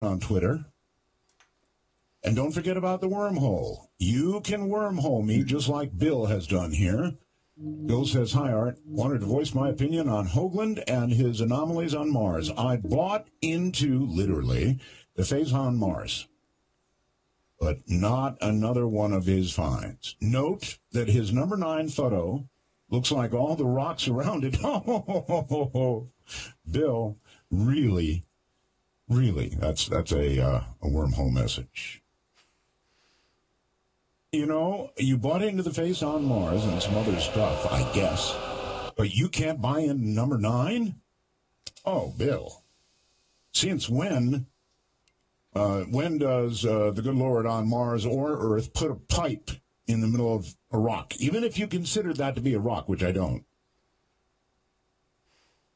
on Twitter. And don't forget about the wormhole. You can wormhole me just like Bill has done here. Bill says, hi, Art. Wanted to voice my opinion on Hoagland and his anomalies on Mars. I bought into, literally, the phase on Mars, but not another one of his finds. Note that his number 9 photo looks like all the rocks around it. Bill, really, that's a wormhole message. You know, you bought into the face on Mars and some other stuff, I guess, but you can't buy into number 9? Oh, Bill. Since when does the good Lord on Mars or Earth put a pipe in the middle of a rock? Even if you consider that to be a rock, which I don't.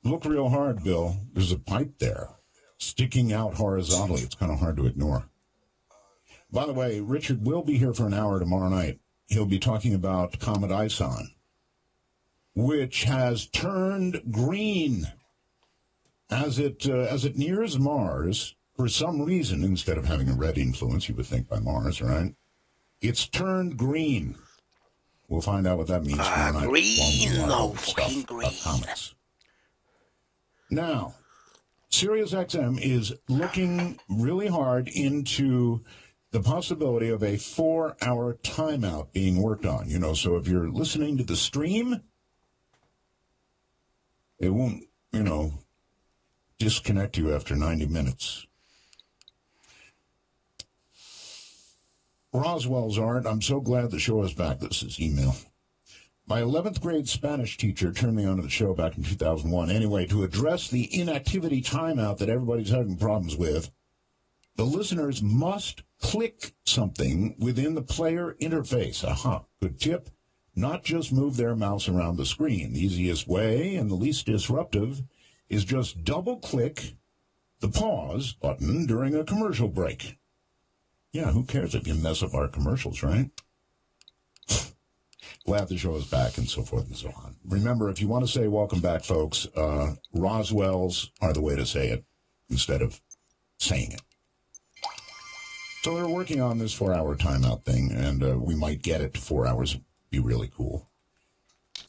Look real hard, Bill. There's a pipe there, sticking out horizontally. It's kind of hard to ignore. By the way, Richard will be here for an hour tomorrow night. He'll be talking about Comet Ison, which has turned green as it nears Mars. For some reason, instead of having a red influence, you would think by Mars, right? It's turned green. We'll find out what that means tomorrow night. Green, though, fucking green. Comets. Now, SiriusXM is looking really hard into the possibility of a 4-hour timeout being worked on. You know, so if you're listening to the stream, it won't, disconnect you after 90 minutes. Roswell's Art, I'm so glad the show is back. This is email. My 11th grade Spanish teacher turned me onto the show back in 2001. Anyway, to address the inactivity timeout that everybody's having problems with, the listeners must click something within the player interface. Aha, good tip. Not just move their mouse around the screen. The easiest way and the least disruptive is just double-click the pause button during a commercial break. Yeah, who cares if you mess up our commercials, right? Glad the show is back and so forth and so on. Remember, if you want to say welcome back, folks, Roswell's are the way to say it instead of saying it. So they're working on this 4-hour timeout thing, and we might get it to 4 hours. It'd be really cool.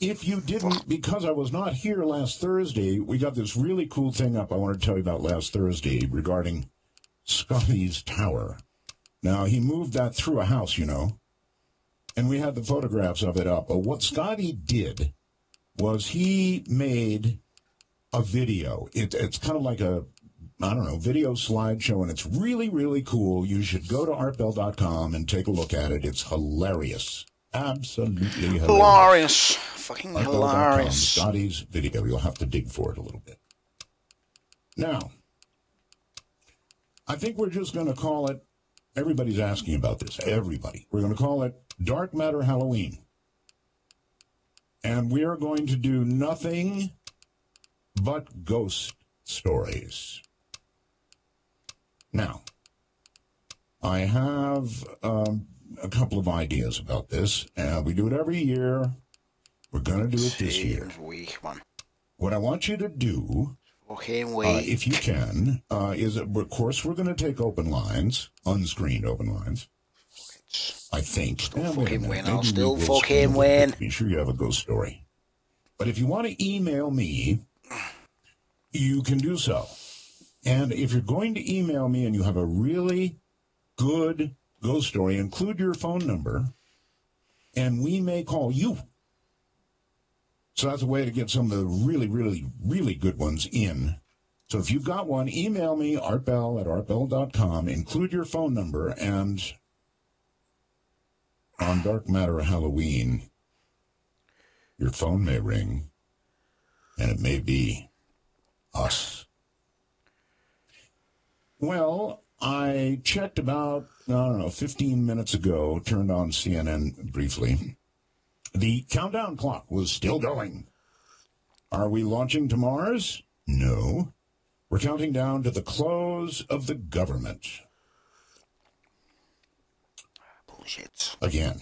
If you didn't, because I was not here last Thursday, we got this really cool thing up I wanted to tell you about last Thursday regarding Scotty's Tower. Now, he moved that through a house, and we had the photographs of it up. But what Scotty did was he made a video. It's kind of like a, video slideshow, and it's really, really cool. You should go to artbell.com and take a look at it. It's hilarious. Absolutely hilarious. Fucking hilarious. Scotty's video. You'll have to dig for it a little bit. Now, I think we're just going to call it, everybody's asking about this, everybody. We're going to call it Dark Matter Halloween. And we are going to do nothing but ghost stories. Now, I have a couple of ideas about this. We do it every year. We're going to do it this year. What I want you to do, if you can, is, of course, we're going to take open lines, unscreened open lines. I think. I'll still fucking win. Be sure you have a ghost story. But if you want to email me, you can do so. And if you're going to email me and you have a really good ghost story, include your phone number, and we may call you. So that's a way to get some of the really, really, really good ones in. So if you've got one, email me, artbell@artbell.com, include your phone number, and on Dark Matter Halloween, your phone may ring, and it may be us. Well, I checked about, 15 minutes ago, turned on CNN briefly. The countdown clock was still going. Are we launching to Mars? No. We're counting down to the close of the government. Bullshit. Again.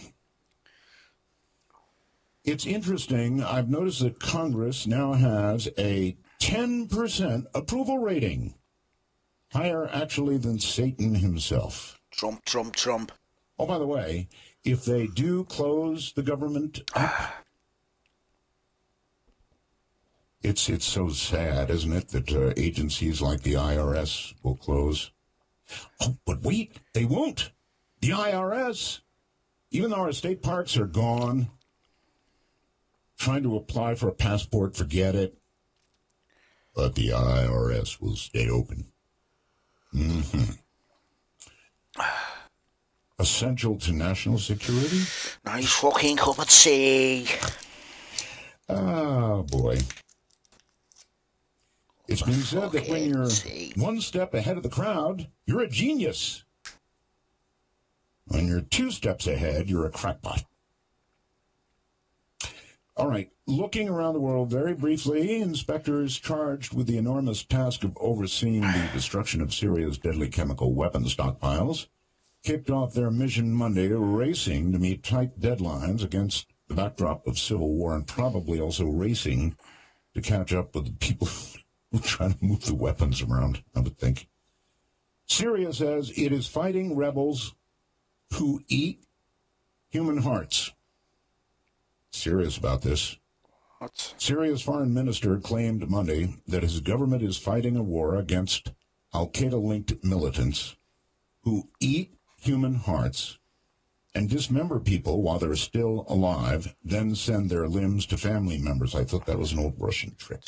It's interesting. I've noticed that Congress now has a 10% approval rating. Higher, actually, than Satan himself. Trump, Trump, Trump. Oh, by the way, if they do close the government up, it's so sad, isn't it, that agencies like the IRS will close. Oh, but wait, they won't. The IRS, even though our state parks are gone, trying to apply for a passport, forget it. But the IRS will stay open. Mm-hmm. Essential to national security? Nice fucking cup of tea. Oh, boy. It's been said that when you're one step ahead of the crowd, you're a genius. When you're 2 steps ahead, you're a crackpot. All right, looking around the world very briefly, inspectors charged with the enormous task of overseeing the destruction of Syria's deadly chemical weapons stockpiles kicked off their mission Monday, racing to meet tight deadlines against the backdrop of civil war and probably also racing to catch up with the people who are trying to move the weapons around, I would think. Syria says it is fighting rebels who eat human hearts. Serious about this. What? Syria's foreign minister claimed Monday that his government is fighting a war against al-Qaeda-linked militants who eat human hearts and dismember people while they're still alive, then send their limbs to family members. I thought that was an old Russian trick.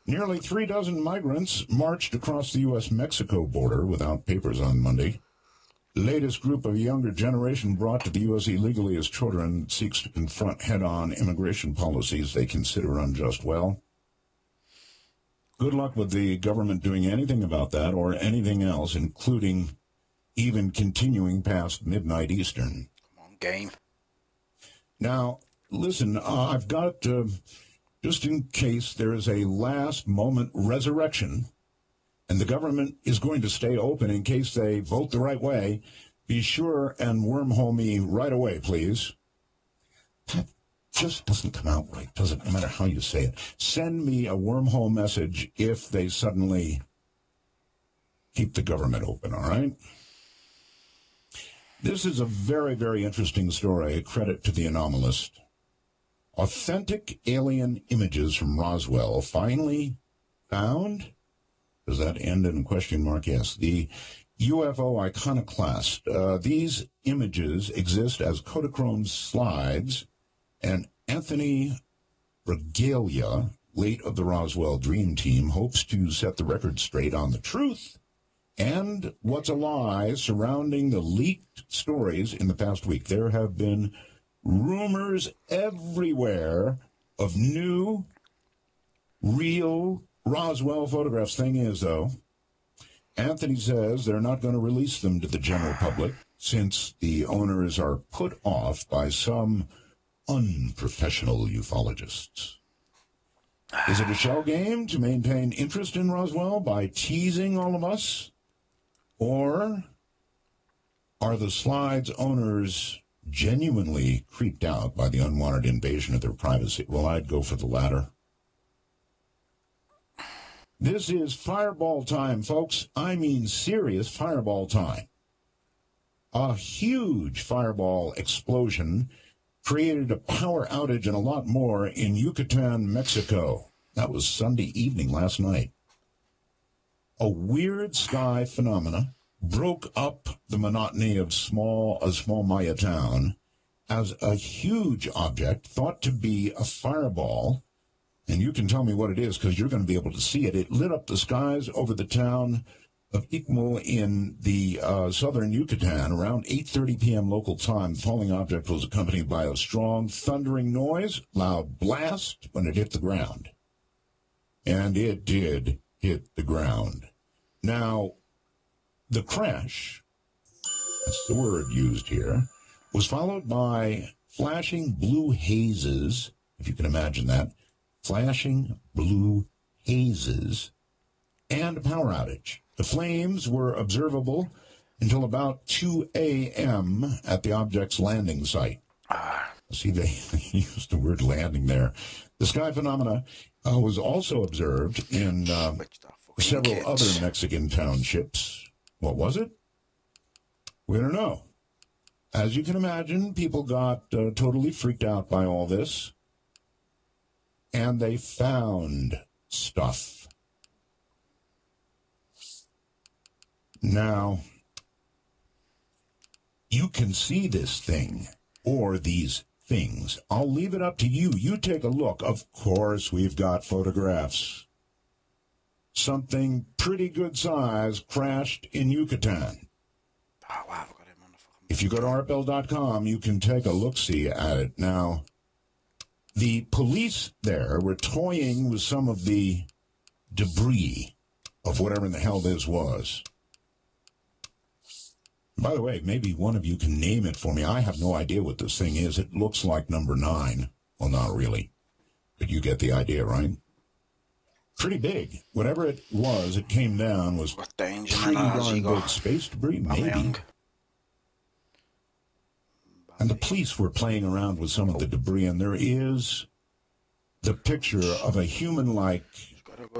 Nearly 3 dozen migrants marched across the U.S.-Mexico border without papers on Monday. The latest group of younger generation brought to the U.S. illegally as children seeks to confront head-on immigration policies they consider unjust. Well, good luck with the government doing anything about that or anything else, including even continuing past midnight Eastern. Come on, game. Now, listen, I've got, just in case there is a last-moment resurrection, and the government is going to stay open in case they vote the right way, be sure and wormhole me right away, please. That just doesn't come out right, does it? No matter how you say it. Send me a wormhole message if they suddenly keep the government open, all right? This is a very, very interesting story, a credit to the anomalist. Authentic alien images from Roswell finally found? Does that end in a question mark? Yes. The UFO iconoclast. These images exist as Kodachrome slides, and Anthony Regalia, late of the Roswell Dream Team, hopes to set the record straight on the truth and what's a lie surrounding the leaked stories in the past week. There have been rumors everywhere of new, real Roswell photographs. Thing is, though, Anthony says they're not going to release them to the general public since the owners are put off by some unprofessional ufologists. Is it a shell game to maintain interest in Roswell by teasing all of us? Or are the slides owners genuinely creeped out by the unwanted invasion of their privacy? Well, I'd go for the latter. This is fireball time, folks. I mean serious fireball time. A huge fireball explosion created a power outage and a lot more in Yucatan, Mexico. That was Sunday evening last night. A weird sky phenomena broke up the monotony of a small Maya town as a huge object thought to be a fireball. And you can tell me what it is because you're going to be able to see it. It lit up the skies over the town of Ixmal in the southern Yucatan around 8:30 p.m. local time. The falling object was accompanied by a strong thundering noise, loud blast when it hit the ground. And it did hit the ground. Now, the crash, that's the word used here, was followed by flashing blue hazes, if you can imagine that, flashing blue hazes, and a power outage. The flames were observable until about 2 a.m. at the object's landing site. See, they used the word landing there. The sky phenomena was also observed in the several other Mexican townships. What was it? We don't know. As you can imagine, people got totally freaked out by all this. And they found stuff. Now, you can see this thing, or these things. I'll leave it up to you. You take a look. Of course, we've got photographs. Something pretty good size crashed in Yucatan. Oh, wow, I've got him on the fucking... If you go to artbell.com, you can take a look-see at it. Now, the police there were toying with some of the debris of whatever in the hell this was. By the way, maybe one of you can name it for me. I have no idea what this thing is. It looks like number 9. Well, not really. But you get the idea, right? Pretty big. Whatever it was, it came down, was pretty darn big. Space debris, maybe. And the police were playing around with some of the debris, and there is the picture of a human-like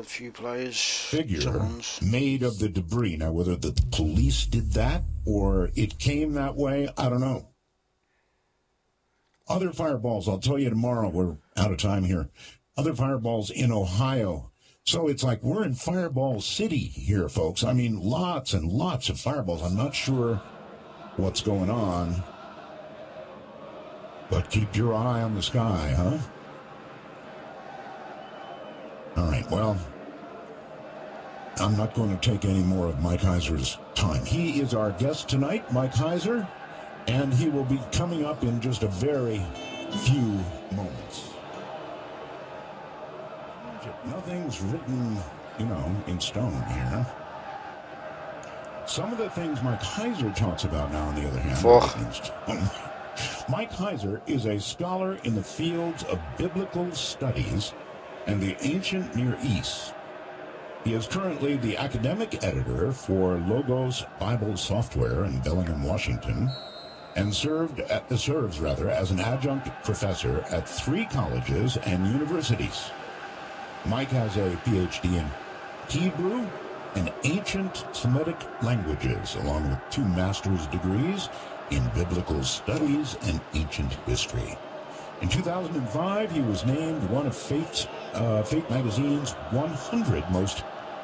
figure made of the debris. Now, whether the police did that or it came that way, I don't know. Other fireballs, I'll tell you tomorrow. We're out of time here. Other fireballs in Ohio. So it's like we're in Fireball City here, folks. I mean, lots and lots of fireballs. I'm not sure what's going on, but keep your eye on the sky, huh? All right, well, I'm not going to take any more of Mike Heiser's time. He is our guest tonight, Mike Heiser, and he will be coming up in just a very few moments. Nothing's written, in stone here. Some of the things Mike Heiser talks about now, on the other hand, are written in stone. Mike Heiser is a scholar in the fields of biblical studies and the ancient Near East. He is currently the academic editor for Logos Bible Software in Bellingham, Washington, and serves as an adjunct professor at 3 colleges and universities. Mike has a PhD in Hebrew and ancient Semitic languages, along with 2 master's degrees in biblical studies and ancient history. In 2005, he was named one of Fate magazine's 100 most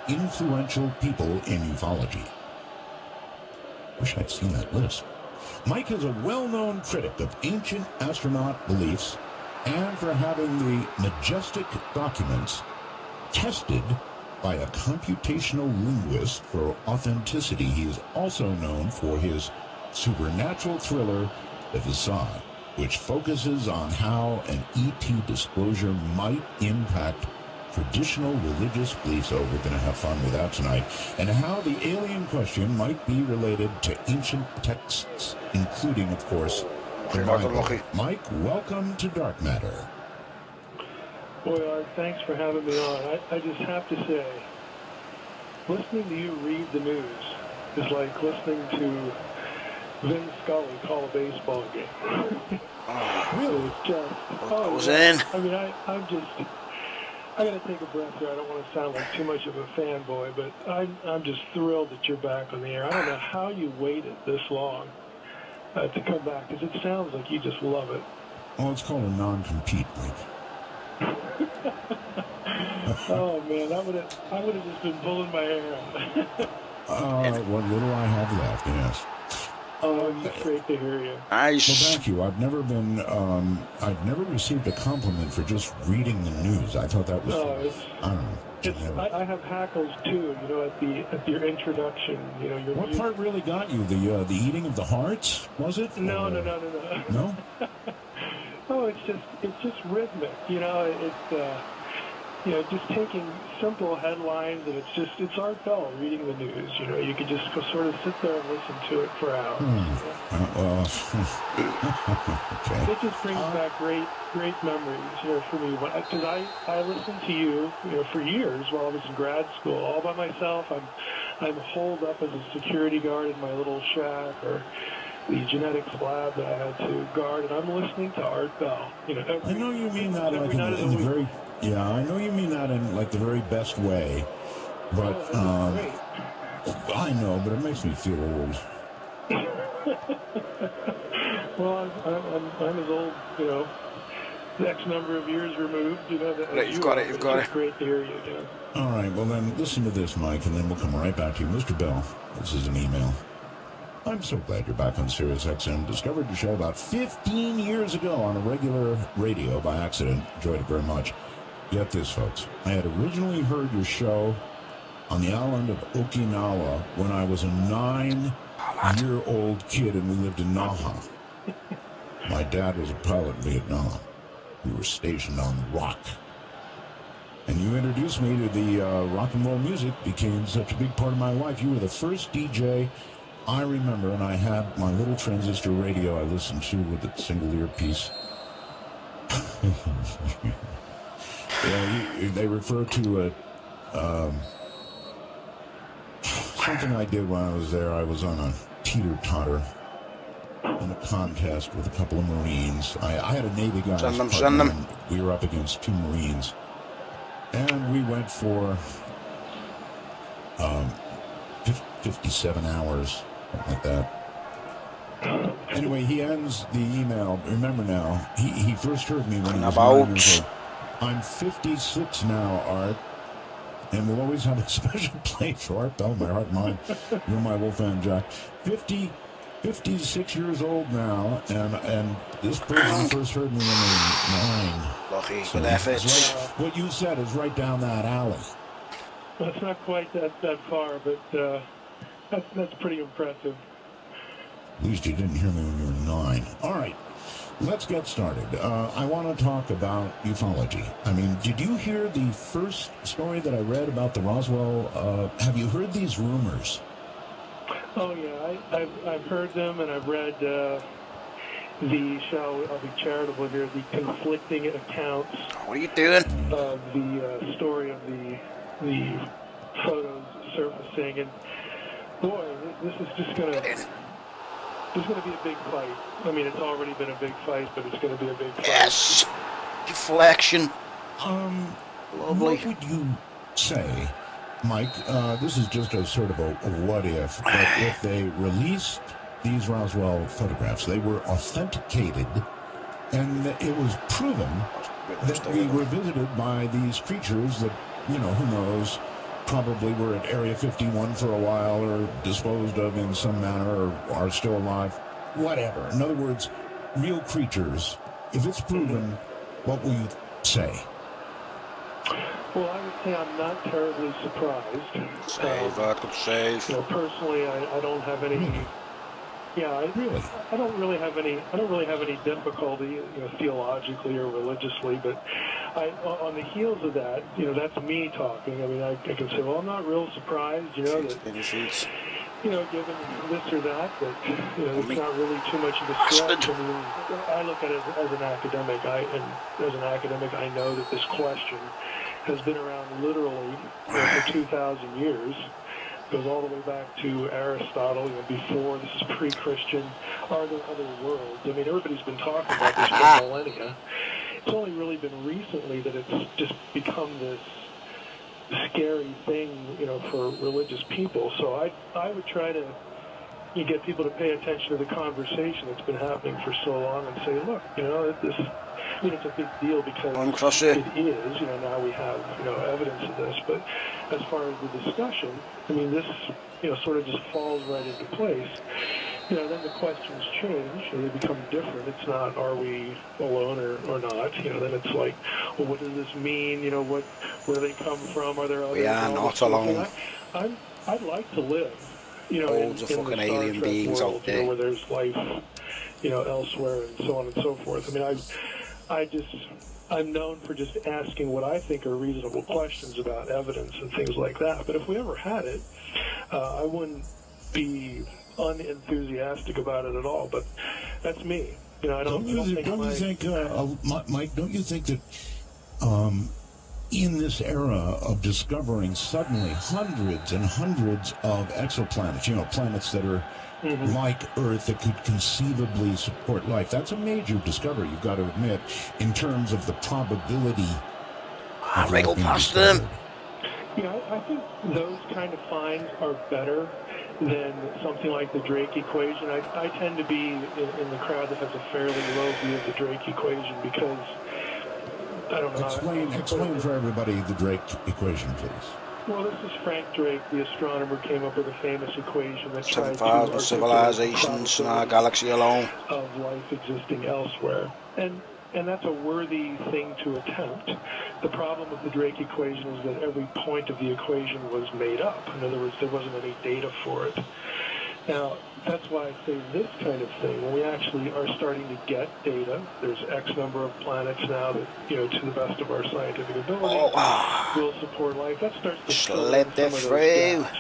influential people in ufology. Wish I'd seen that list. Mike is a well-known critic of ancient astronaut beliefs and for having the majestic documents tested by a computational linguist for authenticity. He is also known for his supernatural thriller, The Facade, which focuses on how an ET disclosure might impact traditional religious beliefs. Oh, we're going to have fun with that tonight. And how the alien question might be related to ancient texts, including, of course, the Bible. Mike, welcome to Dark Matter. Boy, Art, thanks for having me on. I just have to say, listening to you read the news is like listening to Vin Scully call a baseball game. Really? I mean, I got to take a breath here. I don't want to sound like too much of a fanboy, but I'm just thrilled that you're back on the air. I don't know how you waited this long to come back, because it sounds like you just love it. Oh, it's called a non-compete, Mike. Oh man, I would have just been pulling my hair out. What little I have left, yes. Oh, it's great to hear you. Well, thank you. I've never received a compliment for just reading the news. I thought that was, I don't know. I have hackles too, at your introduction, What part really got you? The eating of the hearts, was it? No. No? Oh, it's just rhythmic, it's just taking simple headlines, and it's Art Bell reading the news. You could just sort of sit there and listen to it for hours. Okay. It just brings back great memories, for me. Because I listened to you, for years while I was in grad school, all by myself. I'm holed up as a security guard in my little shack, or the genetics lab that I had to guard, and I'm listening to Art Bell. I know you mean that like in the very, I know you mean that in like the very best way. But I know, but it makes me feel old. Well, I'm as old, you know, the X number of years removed. You know, Right, you've got it. It's great to hear you again. All right, well then, listen to this, Mike, and then we'll come right back to you. Mr. Bell, this is an email. I'm so glad you're back on Sirius XM. Discovered your show about 15 years ago on a regular radio by accident. Enjoyed it very much. Get this, folks. I had originally heard your show on the island of Okinawa when I was a 9-year-old kid and we lived in Naha. My dad was a pilot in Vietnam. We were stationed on the Rock. And you introduced me to the rock and roll music, became such a big part of my life. You were the first DJ I remember, and I had my little transistor radio I listened to with a single earpiece. Yeah, they refer to something I did when I was there. I was on a teeter-totter in a contest with a couple of Marines. I had a Navy guy. Send them. We were up against 2 Marines. And we went for 57 hours, something like that. Anyway, he ends the email. Remember now, he first heard me when he was 9 years old. I'm 56 now, Art, and will always have a special place for Art Bell, my heart and mind. You're my Wolfman Jack. 56 years old now, and this person first heard me when they were 9. Lucky, So good effort. what you said is right down that alley. Well, it's not quite that far, but that's pretty impressive. At least you didn't hear me when you were 9. All right, let's get started. I want to talk about ufology. I mean, did you hear the first story that I read about the Roswell? Have you heard these rumors? Oh yeah, I've heard them, and I've read I'll be charitable here, the conflicting accounts What are you doing? of the story of the photos surfacing, and boy, this is just gonna. There's going to be a big fight. I mean, it's already been a big fight, but it's going to be a big fight. Yes! Deflection. Lovely. What would you say, Mike? This is just a sort of a what if, but if they released these Roswell photographs, they were authenticated, and it was proven that we were visited by these creatures that, you know, who knows, probably were at Area 51 for a while or disposed of in some manner or are still alive, whatever. In other words, real creatures. If it's proven, what will you say? Well, I would say I'm not terribly surprised. Save, good save. You know, personally, I don't have any. Yeah, I don't really have any difficulty, you know, theologically or religiously, but on the heels of that, you know, that's me talking. I mean, I can say, well, I'm not real surprised, you know, that, you know, given this or that, you know, it's not really too much of a stretch. I mean, I look at it as an academic. I know that this question has been around literally for 2,000 years. Goes all the way back to Aristotle, you know, before, this is pre-Christian. Are there other worlds? I mean, everybody's been talking about this for millennia. It's only really been recently that it's just become this scary thing, you know, for religious people. So I would try to get people to pay attention to the conversation that's been happening for so long and say, look, you know, this. I mean, it's a big deal because it is, you know, now we have, you know, evidence of this, but as far as the discussion, I mean, this, you know, sort of just falls right into place. You know, then the questions change and they become different. It's not, are we alone or not? You know, then it's like, well, what does this mean? You know, where do they come from? Are there other? We are not alone. I'd like to live, you know, in the fucking alien beings world, out there, you know, where there's life, you know, elsewhere and so on and so forth. I mean, I'm known for just asking what I think are reasonable questions about evidence and things like that. But if we ever had it, I wouldn't be unenthusiastic about it at all. But that's me. You know, Mike, don't you think that in this era of discovering suddenly hundreds and hundreds of exoplanets, you know, planets that are like Earth that could conceivably support life. That's a major discovery, you've got to admit, in terms of the probability of wriggle past them. Yeah, I think those kind of fines are better than something like the Drake equation. I tend to be in the crowd that has a fairly low view of the Drake equation because I don't know. Explain for everybody the Drake equation, please. Well, this is Frank Drake, the astronomer, came up with a famous equation that tried to 7,000 civilizations in our galaxy alone. Of life existing elsewhere. And that's a worthy thing to attempt. The problem with the Drake equation is that every point of the equation was made up. In other words, there wasn't any data for it. Now, that's why I say this kind of thing, when we actually are starting to get data, there's X number of planets now that, to the best of our scientific ability, will support life. That starts to fill in some of those gaps.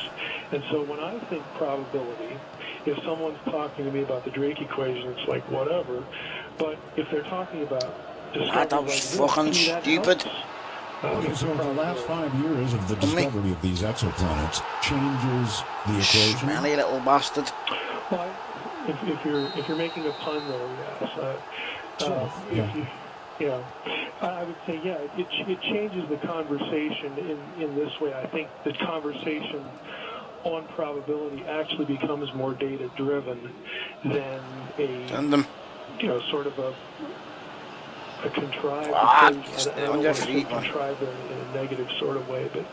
And so when I think probability, if someone's talking to me about the Drake equation, it's like, whatever. But if they're talking about that was fucking stupid. Okay, so the last 5 years of the discovery of these exoplanets changes the equation. Smelly little bastard. Well, if you're making a pun there, yes. I would say, yeah, it changes the conversation in this way. I think the conversation on probability actually becomes more data driven than sort of a contrived equation. I don't want to say contrived in a negative sort of way, but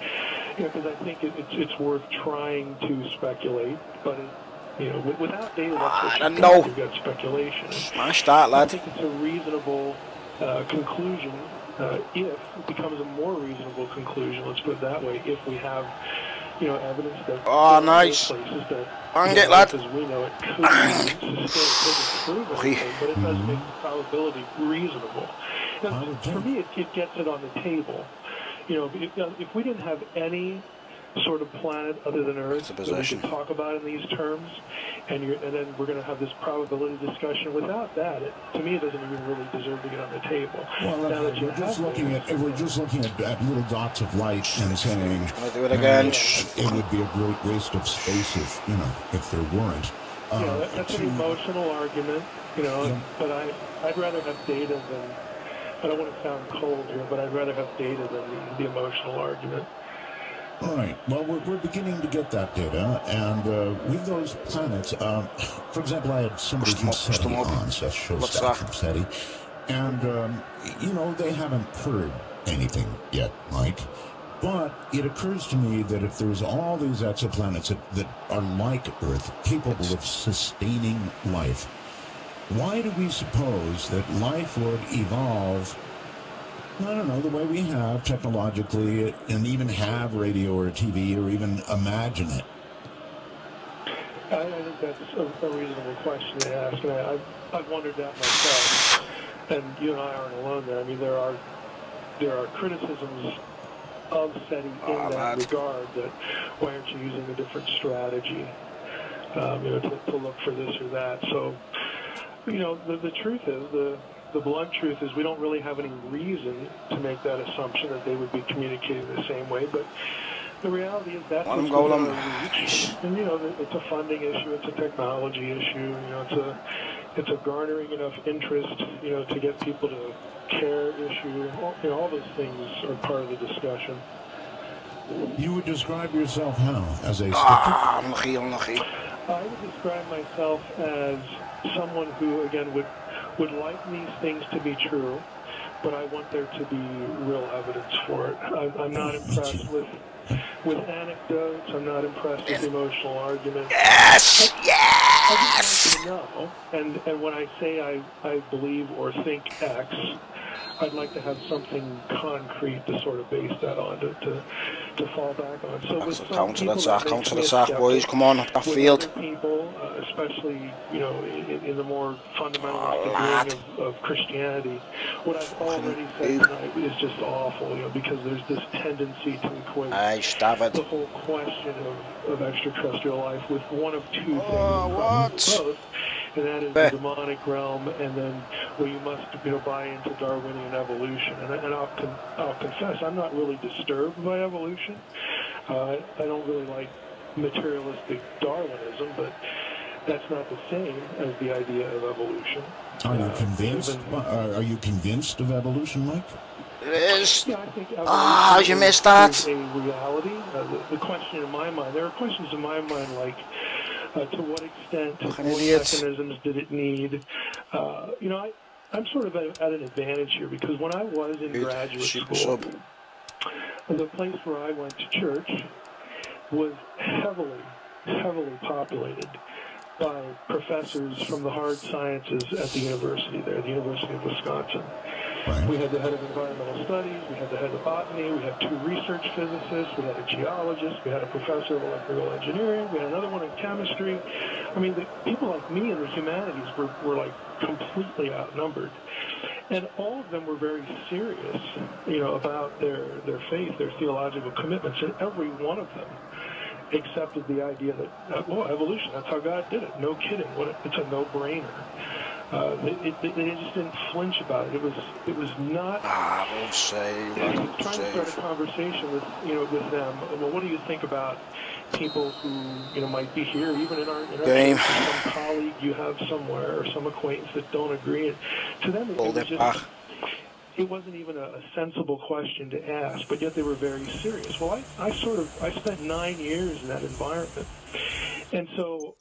because I think it's worth trying to speculate, but without data, that's what you've got speculation. Smash that, lad. I think it's a reasonable conclusion. If it becomes a more reasonable conclusion, let's put it that way, if we have evidence that nice. Places that Bang it, lad. As we know, it could be sustained, but it does make the probability reasonable. Now, for me, it gets it on the table. If we didn't have any sort of planet other than Earth that we can talk about in these terms, and then we're going to have this probability discussion. Without that, to me, it doesn't even really deserve to get on the table. Well, we're just looking at little dots of light and saying, do it again. It would be a great waste of space if there weren't. That's an emotional argument, but I'd rather have data than. I don't want to sound cold here, but I'd rather have data than the emotional argument. All right. Well, we're beginning to get that data, and with those planets, for example, I had somebody from SETI on, Seth Shostak from SETI, and, they haven't heard anything yet, Mike, but it occurs to me that if there's all these exoplanets that are like Earth, capable of sustaining life, why do we suppose that life would evolve, I don't know, the way we have technologically, and even have radio or TV or even imagine it? I think that's a reasonable question to ask, and I've wondered that myself. And you and I aren't alone there. I mean, there are criticisms of SETI in that regard, that why aren't you using a different strategy, to look for this or that. So, the truth is, the blunt truth is we don't really have any reason to make that assumption that they would be communicating the same way, but the reality is that's what's going to reach. And, it's a funding issue, it's a technology issue, it's a garnering enough interest, to get people to care issue. All those things are part of the discussion. You would describe yourself how? As a skeptic? Unlucky. I would describe myself as someone who, again, would like these things to be true, but I want there to be real evidence for it. I'm not impressed with anecdotes. I'm not impressed with emotional arguments. Yes! I just want to know. And when I say I believe or think X, I'd like to have something concrete to sort of base that on, to fall back on. So with some people, counter attack, boys. Come on, up that field. People, especially in the more fundamentalist degree of Christianity, what I've already said tonight is just awful. Because there's this tendency to equate the whole question of extraterrestrial life with one of two things. Both. And that is the demonic realm, and then where you must buy into Darwinian evolution. And I'll confess, I'm not really disturbed by evolution. I don't really like materialistic Darwinism, but that's not the same as the idea of evolution. Are you convinced? Are you convinced of evolution, Mike? It is. Yeah, I think Ah, you missed is that. a reality. The question in my mind, there are questions in my mind like, to what extent, Fucking what idiots. mechanisms did it need? You know, I'm sort of at an advantage here because when I was in Dude, graduate super school, sub. the place where I went to church was heavily populated by professors from the hard sciences at the university there, the University of Wisconsin. Right. We had the head of environmental studies, we had the head of botany, we had 2 research physicists, we had a geologist, we had a professor of electrical engineering, we had another one in chemistry. I mean, the people like me in the humanities were like completely outnumbered. And all of them were very serious, you know, about their faith, their theological commitments, and every one of them accepted the idea that, well, evolution, that's how God did it. No kidding. It's a no-brainer. They just didn't flinch about it. It was not. Ah, I won't say. I was trying to start a conversation with them. Well, what do you think about people who might be here, even in our Game. church, some colleague you have somewhere or some acquaintance that don't agree? And to them, Hold it back. It wasn't even a sensible question to ask, but yet they were very serious. Well, I spent 9 years in that environment, and so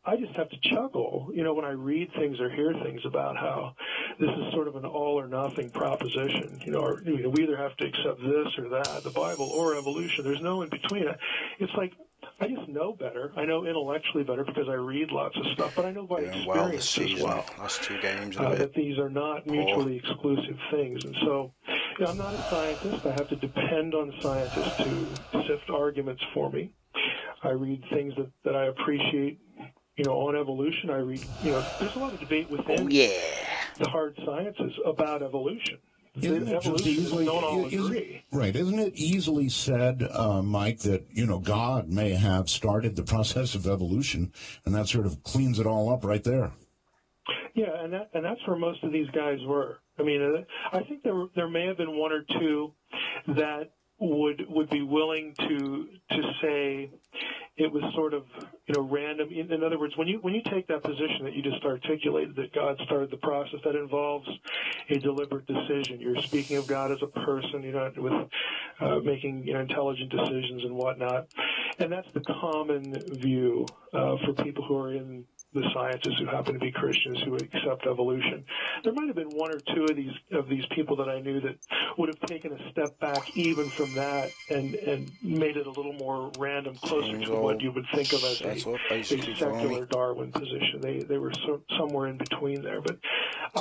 I just have to chuckle, when I read things or hear things about how this is sort of an all or nothing proposition. Or, we either have to accept this or that, the Bible or evolution. There's no in between. It's like, I just know better. I know intellectually better because I read lots of stuff, but I know by experience as well. Last 2 games. That these are not mutually exclusive things. And so, I'm not a scientist. I have to depend on scientists to sift arguments for me. I read things that I appreciate, on evolution. I read, there's a lot of debate within the hard sciences about evolution. Evolution don't all agree. Right. Isn't it easily said, Mike, that, God may have started the process of evolution, and that sort of cleans it all up right there? Yeah, and that's where most of these guys were. I mean, I think there may have been 1 or 2 that would be willing to say it was sort of random. In other words, when you take that position that you just articulated, that God started the process, that involves a deliberate decision. You're speaking of God as a person, with making intelligent decisions and whatnot, and that's the common view for people who are in the sciences who happen to be Christians who accept evolution. There might have been 1 or 2 of these people that I knew that would have taken a step back even from that and made it a little more random, closer to what you would think of as a secular Darwin position. They were somewhere in between there. But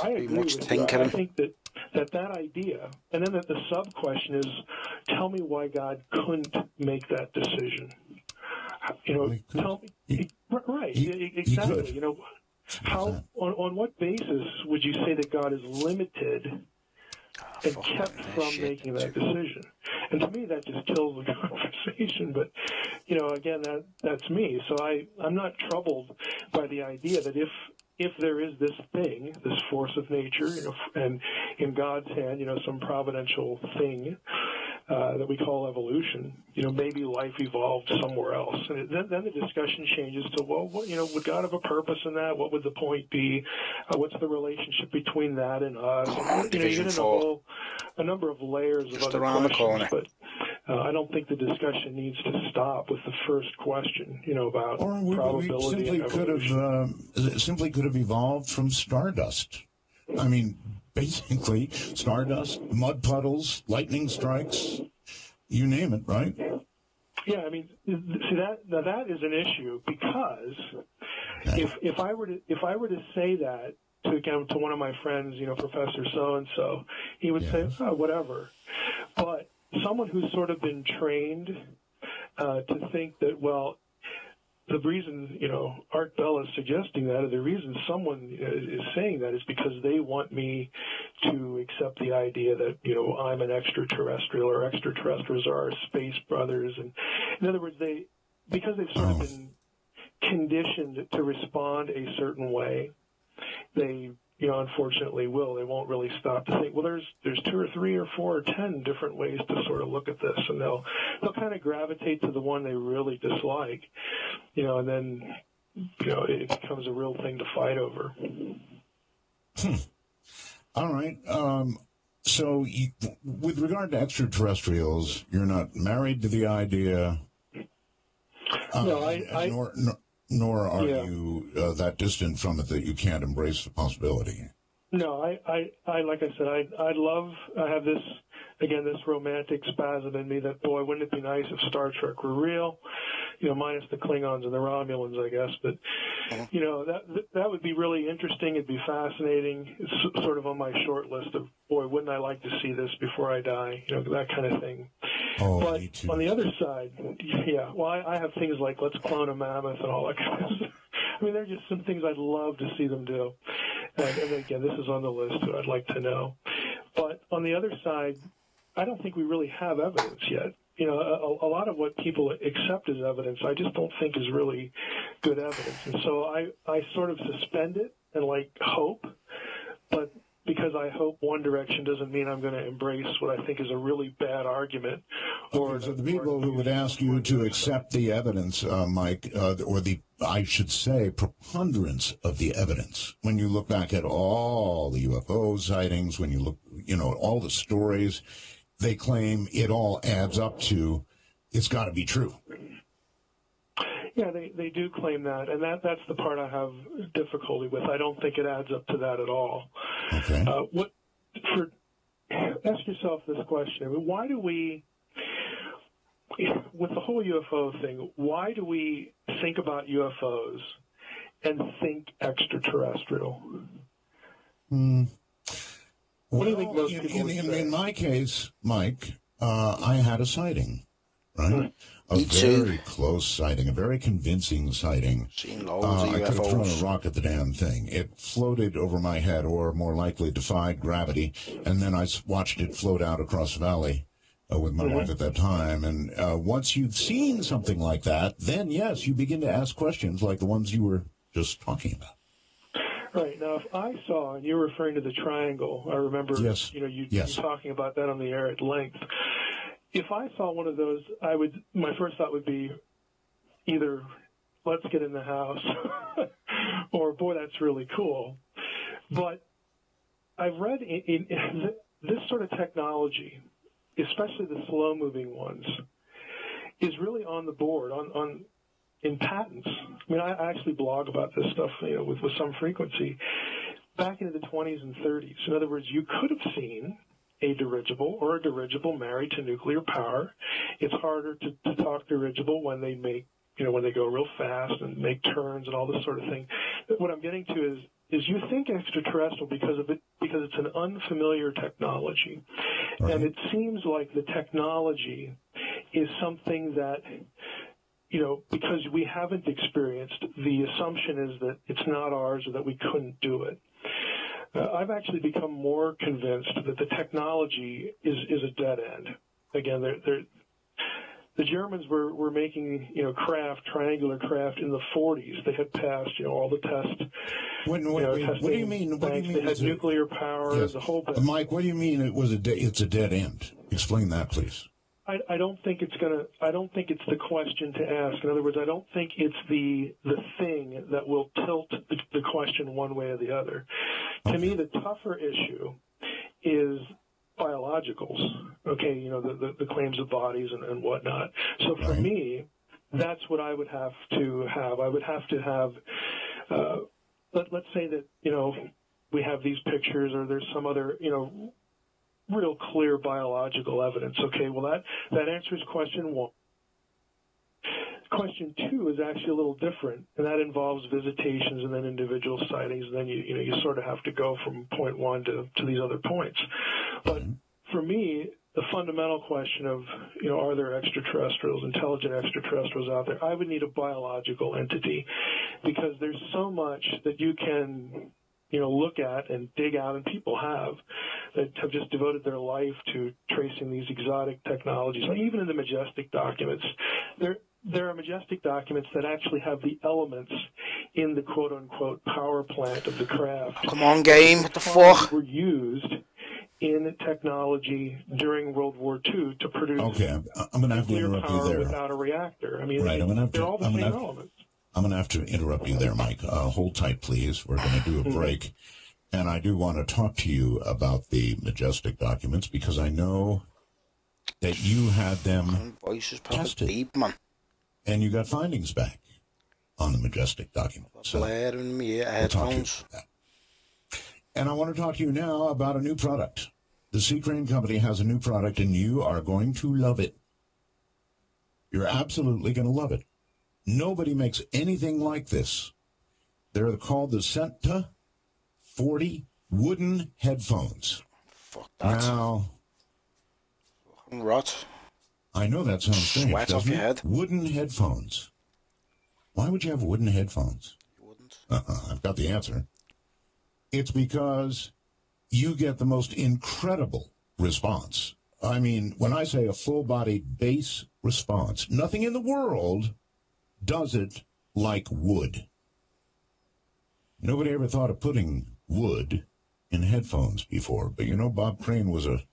I agree with you. I think that idea, and then that the sub-question is, tell me why God couldn't make that decision. Tell me. Right, exactly. How, on what basis would you say that God is limited and kept from making that decision? And to me, that just kills the conversation. But, again, that's me. So I'm not troubled by the idea that if there is this thing, this force of nature, and in God's hand, some providential thing that we call evolution, maybe life evolved somewhere else. And then the discussion changes to, well, would God have a purpose in that? What would the point be? What's the relationship between that and us? And, you get into a number of layers of other questions, but I don't think the discussion needs to stop with the first question, about probability and evolution. Simply could have evolved from stardust. I mean, basically, stardust, mud puddles, lightning strikes, you name it, right? Yeah, I mean, see that is an issue because if I were to say that to one of my friends, Professor so and so, he would say, oh, whatever. But someone who's sort of been trained to think that, well, the reason, Art Bell is suggesting that, or the reason someone is saying that is because they want me to accept the idea that, I'm an extraterrestrial or extraterrestrials are our space brothers. And in other words, because they've sort of been conditioned to respond a certain way, they, unfortunately will. They won't really stop to think, well, there's 2 or 3 or 4 or 10 different ways to sort of look at this, and they'll kind of gravitate to the one they really dislike, and then, it becomes a real thing to fight over. All right. So, with regard to extraterrestrials, you're not married to the idea. No, nor are you that distant from it that you can't embrace the possibility. No, I like I said, I have this, again, this romantic spasm in me that, boy, wouldn't it be nice if Star Trek were real, minus the Klingons and the Romulans, I guess, but, that would be really interesting. It'd be fascinating. It's sort of on my short list of, boy, wouldn't I like to see this before I die, that kind of thing. Oh, but me too. On the other side, I have things like let's clone a mammoth and all that kind of stuff. I mean, there are just some things I'd love to see them do. And again, this is on the list that I'd like to know. But on the other side, I don't think we really have evidence yet. A lot of what people accept as evidence, I just don't think is really good evidence. And so I sort of suspend it and hope, but because I hope one direction doesn't mean I'm going to embrace what I think is a really bad argument. Okay, so the people who would ask you to accept the evidence, Mike, or I should say, preponderance of the evidence, when you look back at all the UFO sightings, when you look, at all the stories, they claim it all adds up to, it's got to be true. Yeah, they do claim that, and that's the part I have difficulty with. I don't think it adds up to that at all. Okay. Ask yourself this question. I mean, why do we, with the whole UFO thing, why do we think about UFOs and think extraterrestrial? What do you think most people would say? In my case, Mike, I had a sighting, right? A Me too. very close sighting, a very convincing sighting. Seen loads of I could have thrown UFOs. a rock at the damn thing. It floated over my head, or more likely defied gravity, and then I watched it float out across the valley with my wife at that time. And once you've seen something like that, then yes, you begin to ask questions like the ones you were just talking about. Right. Now, if I saw, and you're referring to the triangle, I remember Yes. you Yes. talking about that on the air at length. If I saw one of those, my first thought would be either let's get in the house or, boy, that's really cool. But I've read in this sort of technology, especially the slow-moving ones, is really on the board, in patents. I mean, I actually blog about this stuff, with some frequency. Back into the 20s and 30s. In other words, you could have seen a dirigible or a dirigible married to nuclear power. It's harder to talk dirigible when they make, when they go real fast and make turns and all this sort of thing. What I'm getting to is you think extraterrestrial because it's an unfamiliar technology. Right. And it seems like the technology is something that, because we haven't experienced, the assumption is that it's not ours or that we couldn't do it. I've actually become more convinced that the technology is a dead end. Again, the Germans were making, triangular craft in the 40s. They had passed, all the tests. What do you mean? They had nuclear power, yes. the whole bit. Mike, what do you mean it's a dead end? Explain that, please. I don't think it's the question to ask. In other words, I don't think it's the thing that will tilt the question one way or the other. Okay. To me, the tougher issue is biologicals. Okay, the claims of bodies and whatnot. So for me, that's what I would have to have. I would have to have. Let's say that we have these pictures, or there's some other real clear biological evidence. Okay, well that answers question one. Question two is actually a little different, and that involves visitations and then individual sightings, and then you sort of have to go from point one to these other points. But for me, the fundamental question of are there extraterrestrials, intelligent extraterrestrials out there? I would need a biological entity, because there's so much that you can look at and dig out, and people that have just devoted their life to tracing these exotic technologies. Like even in the Majestic documents, there are Majestic documents that actually have the elements in the quote-unquote power plant of the craft. Come on, game. What the fuck? Were used in technology during World War II to produce Okay, I'm going to have to interrupt you there. Without a reactor. I mean, right, they're all the same elements. I'm going to have to interrupt you there, Mike. Hold tight, please. We're going to do a break. And I do want to talk to you about the Majestic documents because I know that you had them Voice is probably tested. deep, man. And you got findings back on the Majestic documents. So Blair in my we'll headphones. talk to you about that. And I want to talk to you now about a new product. The Sea Crane Company has a new product, and you are going to love it. You're absolutely going to love it. Nobody makes anything like this. They're called the Senta 40 wooden headphones. Fuck that. Now, Fucking rot. I know that sounds strange, Sweat off doesn't your it? head. Wooden headphones. Why would you have wooden headphones? You wouldn't. I've got the answer. It's because you get the most incredible response. I mean, when I say a full-body bass response, nothing in the world does it like wood. Nobody ever thought of putting wood in headphones before, but you know, Bob Crane was a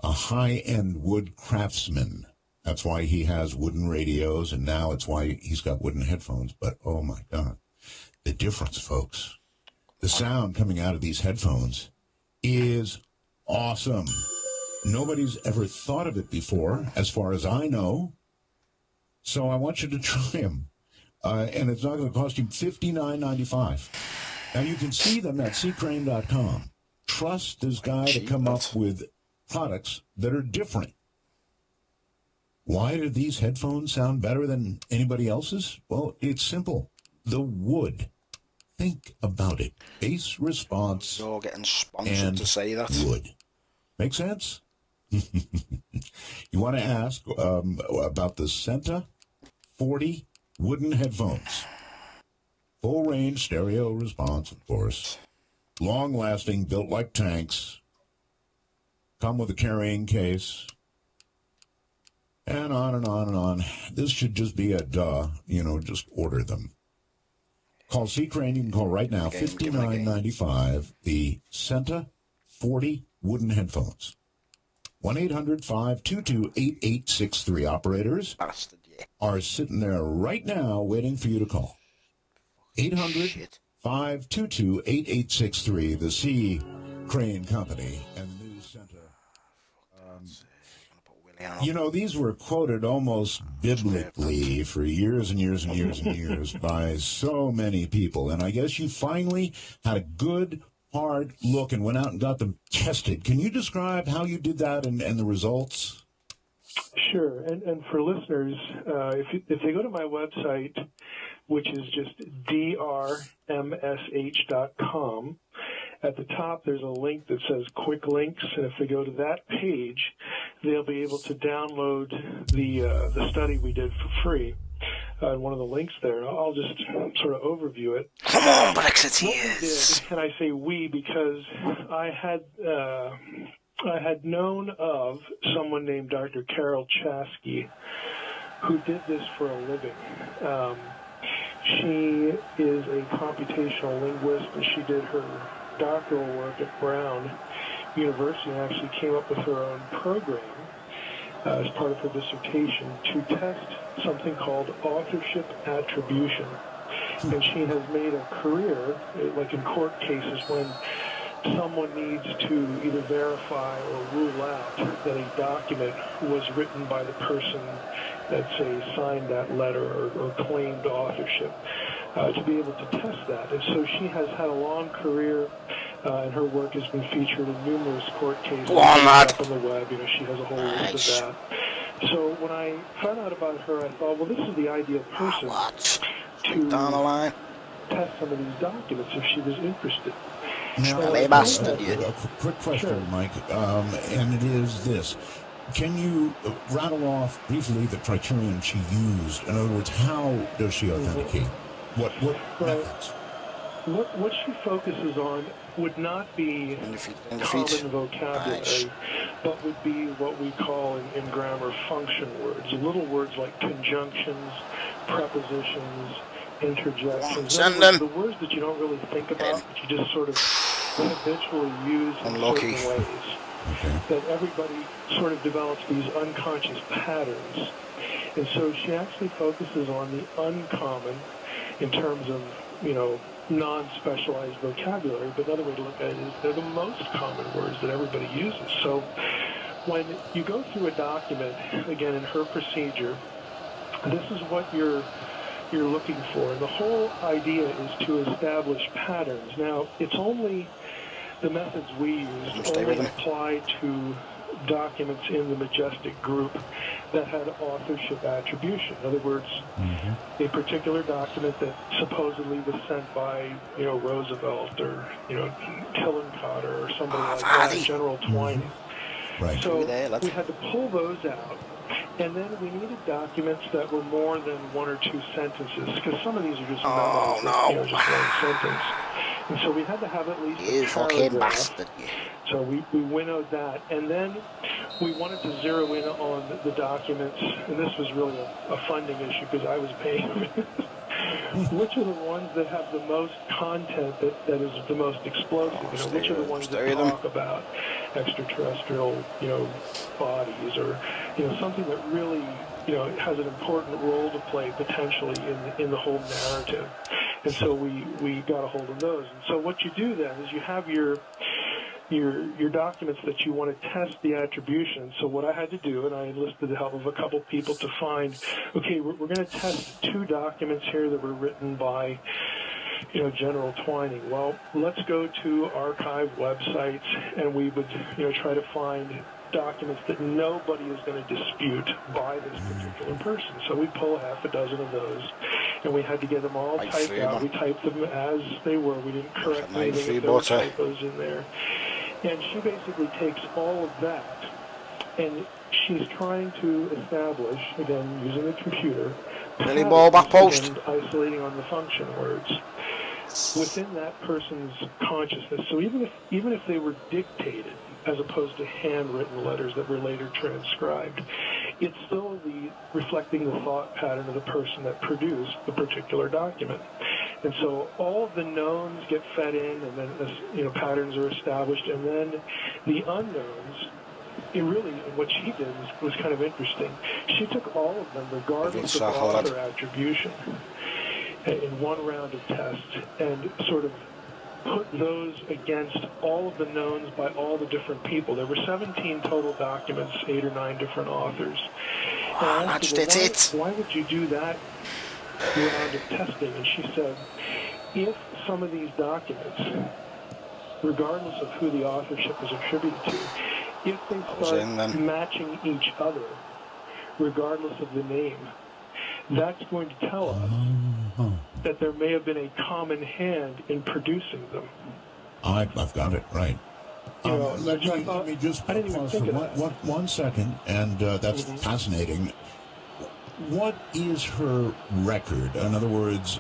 high-end wood craftsman. That's why he has wooden radios, and now it's why he's got wooden headphones. But, oh, my God, the difference, folks. The sound coming out of these headphones is awesome. Nobody's ever thought of it before, as far as I know. So I want you to try them. And it's not going to cost you $59.95. Now, you can see them at seacrane.com. Trust this guy to come up with products that are different. Why do these headphones sound better than anybody else's? Well, it's simple. The wood. Think about it. Bass response. You're getting sponsored and to say that. Wood. Make sense? You want to ask about the Senta 40 wooden headphones. Full range stereo response, of course. Long lasting, built like tanks. Come with a carrying case. And on and on and on. This should just be a duh. You know, just order them. Call Sea Crane. You can call right now. $59.95. The Senta 40 wooden headphones. 1-800-522-8863. Operators Bastard, yeah. are sitting there right now waiting for you to call. 800-522-8863. The Sea Crane Company and the new Senta. You know, these were quoted almost biblically for years and years and years and years by so many people. And I guess you finally had a good, hard look and went out and got them tested. Can you describe how you did that and the results? Sure. And for listeners, if they go to my website, which is just drmsh.com, at the top there's a link that says Quick Links, and if they go to that page, they'll be able to download the study we did for free. One of the links there, and I'll just sort of overview it. Come on, Brexiteers. And I say we because I had known of someone named Dr. Carol Chasky who did this for a living. She is a computational linguist, and she did her doctoral work at Brown University and actually came up with her own program as part of her dissertation to test something called authorship attribution. And she has made a career, like in court cases, when someone needs to either verify or rule out that a document was written by the person that, say, signed that letter or claimed authorship, to be able to test that. And so she has had a long career, and her work has been featured in numerous court cases. Go on, lad. Up on the web, you know, she has a whole list of that. So when I found out about her, I thought, well, this is the ideal person to Down the line. test some of these documents if she was interested. Now, They busted you. a quick question, Mike, and it is this. Can you rattle off briefly the criterion she used? In other words, how does she authenticate? What methods? What she focuses on would not be common vocabulary, but would be what we call in grammar function words. Little words like conjunctions, prepositions, interjections. The words that you don't really think about, but you just sort of habitually use in certain ways. Okay. That everybody sort of develops these unconscious patterns. And so she actually focuses on the uncommon in terms of non-specialized vocabulary, but another way to look at it is they're the most common words that everybody uses. So when you go through a document, again, in her procedure, this is what you're looking for. And the whole idea is to establish patterns. Now, it's only the methods we used only apply to documents in the Majestic group that had authorship attribution. In other words, a particular document that supposedly was sent by, Roosevelt or, Tillencotter or somebody like that, General Twining. Right. So we had to pull those out. And then we needed documents that were more than 1 or 2 sentences, because some of these are just just one sentence. And so we had to have at least a paragraph. So we winnowed that. And then we wanted to zero in on the documents, and this was really a funding issue because I was paying them. Which are the ones that have the most content that is the most explosive? Which are the ones that talk about extraterrestrial, bodies, or something that really, has an important role to play potentially in the whole narrative. And so we got a hold of those. And so what you do then is you have your documents that you want to test the attribution. So what I had to do, and I enlisted the help of a couple people to find, okay, we're going to test 2 documents here that were written by, General Twining. Well, let's go to archive websites, and we would, try to find documents that nobody is going to dispute by this particular person. So we pull half a dozen of those, and we had to get them all typed out. We typed them as they were. We didn't correct anything. There were typos in there. And she basically takes all of that, and she's trying to establish, again, using the computer, and isolating on the function words within that person's consciousness. So even if they were dictated, as opposed to handwritten letters that were later transcribed, it's still reflecting the thought pattern of the person that produced the particular document. And so all of the knowns get fed in, and then patterns are established, and then the unknowns. What she did was kind of interesting. She took all of them, regardless of author attribution, in one round of tests, and sort of put those against all of the knowns by all the different people. There were 17 total documents, 8 or 9 different authors. And I asked her, why would you do that round of testing? And she said, if some of these documents, regardless of who the authorship is attributed to, if they start matching each other, regardless of the name, that's going to tell us that there may have been a common hand in producing them. I've got it, right. Let me just pause for one second, and that's fascinating. What is her record? In other words,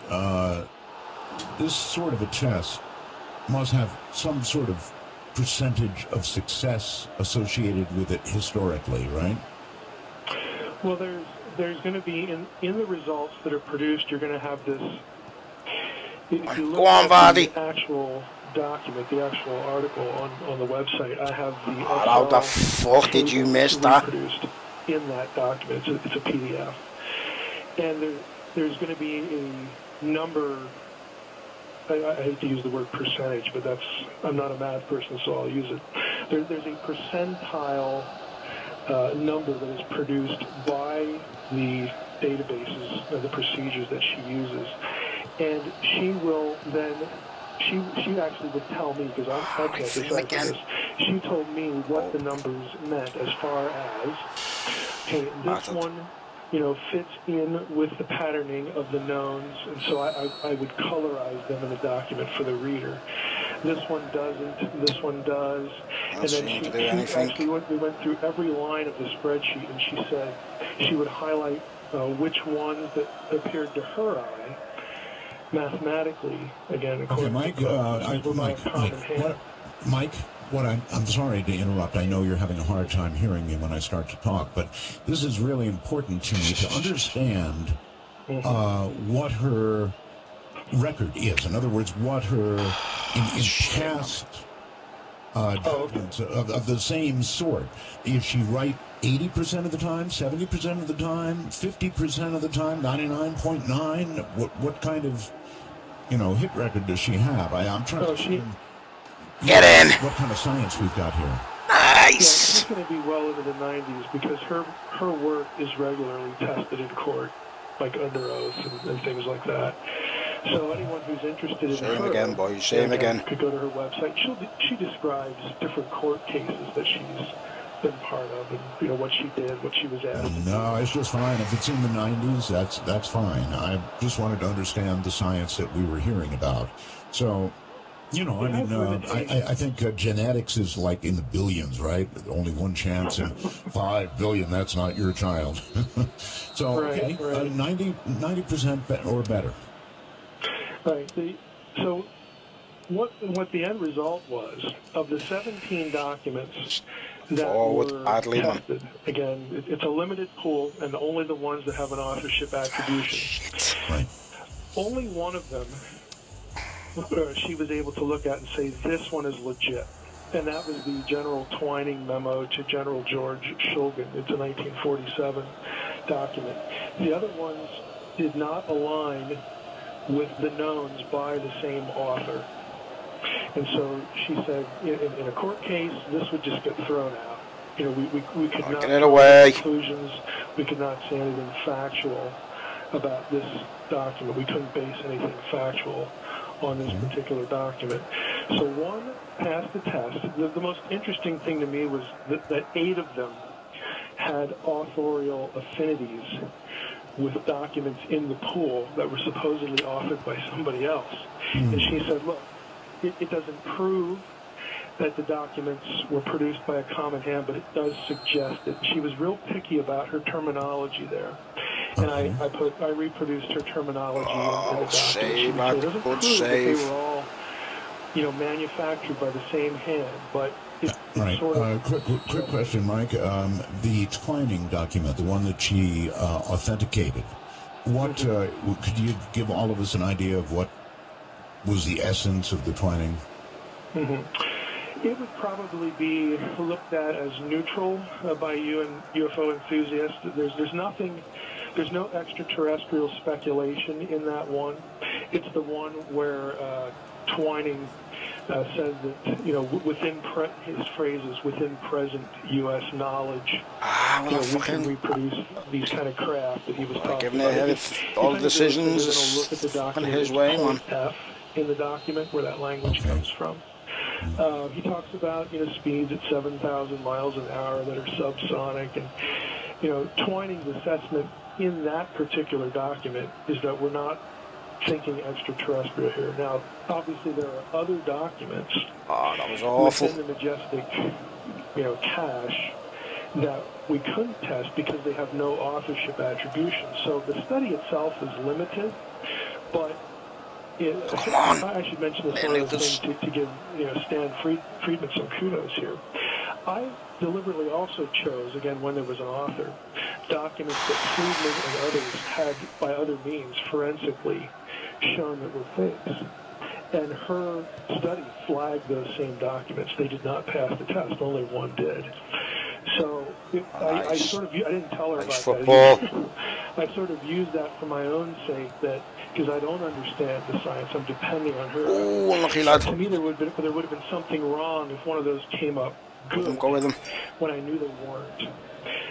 this sort of a test must have some sort of percentage of success associated with it historically, right? Well, there's going to be, in the results that are produced, you're going to have this, if you look at the actual document, the actual article on the website, I have the how the fuck did you miss that? Produced in that document. It's a PDF. And there's going to be a number, I hate to use the word percentage, but I'm not a math person, so I'll use it. There's a percentile number that is produced by the databases and the procedures that she uses. And she will then, she actually would tell me, because I can't decipher this, she told me what the numbers meant as far as, okay, this one, fits in with the patterning of the knowns, and so I would colorize them in the document for the reader. This one doesn't, this one does. And then we went through every line of the spreadsheet, and she said she would highlight which ones that appeared to her eye mathematically, again, according to Mike, I'm sorry to interrupt. I know you're having a hard time hearing me when I start to talk, but this is really important to me to understand what her record is. In other words, what her in past documents of the same sort. Is she right 80% of the time, 70% of the time, 50% of the time, 99.9? What kind of hit record does she have? I'm trying to get in. What kind of science we've got here? Nice. Yeah, she's going to be well into the 90s because her work is regularly tested in court, like under oath and things like that. So anyone who's interested in Shame her, again, boys. Shame again. could go to her website. She describes different court cases that she's been part of, and what she did, what she was asked. No, it's just fine. If it's in the 90s, that's fine. I just wanted to understand the science that we were hearing about. So, I think genetics is like in the billions, right? Only one chance in 5 billion. That's not your child. So, right. 90% or better. Right. So what the end result was, of the 17 documents that were tested, again, it's a limited pool, and only the ones that have an authorship attribution. Right. Only one of them she was able to look at and say, this one is legit. And that was the General Twining memo to General George Shulgin. It's a 1947 document. The other ones did not align with the knowns by the same author. And so she said, in a court case, this would just get thrown out. We could not draw conclusions. We could not say anything factual about this document. We couldn't base anything factual on this particular document. So one passed the test. The most interesting thing to me was that 8 of them had authorial affinities with documents in the pool that were supposedly authored by somebody else. And she said, look, it doesn't prove that the documents were produced by a common hand, but it does suggest it. She was real picky about her terminology there. And I reproduced her terminology in the document. It doesn't prove that they were all, manufactured by the same hand, but right. Quick question, Mike. The Twining document, the one that she authenticated, what could you give all of us an idea of what was the essence of the Twining? It would probably be looked at as neutral by you and UFO enthusiasts. There's no extraterrestrial speculation in that one. It's the one where Twining says that, within his phrases, within present U.S. knowledge, we can reproduce these kind of craft that he was talking about. All the decisions look at the document, his way, man. F in the document where that language comes from. He talks about, speeds at 7,000 miles an hour that are subsonic, and, Twining's assessment in that particular document is that we're not thinking extraterrestrial here. Now, obviously, there are other documents that was awful. within the Majestic, cache that we couldn't test because they have no authorship attribution. So the study itself is limited, but I should mention this one other thing to give Stan Friedman some kudos here. I deliberately also chose, again, when there was an author, documents that Friedman and others had, by other means, forensically shown that were fakes. And her study flagged those same documents. They did not pass the test. Only one did. So I didn't tell her about that. I sort of used that for my own sake, because I don't understand the science. I'm depending on her. Oh, lucky lad. To me, there would have been something wrong if one of those came up good when I knew they weren't.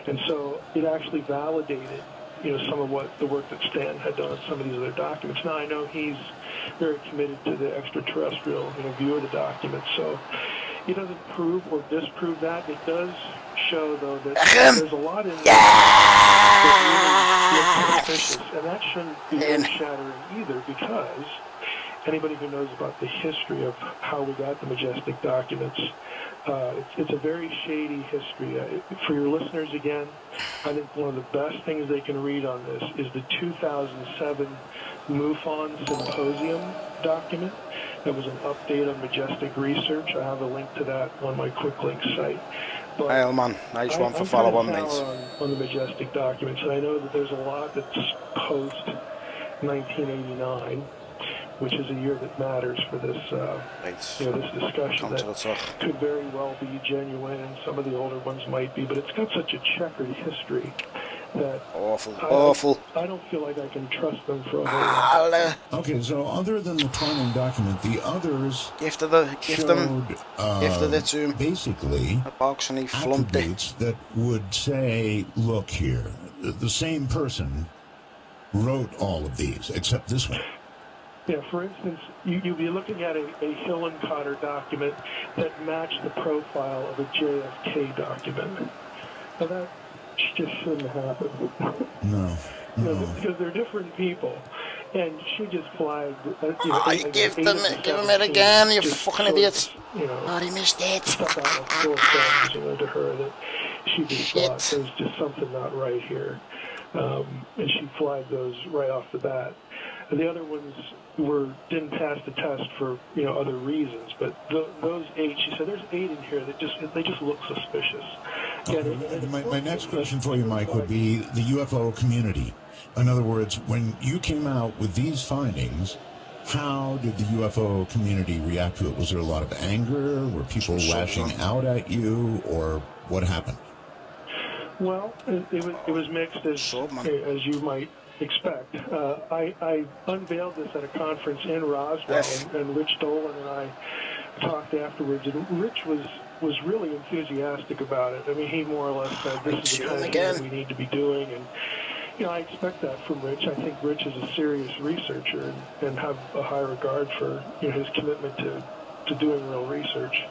And so it actually validated, some of the work that Stan had done on some of these other documents. Now I know he's very committed to the extraterrestrial, view of the documents. So it doesn't prove or disprove that. It does show, though, that there's a lot in there that really is suspicious, and that shouldn't be earth-shattering either, because anybody who knows about the history of how we got the Majestic documents, it's a very shady history. For your listeners, again, I think one of the best things they can read on this is the 2007 MUFON Symposium document. That was an update on Majestic research. I have a link to that on my Quick Link site. But nice one for follow-on, mates. On the Majestic documents, and I know that there's a lot that's post-1989, which is a year that matters for this, this discussion that could very well be genuine, and some of the older ones might be, but it's got such a checkered history that Awful. I don't feel like I can trust them for a whole lot. Okay, so other than the Twining document, the others Gifted it to him. Basically A box and he flumped it. attributes that would say, look here, the same person wrote all of these, except this one. Yeah, for instance, you'd be looking at a Hill and Cotter document that matched the profile of a JFK document. Now that just shouldn't happen. No. Because they're different people. And she just flagged. Give him it again, you fucking idiot. He missed it. Stuff out of full sense, to her that she'd be thought there's just something not right here. And she flagged those right off the bat. And the other ones didn't pass the test for other reasons, but those 8, she said, there's 8 in here that they just look suspicious. Okay. My next question for you, Mike, would be the UFO community. In other words, when you came out with these findings, how did the UFO community react to it? Was there a lot of anger? Were people lashing out at you, or what happened? Well, it was mixed, as you might expect. I unveiled this at a conference in Roswell, and Rich Dolan and I talked afterwards, and Rich was really enthusiastic about it. I mean, he more or less said, this is the kind of thing that we need to be doing, and I expect that from Rich. I think Rich is a serious researcher and have a high regard for his commitment to doing real research.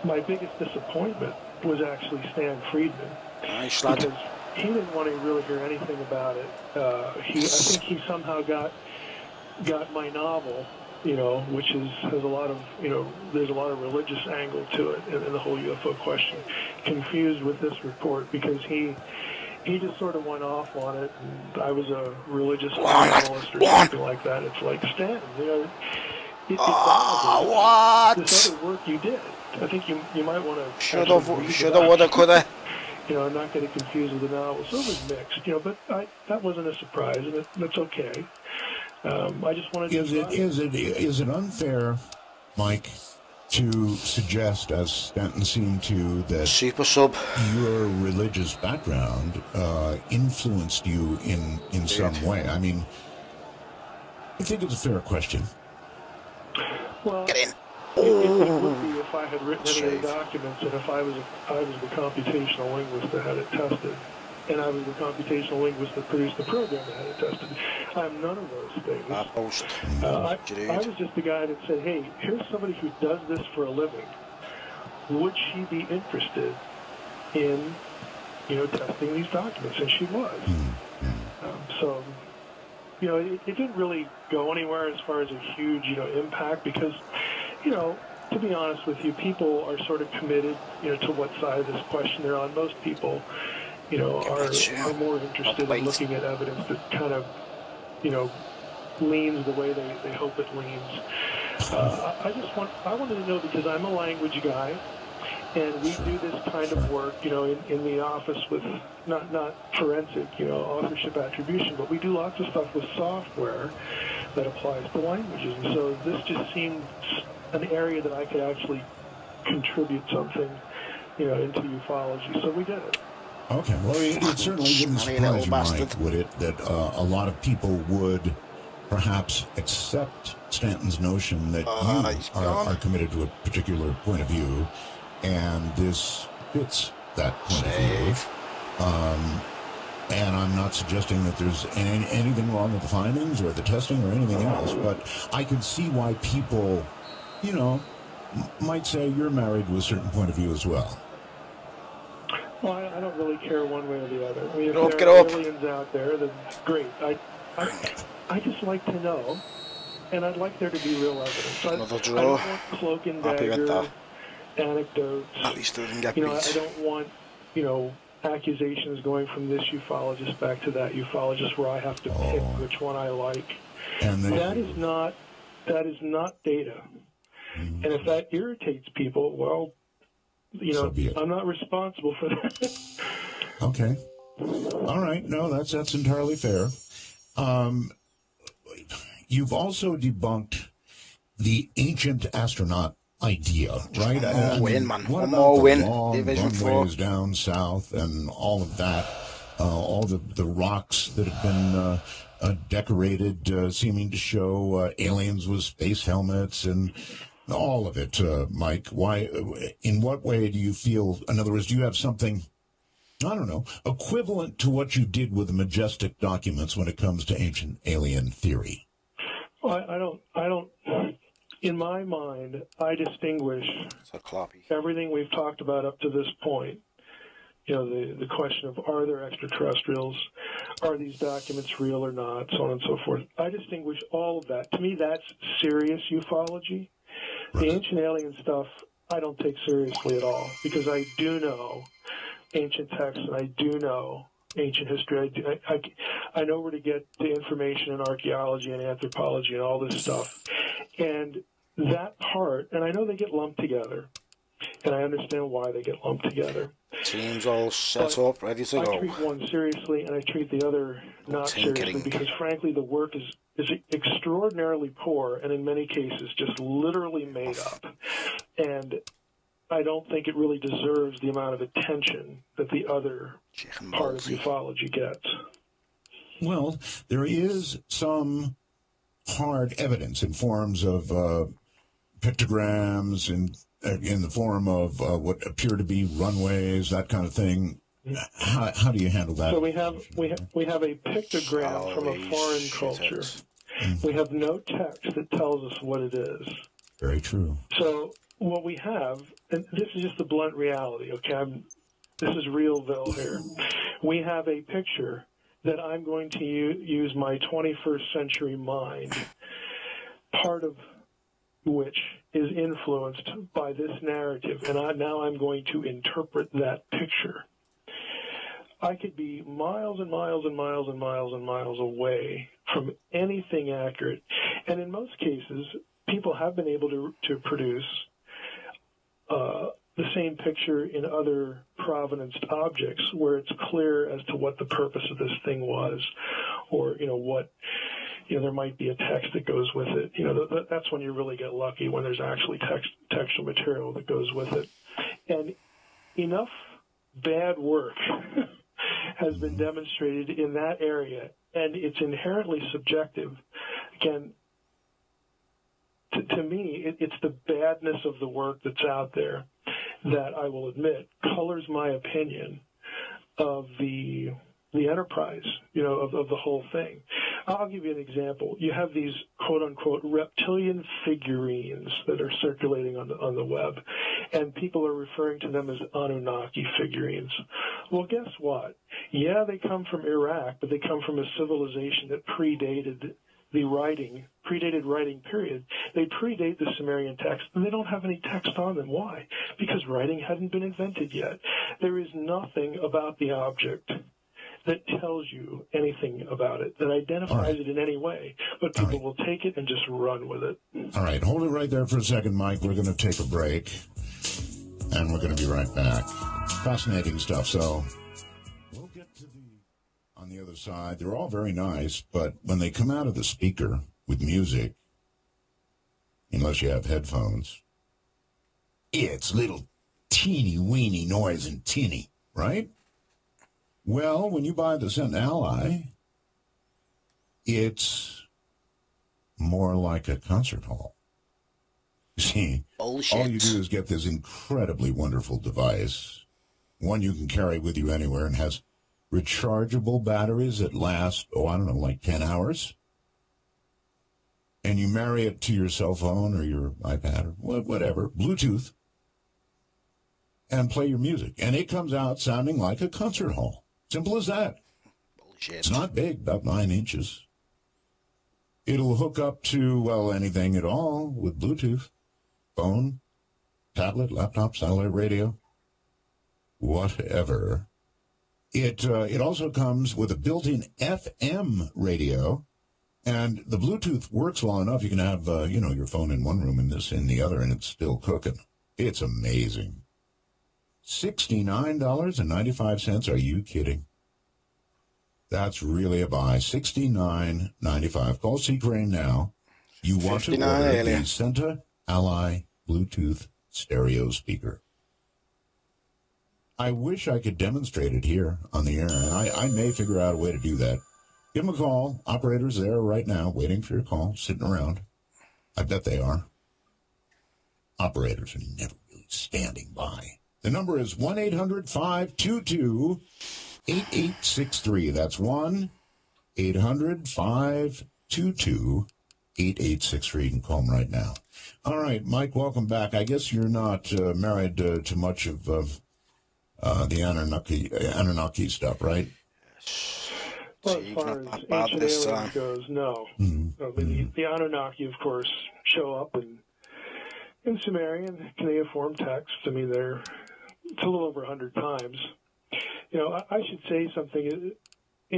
My biggest disappointment was actually Stan Friedman. Nice lad. Because he didn't want to really hear anything about it. I think he somehow got my novel, which has a lot of, there's a lot of religious angle to it in the whole UFO question, confused with this report because he just sort of went off on it, and I was a religious journalist or something like that. It's like, Stan, what? This other work you did. I think you might want to... Shoulda, woulda, coulda. Not getting confused with the novel. So it was mixed, but that wasn't a surprise, and that's okay. I just wanted to... Is it unfair, Mike, to suggest, as Stanton seemed to, that Super Sub, your religious background influenced you in some way? I mean, I think it's a fair question. Well, get in. It would be if I had written any of the documents, and if I was the computational linguist that had it tested, and I was the computational linguist that produced the program that had it tested. I'm none of those things. I was just the guy that said, hey, here's somebody who does this for a living. Would she be interested in, testing these documents? And she was. So, it didn't really go anywhere as far as a huge, impact because, to be honest with you, people are sort of committed, to what side of this question they're on. Most people, are more interested in looking at evidence that kind of, leans the way they hope it leans. I wanted to know because I'm a language guy, and we do this kind of work, in the office with not forensic, authorship attribution, but we do lots of stuff with software that applies to languages. And so this just seemed an area that I could actually contribute something, into ufology. So we did it. Okay, well, it certainly wouldn't surprise you, Mike, would it, that a lot of people would perhaps accept Stanton's notion that you are committed to a particular point of view, and this fits that point of view. And I'm not suggesting that there's anything wrong with the findings or the testing or anything else, but I could see why people, might say you're married to a certain point of view as well. Well, I don't really care one way or the other. I mean, if Get there are up. aliens out there, then great. I just like to know, and I'd like there to be real evidence. I don't want cloak and dagger anecdotes. At least they didn't get I don't want, accusations going from this ufologist back to that ufologist where I have to pick which one I like. And that is not data. And if that irritates people, well, so I'm not responsible for that. Okay. All right. No, that's entirely fair. You've also debunked the ancient astronaut idea, right? One more win, man. What One about more the win. long Division 4. runways down south and all of that? all the rocks that have been decorated, seeming to show aliens with space helmets and all of it, Mike. Why? In what way do you feel? In other words, do you have something, I don't know, equivalent to what you did with the Majestic documents when it comes to ancient alien theory? Well, I don't. In my mind, I distinguish everything we've talked about up to this point. You know, the question of, are there extraterrestrials? Are these documents real or not? So on and so forth. I distinguish all of that. To me, that's serious ufology. Right. The ancient alien stuff, I don't take seriously at all, because I do know ancient texts and I do know ancient history. I know where to get the information in archaeology and anthropology and all this stuff. And that part, and I know they get lumped together, and I understand why they get lumped together. Teams all set up, ready to go. I treat one seriously, and I treat the other not seriously, because frankly, the work is extraordinarily poor, and in many cases, just literally made up. And I don't think it really deserves the amount of attention that the other part of ufology gets. Well, there is some hard evidence in forms of pictograms and in the form of what appear to be runways, that kind of thing. How do you handle that? So we have a pictogram from a foreign culture. We have no text that tells us what it is. Very true. So what we have, and this is just the blunt reality, okay? This is realville here. We have a picture that I'm going to use my 21st century mind, part of which is influenced by this narrative, and now I'm going to interpret that picture. I could be miles and miles and miles and miles and miles away from anything accurate, and in most cases, people have been able to produce the same picture in other provenanced objects where it's clear as to what the purpose of this thing was, or there might be a text that goes with it. That's when you really get lucky, when there's actually textual material that goes with it. And enough bad work has been demonstrated in that area, and it's inherently subjective. Again, to me, it's the badness of the work that's out there that, I will admit, colors my opinion of the enterprise, of the whole thing. I'll give you an example. You have these quote-unquote reptilian figurines that are circulating on the web, and people are referring to them as Anunnaki figurines. Well, guess what? Yeah, they come from Iraq, but they come from a civilization that predated writing period. They predate the Sumerian text, and they don't have any text on them. Why? Because writing hadn't been invented yet. There is nothing about the object that tells you anything about it, that identifies it in any way, but people will take it and just run with it. All right, hold it right there for a second, Mike. We're going to take a break, and we're going to be right back. Fascinating stuff. So we'll get to on the other side. They're all very nice, but when they come out of the speaker with music, unless you have headphones, it's little teeny-weeny noise and tinny, right? Well, when you buy the Scent Ally, it's more like a concert hall. You see, bullshit. All you do is get this incredibly wonderful device, one you can carry with you anywhere, and has rechargeable batteries that last, like 10 hours. And you marry it to your cell phone or your iPad or whatever, Bluetooth, and play your music. And it comes out sounding like a concert hall. Simple as that. Bullshit. It's not big, about 9 inches. It'll hook up to, anything at all with Bluetooth. Phone, tablet, laptop, satellite radio, whatever. It also comes with a built-in FM radio, and the Bluetooth works well enough. You can have, your phone in one room and this in the other, and it's still cooking. It's amazing. $69.95. Are you kidding? That's really a buy. $69.95. Call Seacrane now. You want to order the Scent Ally Bluetooth stereo speaker. I wish I could demonstrate it here on the air, and I may figure out a way to do that. Give them a call. Operator's there right now, waiting for your call, sitting around. I bet they are. Operators are never really standing by. The number is 1-800-522-8863. That's 1-800-522-8863. You can call them right now. All right, Mike, welcome back. I guess you're not married to much of the Anunnaki stuff, right? Well, as far as ancient aliens goes, no. Mm-hmm. I mean, the Anunnaki, of course, show up in Sumerian cuneiform text. I mean, it's a little over 100 times. You know, I should say something I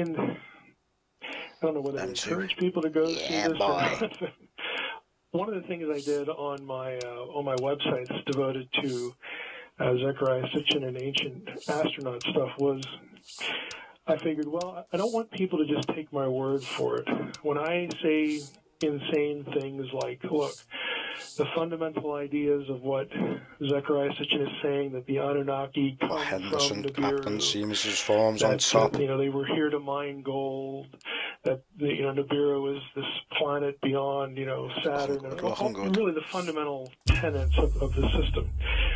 don't know whether to encourage people to go see this or not. One of the things I did on my website that's devoted to Zecharia Sitchin and ancient astronaut stuff was I figured, well, I don't want people to just take my word for it. When I say insane things like, look, the fundamental ideas of what Zecharia Sitchin is saying, that the Anunnaki come from Nibiru, forms on top. You know, they were here to mine gold, that, you know, Nibiru is this planet beyond, you know, Saturn, and really the fundamental tenets of the system.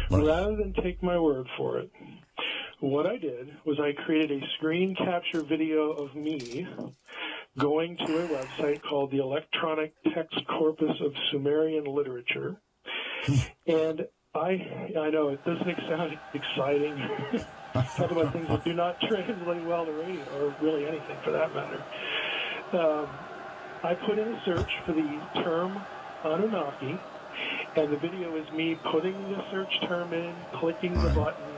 Rather than take my word for it, what I did was I created a screen capture video of me going to a website called the Electronic Text Corpus of Sumerian Literature. And I know it doesn't sound exciting. Talk about things that do not translate well to radio, or really anything for that matter. I put in a search for the term Anunnaki, and the video is me putting the search term in, clicking the button,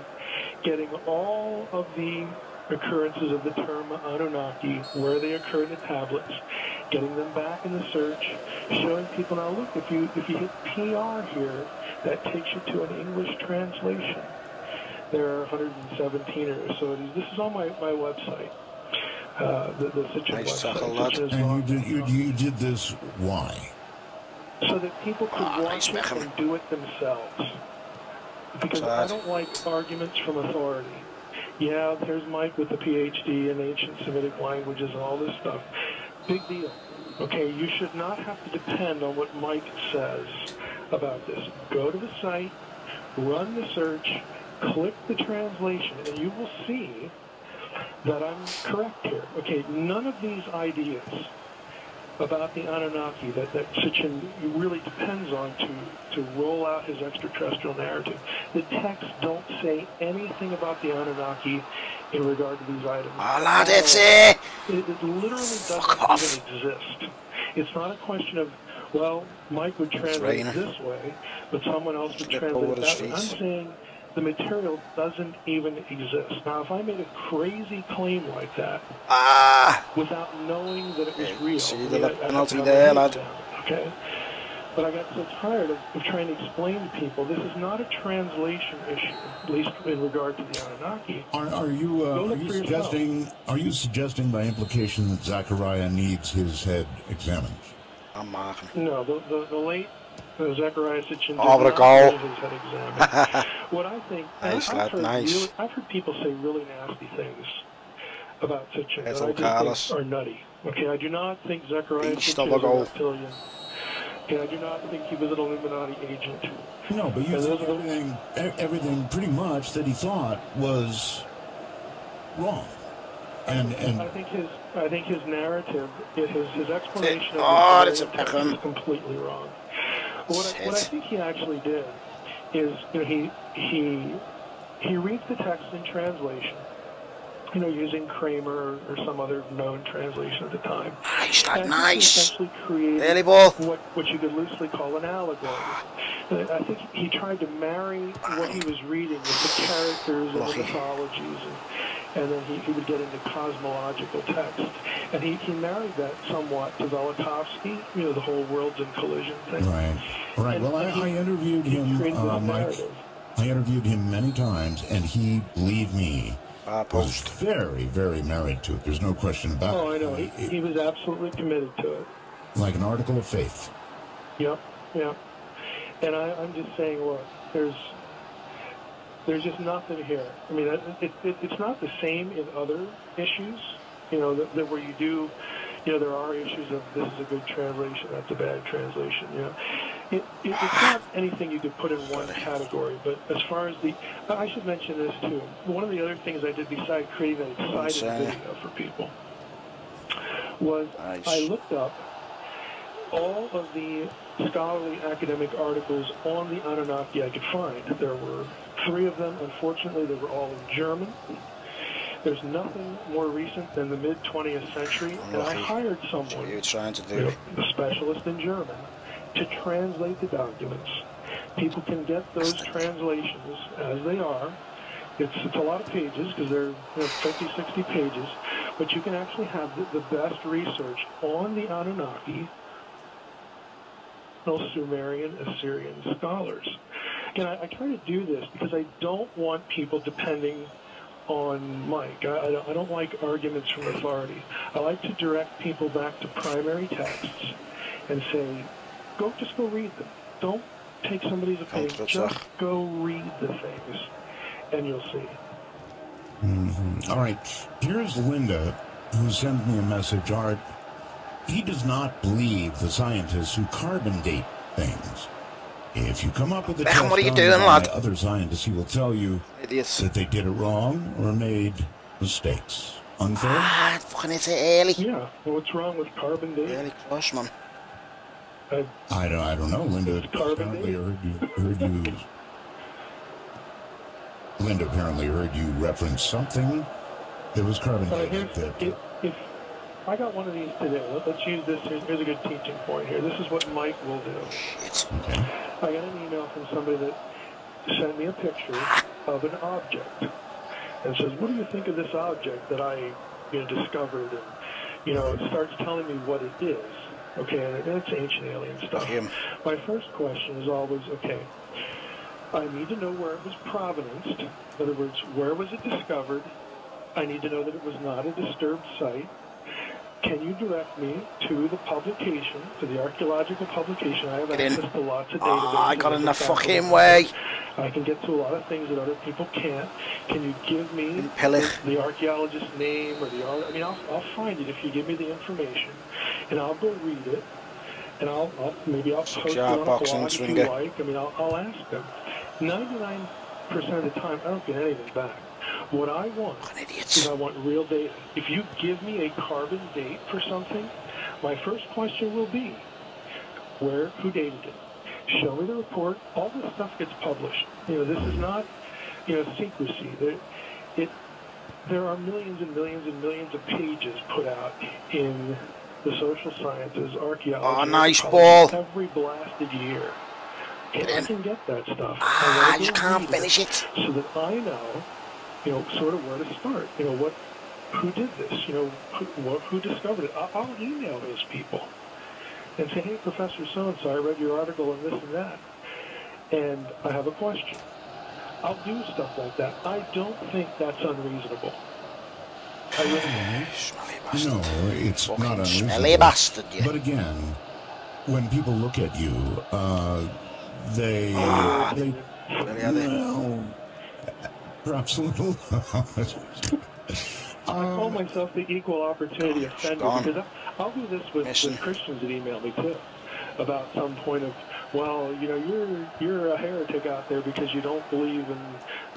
getting all of the occurrences of the term Anunnaki, where they occur in the tablets, getting them back in the search, showing people, now look, if you hit PR here, that takes you to an English translation. There are 117 or so of these. This is on my website. The Sitchin website. And you did this why? So that people could watch it and do it themselves. Because I don't like arguments from authority. Yeah, there's Mike with the PhD in ancient Semitic languages and all this stuff. Big deal. Okay, you should not have to depend on what Mike says about this. Go to the site, run the search, click the translation, and you will see that I'm correct here. Okay, none of these ideas about the Anunnaki that Sitchin really depends on to roll out his extraterrestrial narrative. The texts don't say anything about the Anunnaki in regard to these items. It literally doesn't even exist. It's not a question of, well, Mike would translate it this way, but someone else would translate it that way. I'm saying the material doesn't even exist. Now, if I made a crazy claim like that, without knowing that it was real, see the penalty there, lad. Okay, but I got so tired of trying to explain to people this is not a translation issue, at least in regard to the Anunnaki. Are you suggesting by implication that Zecharia needs his head examined? I'm marking. No, the late Zecharia Sitchin did not need his head examined. What I think, nice, I've heard people say really nasty things about Sitchin that I just think are nutty. Okay, I do not think Zecharia Sitchin is a reptilian. Okay, I do not think he was an Illuminati agent. No, but you said everything pretty much that he thought was wrong. And I think his narrative, his explanation of his narrative is completely wrong. What I think he actually did is, you know, he reads the text in translation, you know, using Kramer or some other known translation at the time. Nice. He essentially created what you could loosely call an allegory. I think he tried to marry what he was reading with the characters and the mythologies, and then he would get into cosmological text. And he married that somewhat to Velikovsky, you know, the whole worlds in collision thing. Right. Well, I interviewed him, Mike. I interviewed him many times, and he, believe me, was very, very married to it. There's no question about it. Oh, I know. He was absolutely committed to it. Like an article of faith. Yep. And I'm just saying, look, There's just nothing here. I mean, it's not the same in other issues, you know, that where you do, you know, there are issues of this is a good translation, that's a bad translation, you know. It's not anything you could put in one category, but as far as I should mention this too. One of the other things I did besides creating that exciting video for people was I looked up all of the scholarly academic articles on the Anunnaki I could find. There were 3 of them. Unfortunately, they were all in German. There's nothing more recent than the mid-20th century, and I hired someone, a specialist in German, to translate the documents. People can get those translations as they are. It's a lot of pages because they're 50, 60 pages, but you can actually have the best research on the Anunnaki, Sumerian, Assyrian scholars. Again, I try to do this because I don't want people depending on Mike. I don't like arguments from authority. I like to direct people back to primary texts and say, just go read them. Don't take somebody's opinion. Just go read the things, and you'll see. Mm-hmm. All right. Here's Linda, who sent me a message. Art, he does not believe the scientists who carbon date things. If you come up with a test what are you done doing, by lad? other scientists, he will tell you Idiots. that they did it wrong or made mistakes. Unfair? Fucking is it early? Yeah. Well, what's wrong with carbon dating? Early crush, man. I don't know. Linda apparently heard you. Linda apparently heard you reference something that was carbon dated. If I got one of these today, let's use this. Here's a good teaching point here. This is what Mike will do. Okay. I got an email from somebody that sent me a picture of an object and says, "What do you think of this object that I discovered?" And it starts telling me what it is. Okay, and it's ancient alien stuff. My first question is always, okay, I need to know where it was provenanced. In other words, where was it discovered? I need to know that it was not a disturbed site. Can you direct me to the publication, to the archaeological publication? I have access to lots of databases. I got in the fucking way. I can get to a lot of things that other people can't. Can you give me the archaeologist's name or I'll find it if you give me the information, and I'll go read it, and I'll post it on a blog if you like. I'll ask them. 99% of the time, I don't get anything back. What I want is I want real data. If you give me a carbon date for something, my first question will be, who dated it? Show me the report. All this stuff gets published. This is not, secrecy. There are millions and millions and millions of pages put out in the social sciences, archaeology. Oh, nice ball. Every blasted year. And I can get that stuff. I just can't finish it. So that I know, sort of where to start. Who did this? Who discovered it? I'll email those people and say, hey, Professor so-and-so, I read your article and this and that, and I have a question. I'll do stuff like that. I don't think that's unreasonable. I really No, it's not unreasonable. Smelly bastard, yeah. But again, when people look at you, they perhaps a little. I call myself the equal opportunity offender because I'll do this with Christians that email me too about some point of, well, you're a heretic out there because you don't believe in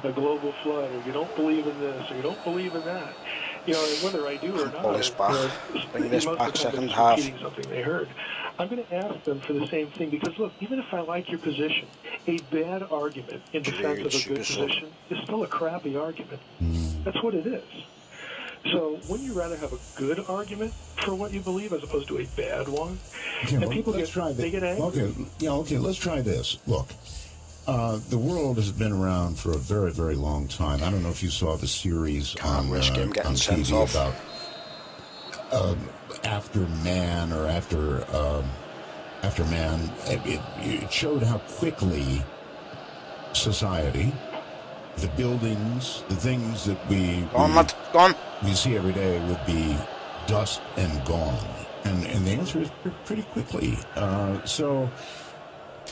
a global flood, or you don't believe in this, or you don't believe in that. Whether I do or not, pull this back. Bring this back second half. Repeating something they heard. I'm going to ask them for the same thing because, look, even if I like your position, a bad argument in defense of a good position is still a crappy argument. That's what it is. So wouldn't you rather have a good argument for what you believe as opposed to a bad one? Okay, and people get angry. Okay, let's try this. Look, the world has been around for a very, very long time. I don't know if you saw the series on TV about after man or after man. It showed how quickly society, the buildings, the things that we see every day would be dust and gone. And the answer is pretty quickly. So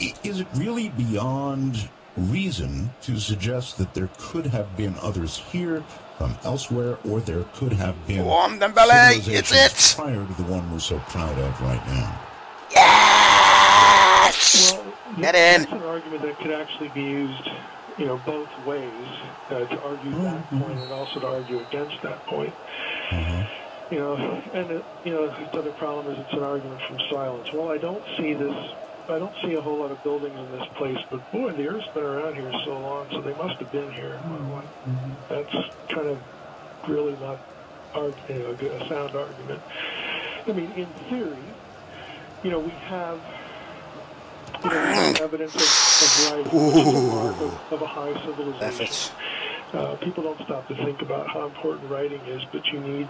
is it really beyond reason to suggest that there could have been others here from elsewhere, or there could have been civilizations prior to the one we're so proud of right now. Yes! Well, Get in. That's an argument that could actually be used, both ways, to argue that point and also to argue against that point. The other problem is it's an argument from silence. Well, I don't see a whole lot of buildings in this place, but boy, the Earth's been around here so long, so they must have been here. That's kind of really not a sound argument. I mean, in theory, we have evidence of writing, of a high civilization. People don't stop to think about how important writing is, but you need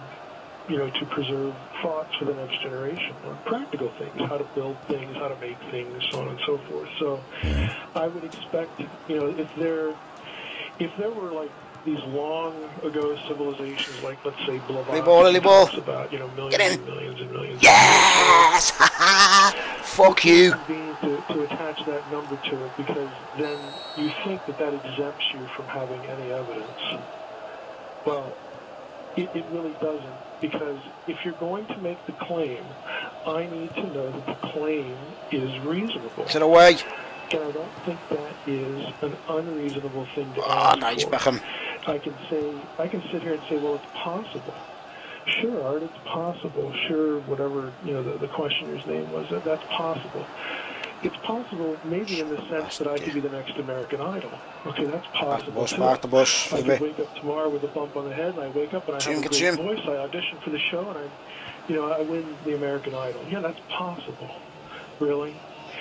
to preserve thoughts for the next generation on practical things, how to build things, how to make things, so on and so forth. So I would expect, if there were like these long ago civilizations, like let's say Blavatsky talks about, millions and millions and millions. Yes! Fuck you. To attach that number to it, because then you think that exempts you from having any evidence. Well, it really doesn't, because if you're going to make the claim, I need to know that the claim is reasonable. Get away. And I don't think that is an unreasonable thing to ask nice, for. Beckham. I can sit here and say, well, it's possible. Sure, Art, it's possible. Sure, whatever, the questioner's name was, that's possible. It's possible, maybe in the sense that I could be the next American Idol. Okay, that's possible. Back the bush. I could wake up tomorrow with a bump on the head, and I wake up and I have a great voice. I audition for the show, and I win the American Idol. Yeah, that's possible. Really?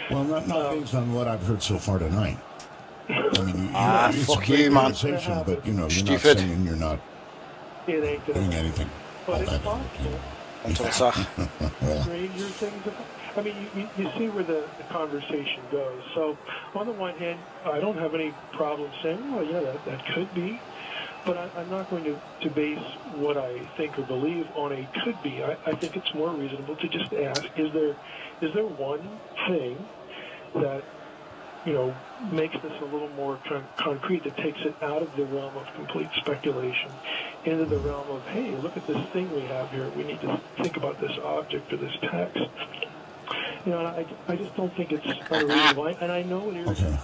Well, not based on what I've heard so far tonight. I mean, fuck you, man. But you're not saying you're not doing anything. But it's possible. Stranger things. I mean, you see where the conversation goes. So, on the one hand, I don't have any problem saying, well, yeah, that could be. But I'm not going to base what I think or believe on a could be. I think it's more reasonable to just ask, is there one thing that, makes this a little more concrete, that takes it out of the realm of complete speculation into the realm of, hey, look at this thing we have here. We need to think about this object or this text. I just don't think it's unreasonable. And I know it irritates. Okay.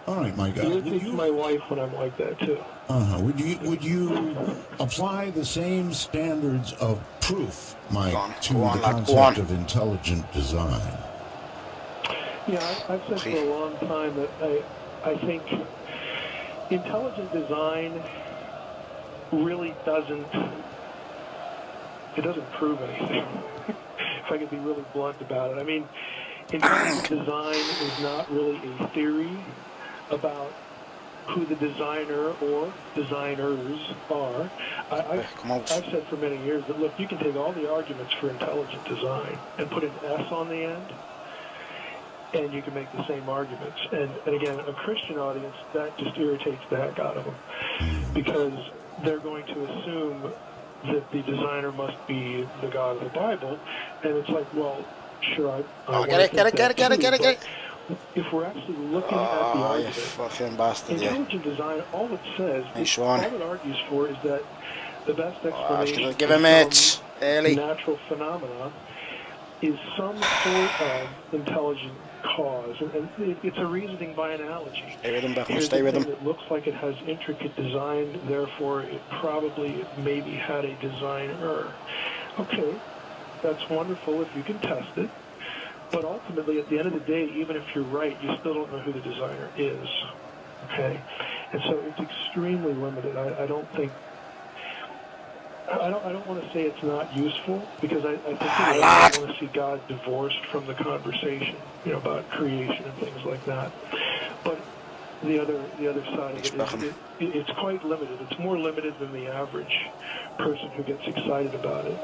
All right, Mike. It irritates my wife when I'm like that, too. Would you apply the same standards of proof, Mike, to the concept of intelligent design? Yeah, I've said for a long time that I think intelligent design really doesn't prove anything. If I could be really blunt about it. I mean, intelligent design is not really a theory about who the designer or designers are. I've said for many years that, look, you can take all the arguments for intelligent design and put an S on the end, and you can make the same arguments. And again, a Christian audience, that just irritates the heck out of them, because they're going to assume that the designer must be the God of the Bible, and it's like, well, sure, get it. If we're actually looking at the argument, fucking bastard, intelligent design, all it says, all it argues for is that the best explanation of natural phenomena is some sort of intelligent cause, and it's a reasoning by analogy. Stay with him, Beckham. Stay with him. It looks like it has intricate design, therefore it maybe had a designer. Okay, that's wonderful if you can test it, but ultimately, at the end of the day, even if you're right, you still don't know who the designer is. Okay, and so it's extremely limited. I don't want to say it's not useful, because I think I want to see God divorced from the conversation, about creation and things like that. But the other side of it is it's quite limited. It's more limited than the average person who gets excited about it,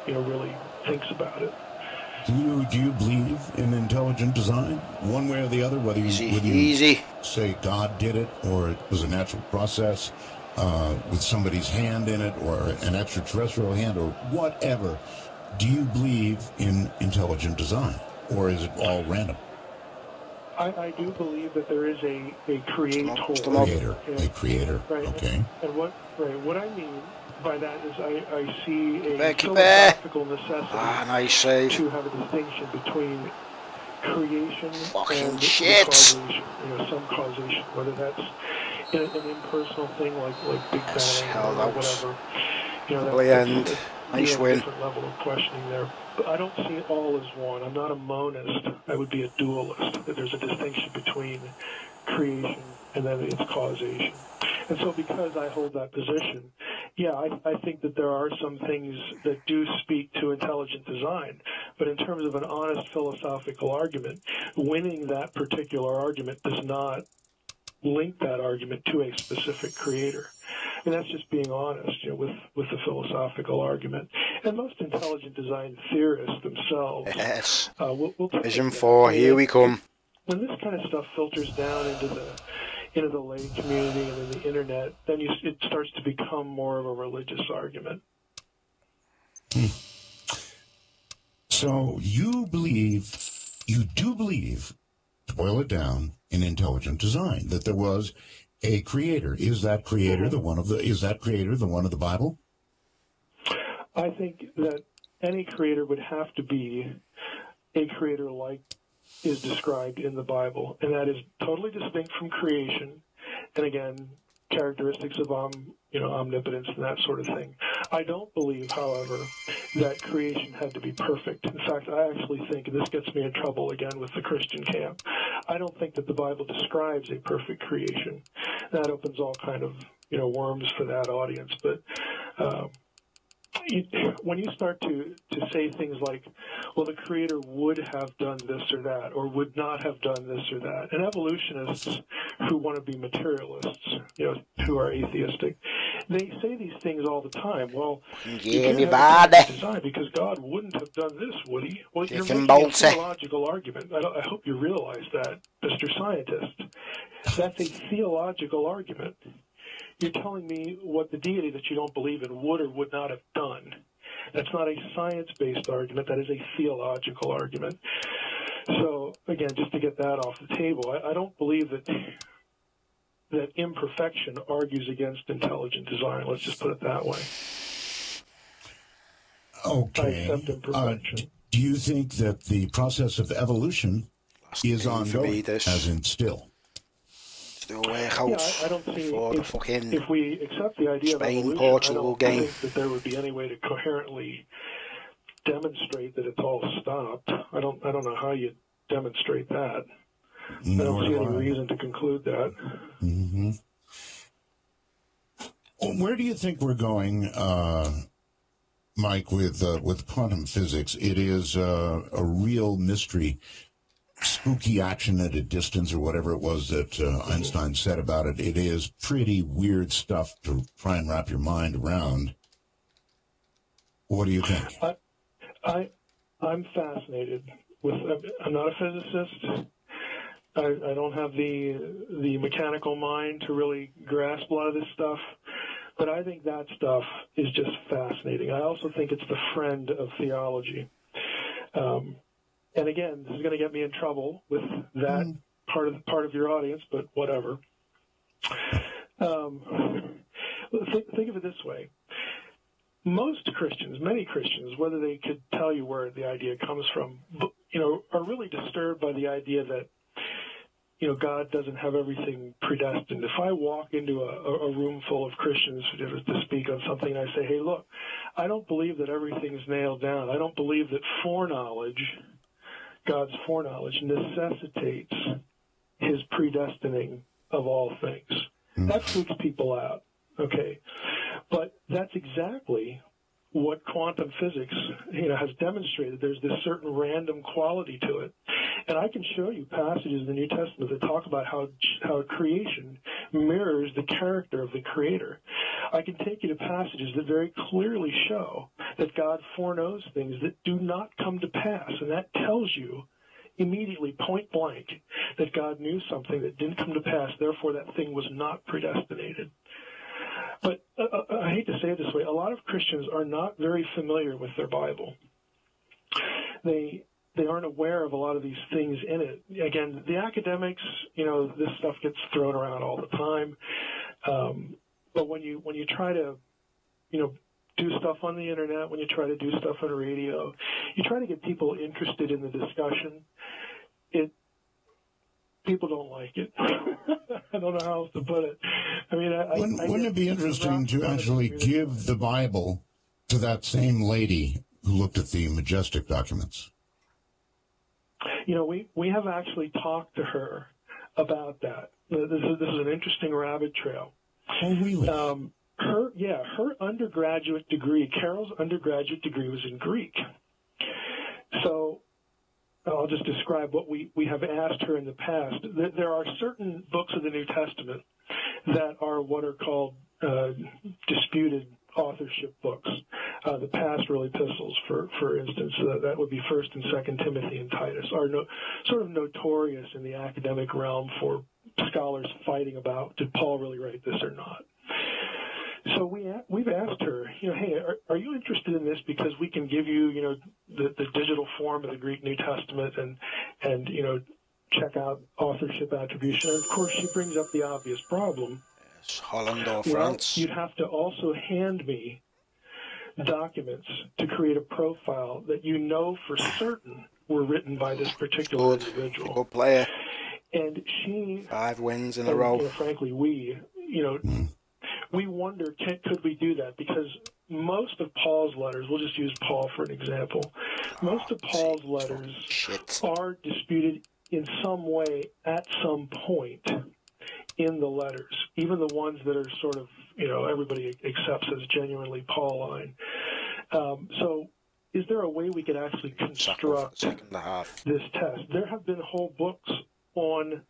really thinks about it. Do you believe in intelligent design, one way or the other? Whether you say God did it, or it was a natural process with somebody's hand in it, or an extraterrestrial hand, or whatever. Do you believe in intelligent design, or is it all random? I do believe that there is a creator. A creator. Right. Okay. And what I mean by that is I see a Keep philosophical necessity nice save. to have a distinction between creation and shit. causation. Some causation, whether that's an impersonal thing like Big Bang or whatever. That's nice win. Different level of questioning there. But I don't see it all as one. I'm not a monist. I would be a dualist. That there's a distinction between creation and then its causation. And so because I hold that position, I think that there are some things that do speak to intelligent design. But in terms of an honest philosophical argument, winning that particular argument does not link that argument to a specific creator. And that's just being honest, with the philosophical argument. And most intelligent design theorists themselves will Vision 4, here we come. When this kind of stuff filters down into the lay community and in the internet, then it starts to become more of a religious argument. So you do believe, to boil it down, in intelligent design, that there was a creator. Is that creator the one of the Bible? I think that any creator would have to be a creator like is described in the Bible, and that is totally distinct from creation. And again, characteristics of omnipotence and that sort of thing. I don't believe, however, that creation had to be perfect. In fact, I actually think, and this gets me in trouble again with the Christian camp, I don't think that the Bible describes a perfect creation. That opens all kind of worms for that audience. But when you start to say things like, well, the Creator would have done this or that, or would not have done this or that, and evolutionists who want to be materialists, who are atheistic, they say these things all the time. Well, you can't have a design because God wouldn't have done this, would he? Well, you're making a theological argument. I hope you realize that, Mr. Scientist. That's a theological argument. You're telling me what the deity that you don't believe in would or would not have done. That's not a science-based argument. That is a theological argument. So, again, just to get that off the table, I don't believe that imperfection argues against intelligent design. Let's just put it that way. Okay. I accept imperfection. Do you think that the process of evolution is ongoing, as in still? I don't see if we accept the idea Spain, of evolution, Portugal I don't think that there would be any way to coherently demonstrate that it's all stopped. I don't know how you demonstrate that. I don't see any reason to conclude that. Mm-hmm. Where do you think we're going, Mike, with quantum physics? It is a real mystery. Spooky action at a distance, or whatever it was that Einstein said about it. It is pretty weird stuff to try and wrap your mind around. What do you think? I'm fascinated with. I'm not a physicist. I don't have the mechanical mind to really grasp a lot of this stuff, but I think that stuff is just fascinating. I also think it's the friend of theology. And again, this is going to get me in trouble with that part of your audience, but whatever. Think of it this way. Most Christians, many Christians, whether they could tell you where the idea comes from, are really disturbed by the idea that, God doesn't have everything predestined. If I walk into a room full of Christians to speak on something, and I say, hey, look, I don't believe that everything's nailed down. I don't believe that God's foreknowledge necessitates his predestining of all things. That freaks people out, okay? But that's exactly what quantum physics, has demonstrated. There's this certain random quality to it. And I can show you passages in the New Testament that talk about how creation mirrors the character of the Creator. I can take you to passages that very clearly show that God foreknows things that do not come to pass. And that tells you immediately, point blank, that God knew something that didn't come to pass, therefore that thing was not predestinated. But I hate to say it this way, a lot of Christians are not very familiar with their Bible. They they aren't aware of a lot of these things in it. Again, the academics, this stuff gets thrown around all the time. But when you try to, do stuff on the internet, when you try to do stuff on radio, you try to get people interested in the discussion. People don't like it. I don't know how else to put it. I mean, wouldn't it be interesting to actually give the Bible to that same lady who looked at the Majestic documents? We have actually talked to her about that. This is an interesting rabbit trail. Oh, really? Her undergraduate degree, Carol's undergraduate degree, was in Greek. So I'll just describe what we have asked her in the past. There are certain books of the New Testament that are what are called disputed authorship books, the pastoral epistles, for instance. That would be 1st and 2nd Timothy and Titus, are sort of notorious in the academic realm for scholars fighting about, did Paul really write this or not? So we've asked her, hey, are you interested in this because we can give you, the digital form of the Greek New Testament and check out authorship attribution. And of course, she brings up the obvious problem. Yes, Holland or France. You'd have to also hand me documents to create a profile that for certain were written by this particular individual. Good player. And she 5 wins in a row. Frankly, we wonder, could we do that? Because most of Paul's letters, we'll just use Paul for an example, most of Paul's letters are disputed in some way at some point in the letters, even the ones that are sort of, everybody accepts as genuinely Pauline. So is there a way we could actually construct this test? There have been whole books on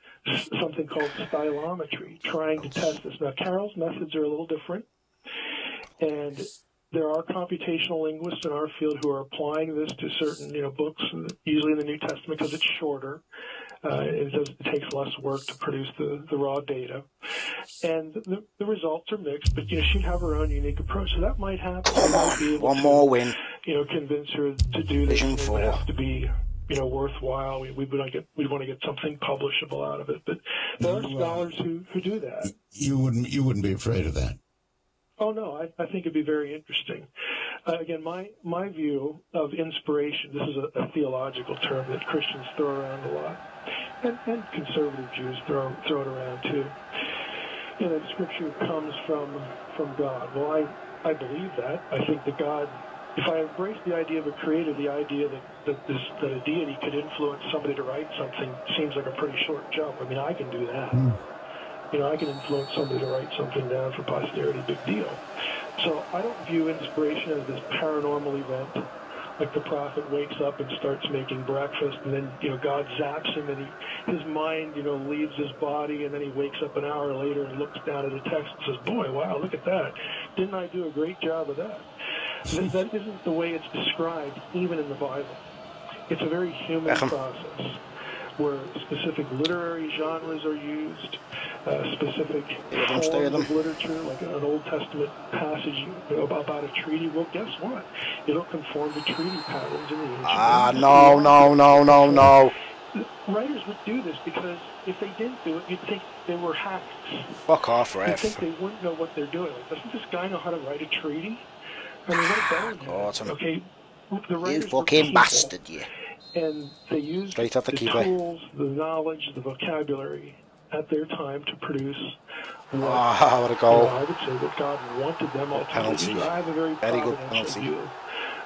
something called stylometry, trying to test this. Now, Carol's methods are a little different, and there are computational linguists in our field who are applying this to certain, books, usually in the New Testament because it's shorter. It takes less work to produce the raw data. And the results are mixed, but, she'd have her own unique approach. So that might happen. Might be able One more win. Convince her to do this. Vision 4. It have to be worthwhile. We want to get something publishable out of it. But there are scholars who do that. You wouldn't be afraid of that. Oh no, I think it'd be very interesting. Again, my view of inspiration. This is a theological term that Christians throw around a lot, and conservative Jews throw it around too. That Scripture comes from God. Well, I believe that. I think that God. If I embrace the idea of a creator, the idea that a deity could influence somebody to write something seems like a pretty short jump. I mean, I can do that. I can influence somebody to write something down for posterity, big deal. So I don't view inspiration as this paranormal event, like the prophet wakes up and starts making breakfast, and then, God zaps him, and his mind, leaves his body, and then he wakes up an hour later and looks down at the text and says, boy, wow, look at that. Didn't I do a great job of that? That isn't the way it's described, even in the Bible. It's a very human process where specific literary genres are used, specific forms of literature, like an Old Testament passage about a treaty. Well, guess what? It'll conform to treaty patterns in the ancient No. Writers would do this because if they didn't do it, you'd think they were hackers. Fuck off, Ref. You'd think they wouldn't know what they're doing. Like, doesn't this guy know how to write a treaty? I mean, what better? Okay, the writers you fucking bastard, you. And they used the tools, the knowledge, the vocabulary at their time to produce what a goal. I would say that God wanted them all to do. I have a very providential view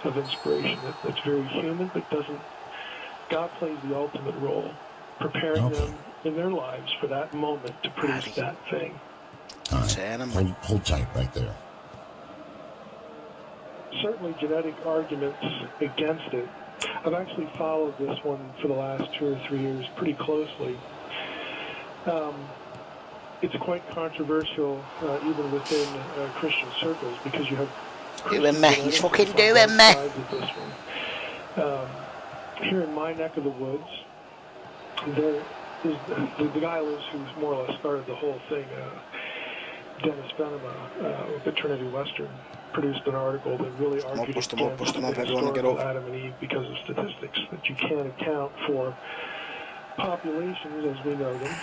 of inspiration that's very human, but doesn't. God plays the ultimate role, preparing them in their lives for that moment to produce that thing. All right. Hold tight right there. Certainly genetic arguments against it. I've actually followed this one for the last 2 or 3 years pretty closely. It's quite controversial even within Christian circles because you have doing me. He's fucking doing me. Here in my neck of the woods, there is the guy who's more or less started the whole thing. Dennis Venema at Trinity Western produced an article that really argued against the historical Adam and Eve because of statistics, that you can't account for populations as we know them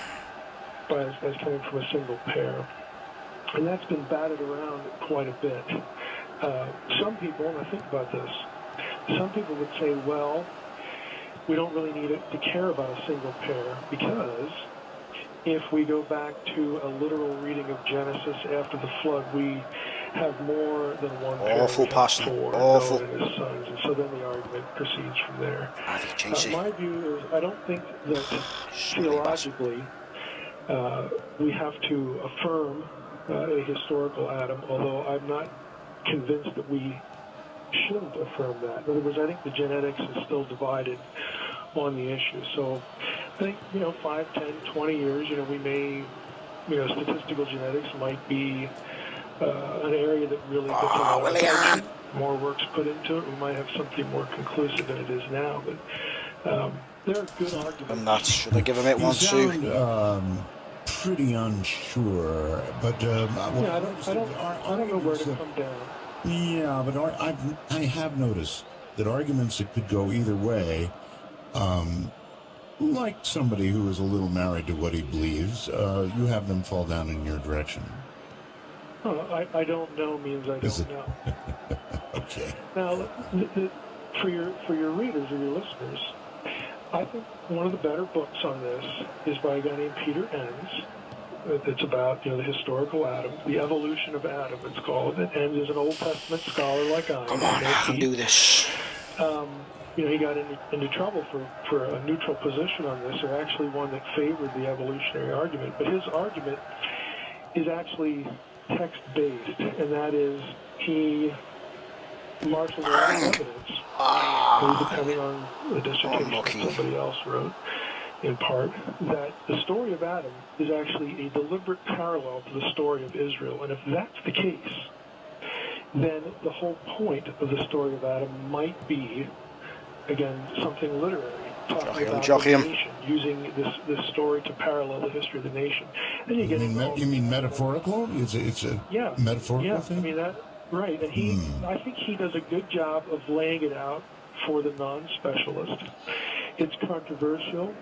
as coming from a single pair. And that's been batted around quite a bit. Some people, and I think about this, some people would say, well, we don't really need to care about a single pair because if we go back to a literal reading of Genesis after the flood, we have more than one pair. Awful passion. Awful. Noah and his sons, and so then the argument proceeds from there. My view is I don't think that theologically we have to affirm a historical Adam, although I'm not convinced that we shouldn't affirm that. In other words, I think the genetics is still divided on the issue. So I think, 5, 10, 20 years, we may, statistical genetics might be an area that really gets a lot of more work's put into it. We might have something more conclusive than it is now. But there are good arguments. I'm not. Should I give him it once too? Pretty unsure, but I don't know where to come down. Yeah, but I have noticed that arguments that could go either way, like somebody who is a little married to what he believes, you have them fall down in your direction. I don't know means I don't know. Okay. Now, for your readers or your listeners, I think one of the better books on this is by a guy named Peter Enns. It's about the historical Adam, the evolution of Adam. It's called. And Enns is an Old Testament scholar like I am. Come on, I can do this. He got into trouble for a neutral position on this, or actually one that favored the evolutionary argument. But his argument is actually text-based, and that is he marshals all the evidence, depending on the dissertation somebody else wrote, in part, that the story of Adam is actually a deliberate parallel to the story of Israel. And if that's the case, then the whole point of the story of Adam might be, again, something literary, talking about the nation, using this story to parallel the history of the nation. Then you mean metaphorical? It's a metaphorical thing? I mean that, right. And I think he does a good job of laying it out for the non-specialist. It's controversial.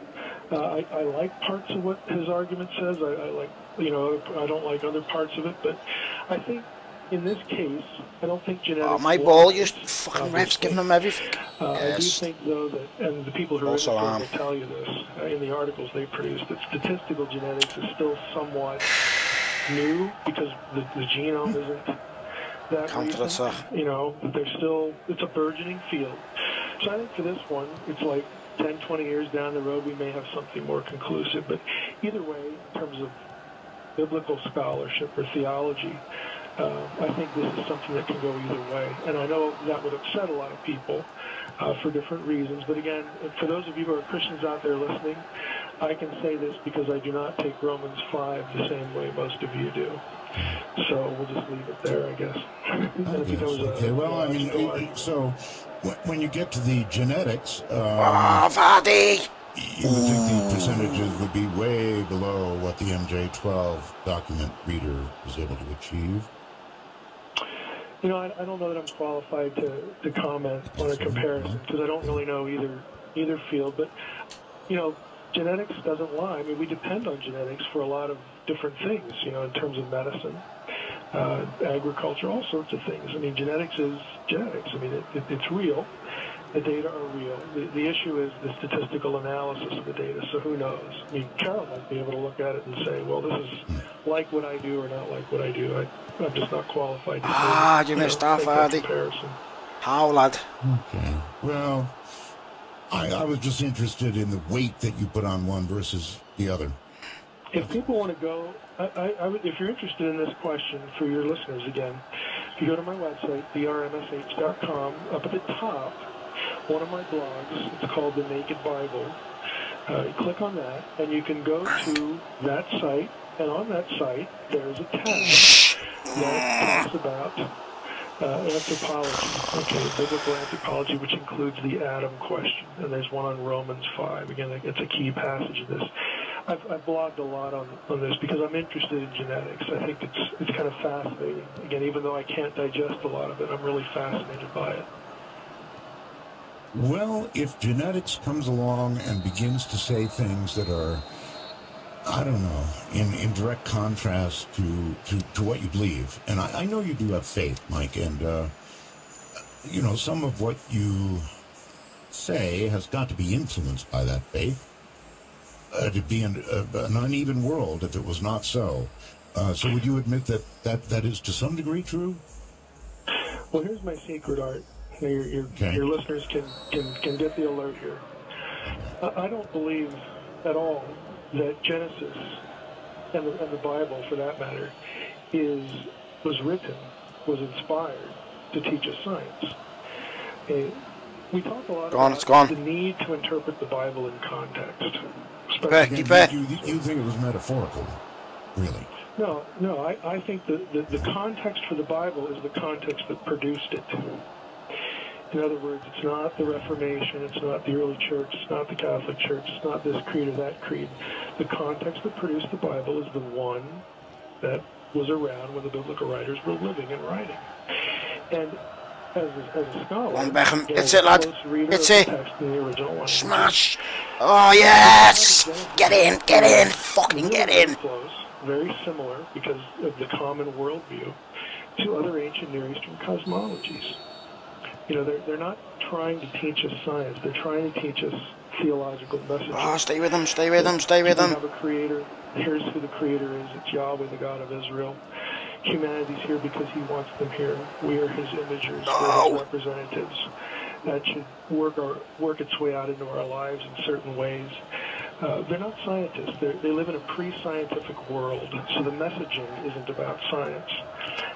I like parts of what his argument says. I like, I don't like other parts of it. But I think in this case, I don't think genetics... Oh, my ball, you fucking refs giving them everything. I do think, though, that, and the people who also will tell you this in the articles they produce, that statistical genetics is still somewhat new because the genome isn't that recent. But there's still, it's a burgeoning field. So I think for this one, it's like 10, 20 years down the road, we may have something more conclusive. But either way, in terms of biblical scholarship or theology, I think this is something that can go either way. And I know that would upset a lot of people for different reasons. But again, for those of you who are Christians out there listening, I can say this because I do not take Romans 5 the same way most of you do. So we'll just leave it there, I guess. Okay, well, I mean, so when you get to the genetics, Vardy! You would think the percentages would be way below what the MJ12 document reader was able to achieve. I don't know that I'm qualified to comment on a comparison because I don't really know either field. But, genetics doesn't lie. I mean, we depend on genetics for a lot of different things, in terms of medicine, agriculture, all sorts of things. I mean, genetics is genetics. I mean, it's real. The data are real. The issue is the statistical analysis of the data, so who knows? I mean, Carol might be able to look at it and say, well, this is like what I do or not like what I do. I'm just not qualified to you missed off, Vardy. How, lad? Okay. Well, I was just interested in the weight that you put on one versus the other. If people want to go, if you're interested in this question for your listeners again, if you go to my website, player-MYCLUB.com, up at the top, one of my blogs, it's called The Naked Bible. You click on that, and you can go to that site, and on that site, there's a tab that talks about anthropology, biblical anthropology, which includes the Adam question, and there's one on Romans 5. Again, it's a key passage of this. I've blogged a lot on this because I'm interested in genetics. I think it's kind of fascinating. Again, even though I can't digest a lot of it, I'm really fascinated by it. Well, if genetics comes along and begins to say things that are, I don't know, in direct contrast to what you believe, and I know you do have faith, Mike, and, you know, some of what you say has got to be influenced by that faith. It'd be an uneven world if it was not so. So would you admit that is to some degree true? Well, here's my secret, Art. Your listeners can get the alert here. I don't believe at all that Genesis and the Bible, for that matter, was inspired to teach us science. We talk a lot about the need to interpret the Bible in context. You think it was metaphorical, really? No. I think the context for the Bible is the context that produced it. In other words, it's not the Reformation, it's not the early church, it's not the Catholic Church, it's not this creed or that creed. The context that produced the Bible is the one that was around when the biblical writers were living and writing. And as a scholar, it's it, lad. It's it. Smash. Oh, yes. Get in. Fucking get in. Very similar because of the common worldview to other ancient Near Eastern cosmologies. You know, they're not trying to teach us science. They're trying to teach us theological messages. Oh, stay with them. We have a creator. Here's who the creator is. It's Yahweh, the God of Israel. Humanity's here because he wants them here. We are his imagers. We're his representatives. That should work its way out into our lives in certain ways. They're not scientists. They live in a pre-scientific world, so the messaging isn't about science.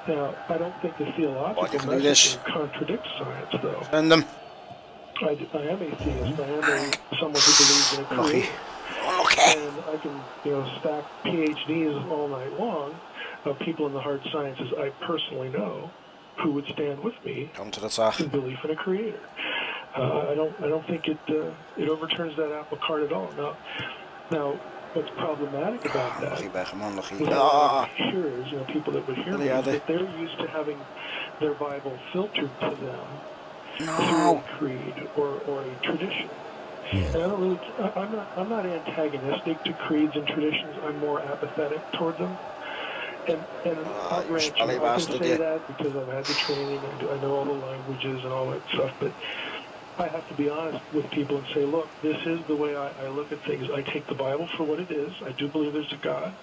Now, I don't think the theological messaging contradicts science, though. Send them. I am a theist. I am someone who believes in a creator. And I can, stack PhDs all night long of people in the hard sciences I personally know who would stand with me in belief in a creator. I don't think it overturns that apple cart at all. Now, what's problematic about that with hearers, people that would hear me, is that they're used to having their Bible filtered to them through a creed or a tradition. And I'm not antagonistic to creeds and traditions. I'm more apathetic toward them. And I'll grant you, I can say that because I've had the training and I know all the languages and all that stuff, but I have to be honest with people and say, look, this is the way I look at things. I take the Bible for what it is. I do believe there's a God.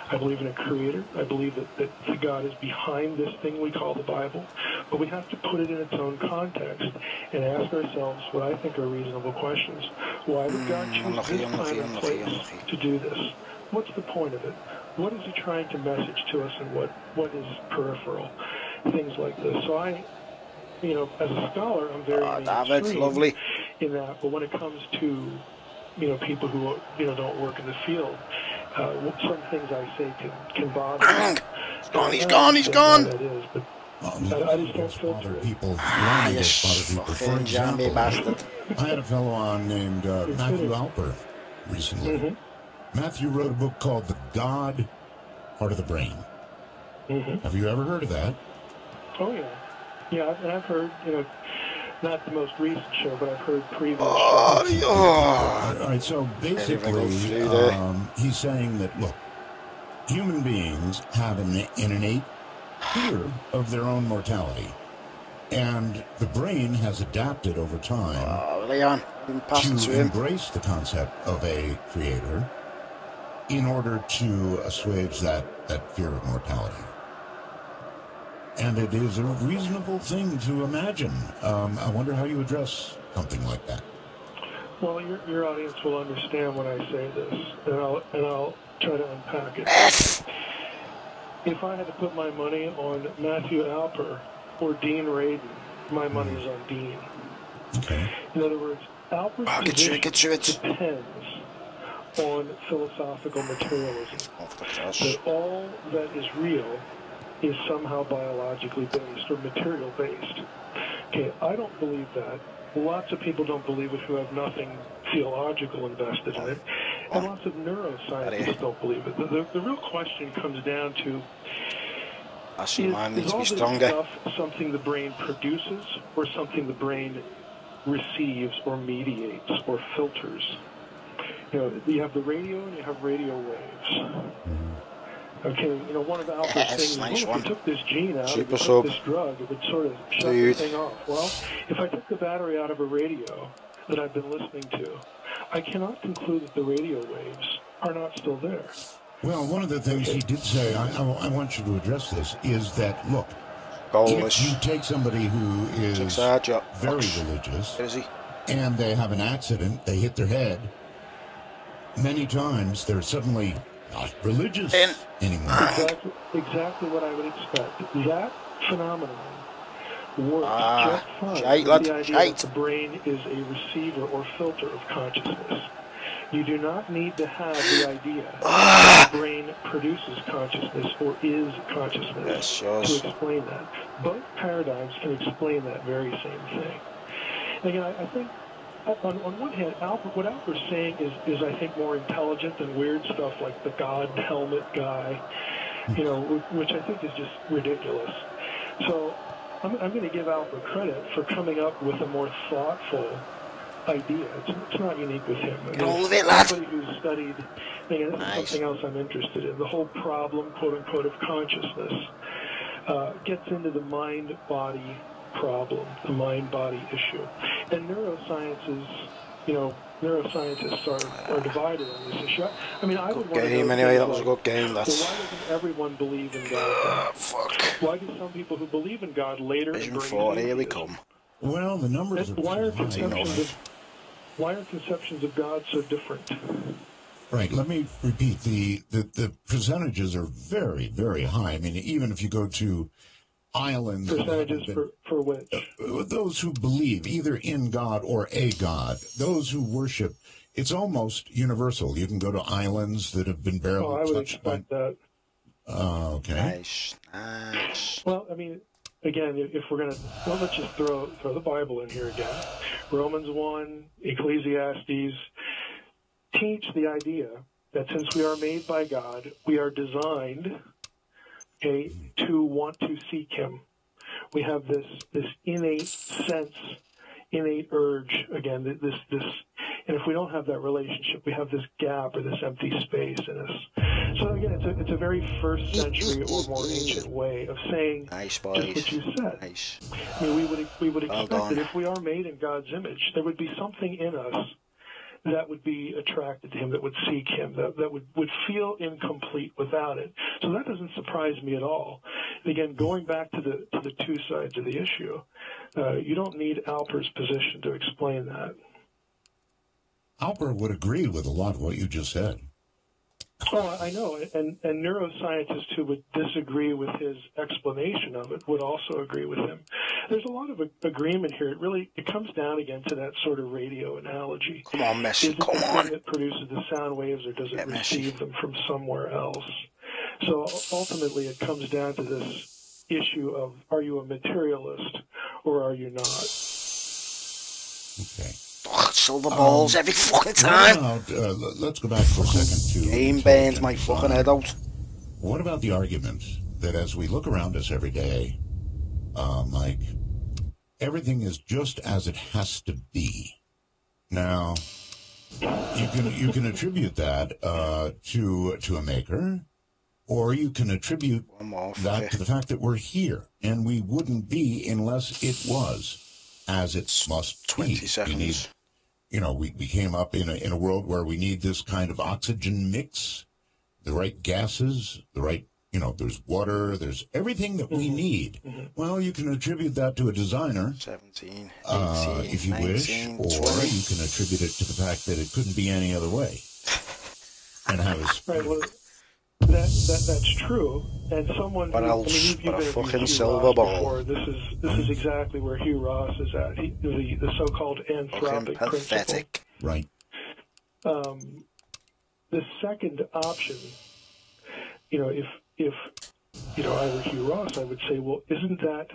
I believe in a creator. I believe that the God is behind this thing we call the Bible. But we have to put it in its own context and ask ourselves what I think are reasonable questions. Why would God choose this time and place to do this? What's the point of it? What is he trying to message to us, and what is peripheral? Things like this. So I, as a scholar, I'm very lovely in that. But when it comes to, people who don't work in the field, some things I say can bother. He's gone. That is, but I just don't filter people. You fucking zombie bastard. I had a fellow on named Matthew Alper recently. Mm-hmm. Matthew wrote a book called The God Part of the Brain. Mm-hmm. Have you ever heard of that? Oh, yeah. Yeah, and I've heard, not the most recent show, but I've heard previous shows. All right, so basically, he's saying that, look, human beings have an innate fear of their own mortality. And the brain has adapted over time to embrace the concept of a creator in order to assuage that fear of mortality. And it is a reasonable thing to imagine. I wonder how you address something like that. Well, your audience will understand when I say this, and I'll try to unpack it. If I had to put my money on Matthew Alper or Dean Radin, my money is on Dean. Okay. In other words, Alper's position depends on philosophical materialism. That all that is real is somehow biologically based or material based. Okay, I don't believe that. Lots of people don't believe it who have nothing theological invested in it. And lots of neuroscientists don't believe it. The real question comes down to, is all this stuff something the brain produces or something the brain receives or mediates or filters? You know, you have the radio and you have radio waves. Okay, you know, one of Alpha's things is, well, if you took this gene out, if you took this drug, it would sort of shut the thing off. Well, if I took the battery out of a radio that I've been listening to, I cannot conclude that the radio waves are not still there. Well, one of the things he did say, I want you to address this, is that, look, if you take somebody who is very religious and they have an accident, they hit their head, many times they're suddenly not religious anymore. Exactly what I would expect. That phenomenon works just fine with the idea that the brain is a receiver or filter of consciousness. You do not need to have the idea that the brain produces consciousness or is consciousness to explain that. Both paradigms can explain that very same thing. And again, I think on one hand, what Alpert's saying is I think more intelligent than weird stuff like the God helmet guy, you know, which I think is just ridiculous. So I'm going to give Alpert credit for coming up with a more thoughtful idea. It's not unique with him. I mean, somebody who's studied, again, this is something else I'm interested in. The whole problem, quote unquote, of consciousness gets into the mind-body problem, the mind-body issue. And neurosciences, you know, neuroscientists are divided on this issue. I mean, I would want to know, anyway, that was a good game. Well, why doesn't everyone believe in God? Why do some people who believe in God later Vision 40, here we come. Well, the numbers why are conceptions of God so different? Right. Let me repeat. The percentages are very, very high. I mean, even if you go to islands... Percentages for which? Those who believe either in God or a God. Those who worship. It's almost universal. You can go to islands that have been barely touched by... that. Okay. Nice. Well, I mean... Again, if we're going to, well, let's just throw the Bible in here again. Romans 1, Ecclesiastes teach the idea that since we are made by God, we are designed, okay, to want to seek Him. We have this innate sense, innate urge, again, this, and if we don't have that relationship, we have this gap or this empty space in us. So again, it's a very first century or more ancient way of saying just what you said. Nice. I mean, we would expect that if we are made in God's image, there would be something in us that would be attracted to Him, that would seek Him, that would feel incomplete without it. So that doesn't surprise me at all. And again, going back to the two sides of the issue, you don't need Alpert's position to explain that. Alpert would agree with a lot of what you just said. Oh, I know, and neuroscientists who would disagree with his explanation of it would also agree with him. There's a lot of agreement here. It comes down again to that sort of radio analogy. Come on, Messi, come on. Is it the thing that produces the sound waves, or does it receive them from somewhere else? So ultimately, it comes down to this issue of, are you a materialist or are you not? Okay. Silver balls every fucking time. Let's go back for a second to... Game burns my fucking head out. What about the argument that as we look around us every day, Mike, everything is just as it has to be? Now, you can attribute that to a maker, or you can attribute that to the fact that we're here, and we wouldn't be unless it was as it must be. 20 seconds. We came up in a world where we need this kind of oxygen mix, the right gases, the right, there's water, there's everything that we need. Well, you can attribute that to a designer, 17, 18, if you 19, wish, 20. or you can attribute it to the fact that it couldn't be any other way. And have us... Right, well, that's true, and someone. But you've been fucking Hugh silver Ross ball. Before. This is exactly where Hugh Ross is at. The so-called anthropic principle. Right. The second option, if I were Hugh Ross, I would say, well, isn't that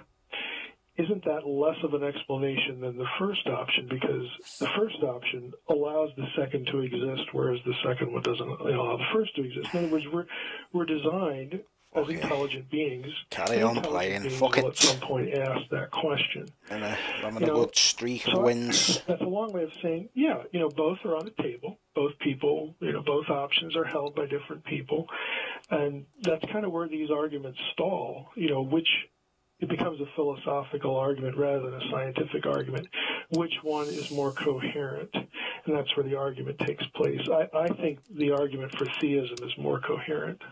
isn't that less of an explanation than the first option? Because the first option allows the second to exist, whereas the second one doesn't allow the first to exist. In other words, we're designed as intelligent beings. Carry on playing. Fuck it. At some point, ask that question. And I'm in a good streak of wins. That's a long way of saying, yeah, both are on the table. Both people, both options are held by different people, and that's kind of where these arguments stall. It becomes a philosophical argument rather than a scientific argument. Which one is more coherent? And that's where the argument takes place. I think the argument for theism is more coherent.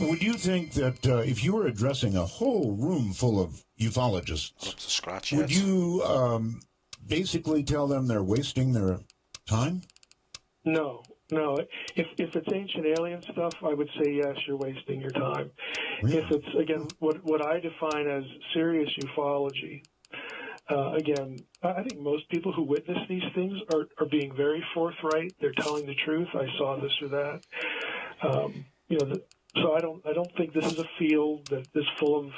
Would you think that if you were addressing a whole room full of ufologists, would you basically tell them they're wasting their time? No. If it's ancient alien stuff, I would say yes, you're wasting your time. Really? If it's, again, what I define as serious ufology, again, I think most people who witness these things are being very forthright. They're telling the truth. I saw this or that. So I don't think this is a field that is full of.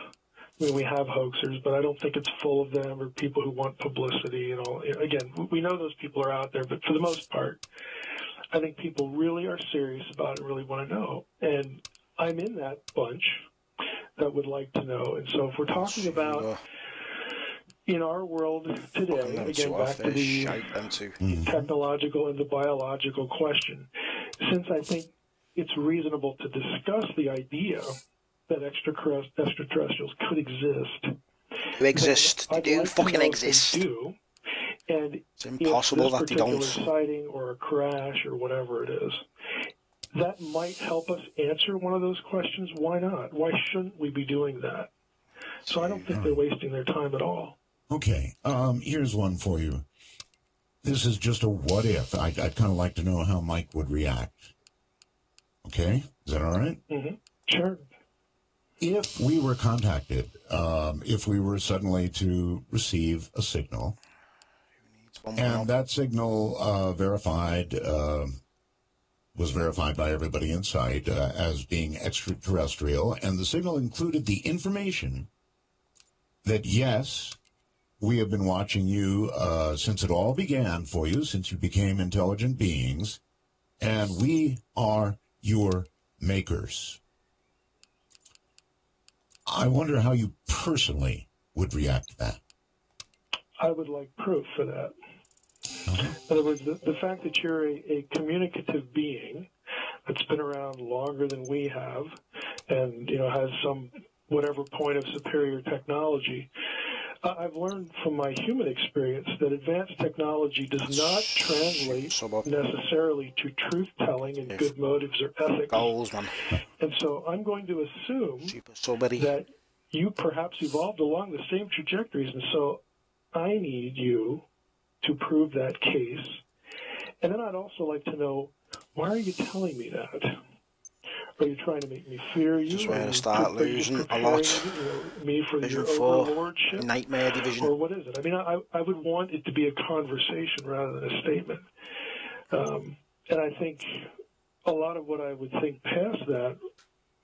We have hoaxers, but I don't think it's full of them or people who want publicity and all. Again, we know those people are out there, but for the most part, I think people really are serious about it, really want to know. And I'm in that bunch that would like to know. And so if we're talking about in our world today, again, back to the technological and the biological question, since I think it's reasonable to discuss the idea that extraterrestrials could exist. They do fucking exist. They do. And it's impossible that they don't. Sighting or a crash or whatever it is, that might help us answer one of those questions. Why not? Why shouldn't we be doing that? So I don't think they're wasting their time at all. Okay, here's one for you. This is just a what if. I'd kind of like to know how Mike would react. Okay, is that all right? Mm-hmm. Sure. If we were contacted, if we were suddenly to receive a signal, and that signal was verified by everybody in sight as being extraterrestrial, and the signal included the information that, yes, we have been watching you since it all began for you, since you became intelligent beings, and we are your makers. I wonder how you personally would react to that. I would like proof for that. In other words, the fact that you're a communicative being that's been around longer than we have and, has some whatever point of superior technology, I've learned from my human experience that advanced technology does not translate necessarily to truth-telling and good motives or ethics. And so I'm going to assume that you perhaps evolved along the same trajectories, and so I need you to prove that case. And then I'd also like to know, why are you telling me that? Are you trying to make me fear you? Just want to start losing a lot. Me for Division your 4, overlordship? Nightmare Division. Or what is it? I mean, I would want it to be a conversation rather than a statement. And I think a lot of what I would think past that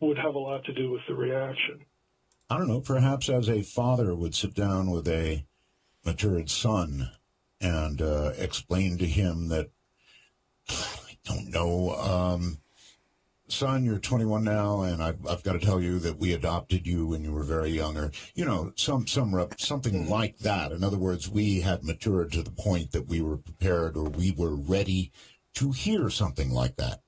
would have a lot to do with the reaction. I don't know, perhaps as a father would sit down with a matured son and explain to him that, I don't know, son, you're 21 now, and I've got to tell you that we adopted you when you were very young, or, something like that. In other words, we had matured to the point that we were prepared or we were ready to hear something like that.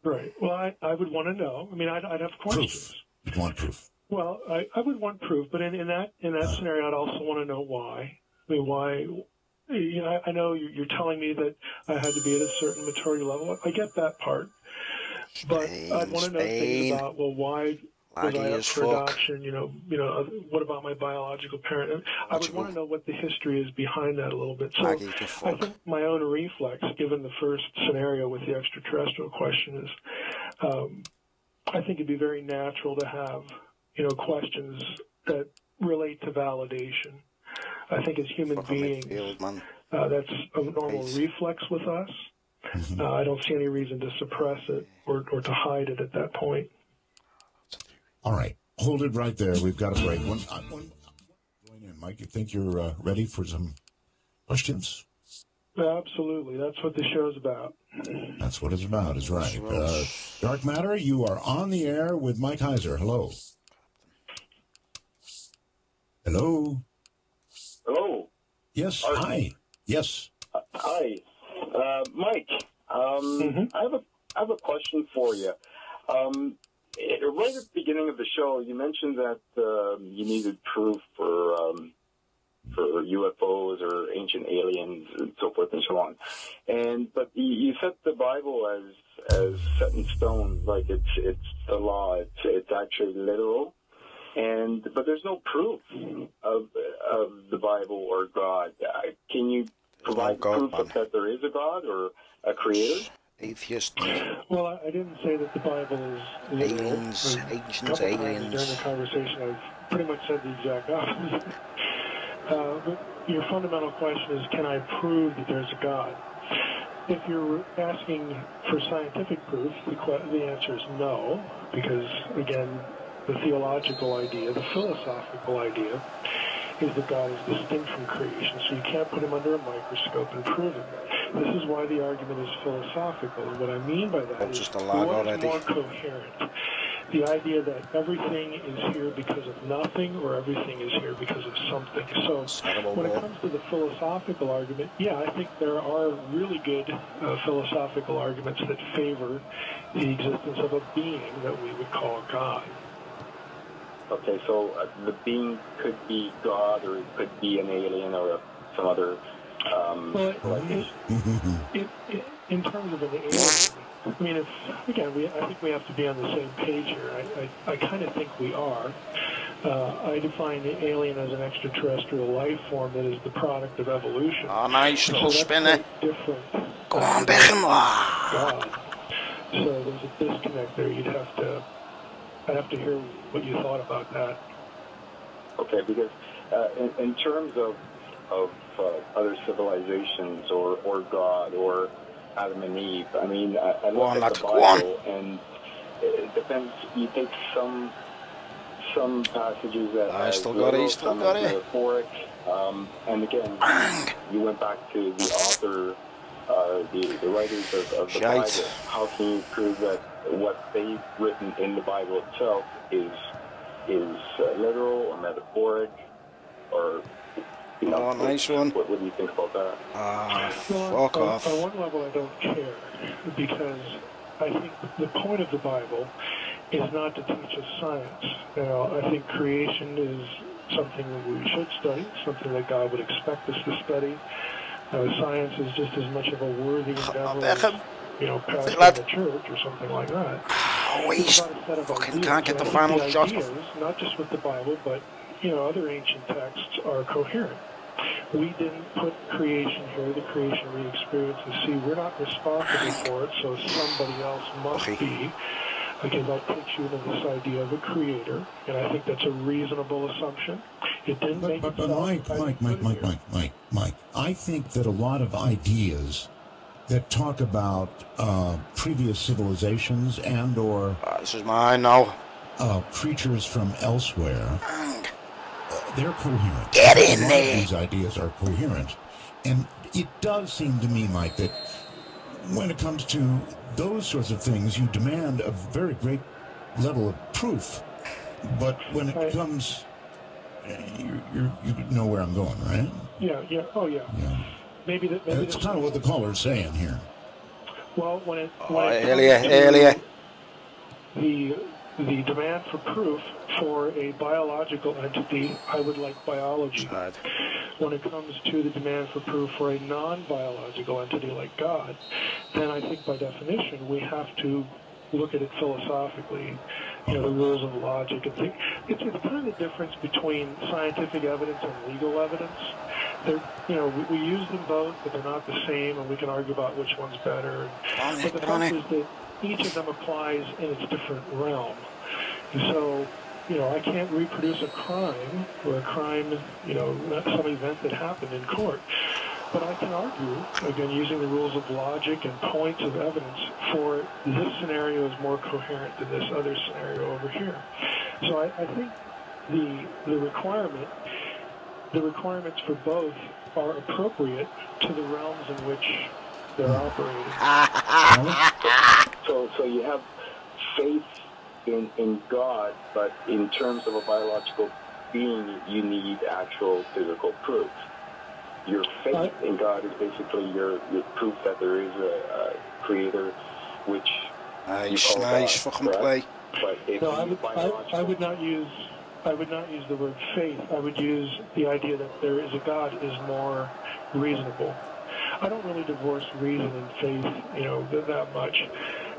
Right. Well, I would want to know. I mean, I'd have questions. Proof. You'd want proof. Well, I would want proof, but in that scenario, I'd also want to know why. I mean, why? I know you're telling me that I had to be at a certain maturity level. I get that part. But I'd want to know things about, well, why was I up for adoption? What about my biological parent? I would want to know what the history is behind that a little bit. So I think my own reflex, given the first scenario with the extraterrestrial question, is I think it'd be very natural to have, questions that relate to validation. I think as human beings, that's a normal reflex with us. Mm-hmm. I don't see any reason to suppress it or to hide it at that point. All right. hold it right there. We've got a break. Join in, Mike. You think you're ready for some questions? Absolutely. That's what the show's about. That's what it's about, is right. Dark Matter, you are on the air with Mike Heiser. Hello. Hello. Hello. Yes. Hi. Yes. Hi. Mike, I have a question for you. Right at the beginning of the show, you mentioned that you needed proof for UFOs or ancient aliens and so forth and so on. But you set the Bible as set in stone, like it's the law. It's actually literal. But there's no proof of the Bible or God. Can you provide proof that there is a God or a creator? Atheist. Well, I didn't say that the Bible is literal. Aliens, ancient aliens. During the conversation, I've pretty much said the exact opposite. But your fundamental question is, can I prove that there's a God? If you're asking for scientific proof, the answer is no, because, again, the theological idea, the philosophical idea, is that God is distinct from creation, so you can't put him under a microscope and prove it. This is why the argument is philosophical, and what I mean by that is what is more coherent? The idea that everything is here because of nothing or everything is here because of something. So when it comes to the philosophical argument, yeah, I think there are really good philosophical arguments that favor the existence of a being that we would call God. Okay, so the being could be God, or it could be an alien, or some other. In terms of an alien, I mean, I think we have to be on the same page here. I kind of think we are. I define the alien as an extraterrestrial life form that is the product of evolution. Oh, nice little spinner. Different. Go on, Beckham. God. So there's a disconnect there. I'd have to hear what you thought about that. Okay, because in terms of other civilizations or God or Adam and Eve, I mean, I look at the Bible, and it depends. You take some passages that are metaphoric, and again, you went back to the author, the writers of the Bible. How can you prove that what they've written in the Bible itself is literal or metaphoric, or nice one. What do you think about that? Fuck off. On one level, I don't care, because I think the point of the Bible is not to teach us science. I think creation is something that we should study, something that God would expect us to study. Science is just as much of a worthy endeavor as, pastoring a church or something like that. Always fucking can't get the final shot. Not just with the Bible, but other ancient texts are coherent. We didn't put creation here. The creation we experience is, we're not responsible for it, so somebody else must be. Because that takes you into this idea of a creator, and I think that's a reasonable assumption. It didn't make but Mike, I think that a lot of ideas that talk about previous civilizations and or this is mine now. Creatures from elsewhere, they're coherent. Get in there. These ideas are coherent, and it does seem to me, Mike, that when it comes to those sorts of things, you demand a very great level of proof. But when it comes, you know where I'm going, right? Yeah. Maybe that's kind of what the caller's saying here. Well, when it the demand for proof for a biological entity, I would like biology. When it comes to the demand for proof for a non-biological entity like God, then I think by definition we have to look at it philosophically, the rules of logic and things. It's kind of the difference between scientific evidence and legal evidence. We use them both, but they're not the same, and we can argue about which one's better. But the fact is that each of them applies in its different realm. And so, I can't reproduce a crime or some event that happened in court. But I can argue, again, using the rules of logic and points of evidence, for this scenario is more coherent than this other scenario over here. So I think the requirements for both are appropriate to the realms in which they're operating. So you have faith in God, but in terms of a biological being, you need actual physical proof. Your faith in God is basically your proof that there is a creator, which you call God, fucking play. But if no, I would not use the word faith. I would use the idea that there is a God is more reasonable. I don't really divorce reason and faith, that much.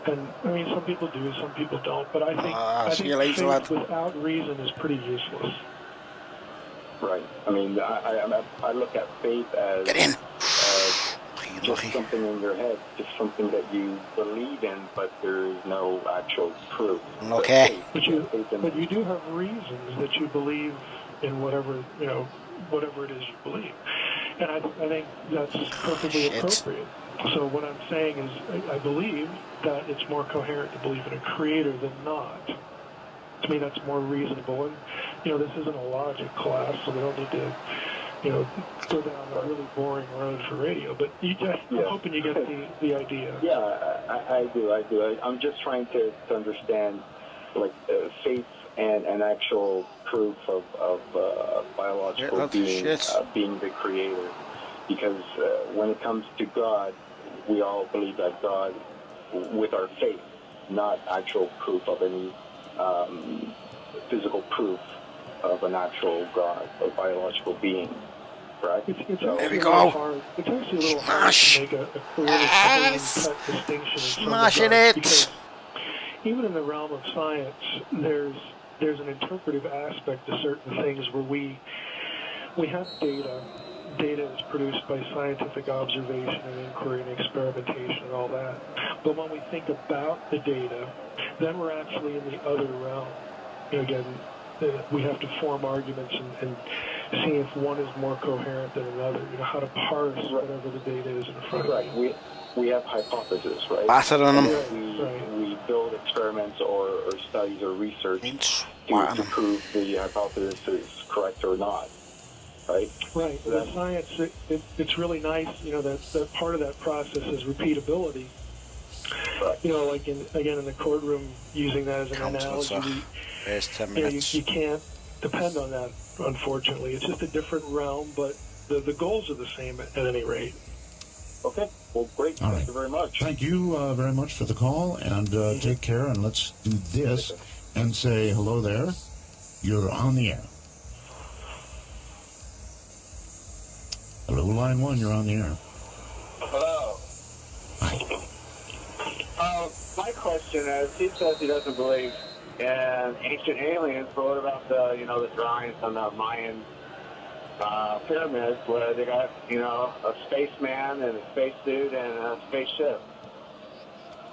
And I mean, some people do, some people don't. But I think faith without reason is pretty useless. Right. I mean, I look at faith as just something in your head, just something that you believe in, but there is no actual proof. Okay. But you do have reasons that you believe in whatever it is you believe, and I think that's perfectly appropriate. So what I'm saying is, I believe that it's more coherent to believe in a creator than not. To me, that's more reasonable. And this isn't a logic class, so we don't need to, go down a really boring road for radio. But I'm hoping you get the idea. Yeah, I do. I'm just trying to understand, like, faith and actual proof of biological being the creator. Because when it comes to God, we all believe that God, with our faith, not actual proof of any physical proof of an actual God or biological being, right? There we go. It's actually a little hard to make a clean-cut distinction. Smashing it! Because even in the realm of science, there's an interpretive aspect to certain things where we have data. Data is produced by scientific observation and inquiry and experimentation and all that. But when we think about the data, then we're actually in the other realm. Again, we have to form arguments and see if one is more coherent than another. How to parse whatever the data is in front of you. Right. We have hypotheses, right? Pass it on them. We build experiments or studies or research to prove the hypothesis is correct or not. Right. Right. So in science, it's really nice, that part of that process is repeatability. Right. Like in the courtroom, using that as an analogy. There's 10 minutes. You can't depend on that, unfortunately. It's just a different realm, but the goals are the same at any rate. Okay. Well, great. Thank you very much. Thank you very much for the call, and take care, and let's do this and say hello there. You're on the air. Hello, line 1, you're on the air. Hello. Hi. My question is, he says he doesn't believe in ancient aliens, but what about the drawings on the Mayan pyramids where they got, a spaceman and a spacesuit and a spaceship?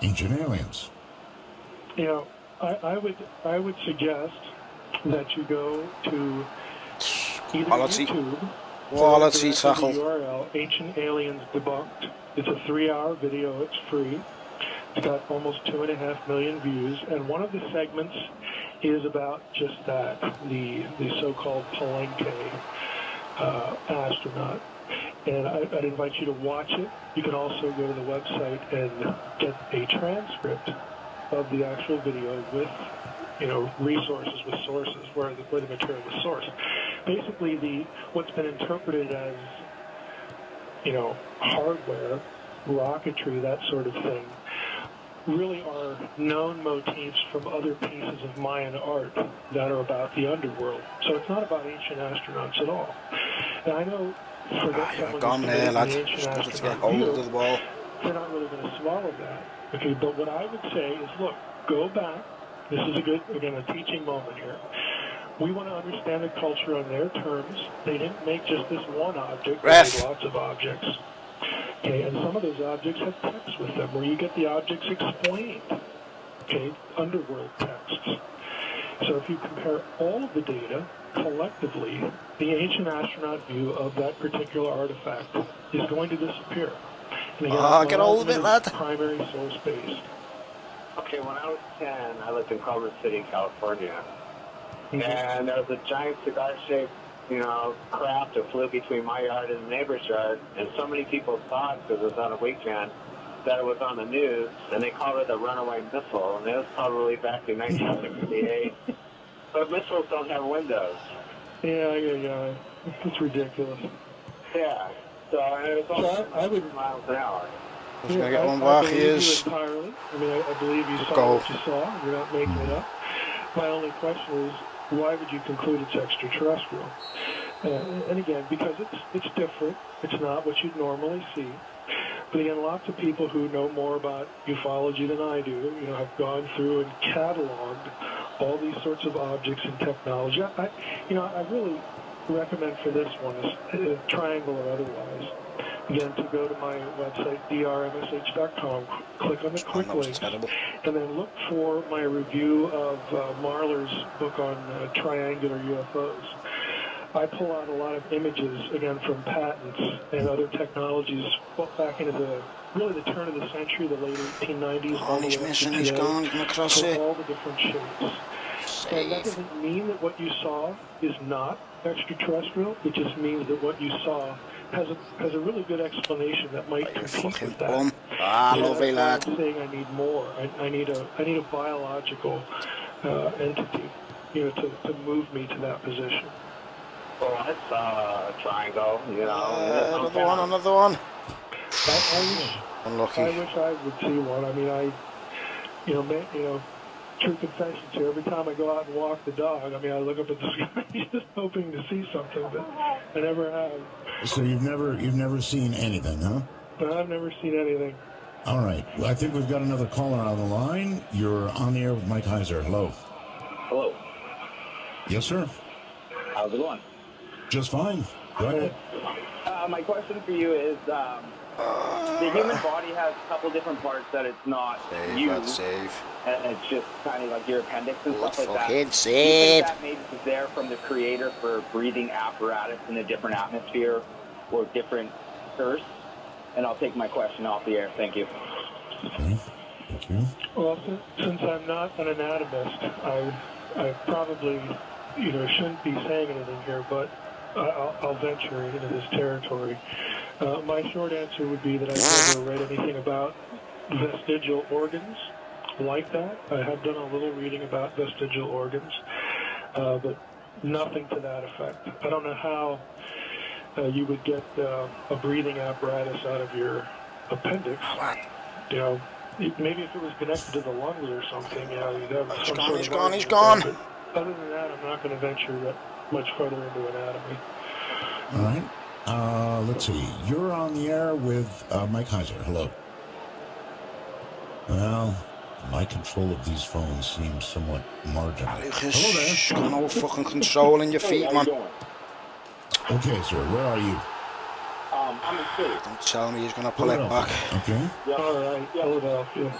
Ancient aliens. I would suggest that you go to either YouTube. Quality tackle. The URL, Ancient Aliens Debunked. It's a 3-hour video. It's free. It's got almost 2.5 million views, and one of the segments is about just that, the so-called Palenque astronaut. And I'd invite you to watch it. You can also go to the website and get a transcript of the actual video with, resources, with sources, where the material was sourced. Basically, what's been interpreted as, hardware, rocketry, that sort of thing, really are known motifs from other pieces of Mayan art that are about the underworld. So it's not about ancient astronauts at all. And I know for someone who's the ancient astronaut view, they're not really going to swallow that. Okay, but what I would say is, look, go back. This is a teaching moment here. We want to understand the culture on their terms. They didn't make just this one object. They made lots of objects. Okay, and some of those objects have text with them, where you get the objects explained. Okay, underworld texts. So if you compare all of the data collectively, the ancient astronaut view of that particular artifact is going to disappear. And again, get all of it, lad. Primary source based. Okay, when I was 10, I lived in Culver City, California. And there was a giant cigar-shaped, craft that flew between my yard and the neighbor's yard, and so many people thought, because it was on a weekend, that it was on the news, and they called it a runaway missile, and it was probably back in 1968. But missiles don't have windows. Yeah. It's ridiculous. Yeah. So it was only I would miles an hour. He's going to get one back, he is. Entirely. I mean, I believe you saw what you saw. You're not making it up. My only question is, why would you conclude it's extraterrestrial? And again, because it's different. It's not what you'd normally see. But again, lots of people who know more about ufology than I do, have gone through and cataloged all these sorts of objects and technology. I really recommend for this one, is triangle or otherwise. Again, to go to my website, drmsh.com, click on the quick links, and then look for my review of Marler's book on triangular UFOs. I pull out a lot of images, again, from patents and other technologies back into the turn of the century, the late 1890s. Oh, he's missing, he's gone, he's going to cross it. All the different shapes. And that doesn't mean that what you saw is not extraterrestrial. It just means that what you saw has a really good explanation that might compete with that. Lovely lad. I'm saying I need more. I need a biological entity, to move me to that position. Well, I saw a triangle, Another one. Unlucky. I wish I would see one. I mean, true confession to every time I go out and walk the dog, I look up at the sky just hoping to see something, but I never have. So you've never seen anything, huh? No, I've never seen anything. All right. Well, I think we've got another caller on the line. You're on the air with Mike Heiser. Hello. Hello. Yes, sir. How's it going? Just fine. Go ahead. My question for you is, the human body has a couple different parts that it's not used, and it's just kind of like your appendix and stuff like that. Do you think that maybe is there from the creator for breathing apparatus in a different atmosphere or different earth? And I'll take my question off the air. Thank you. Okay. Thank you. Well, since I'm not an anatomist, I probably shouldn't be saying anything here, but I'll venture into this territory. My short answer would be that I've never read anything about vestigial organs like that. I have done a little reading about vestigial organs, but nothing to that effect. I don't know how you would get a breathing apparatus out of your appendix. Maybe if it was connected to the lungs or something, you'd have some sort of... He's gone. But other than that, I'm not going to venture that much further into anatomy. All right. Let's see. You're on the air with Mike Heiser. Hello. Well, my control of these phones seems somewhat marginal. Hello there. Got no fucking control in your feet, man. Okay, sir. Where are you? I'm in Philly. Don't tell me he's going to pull it back. Okay. Yeah. All right. Philadelphia.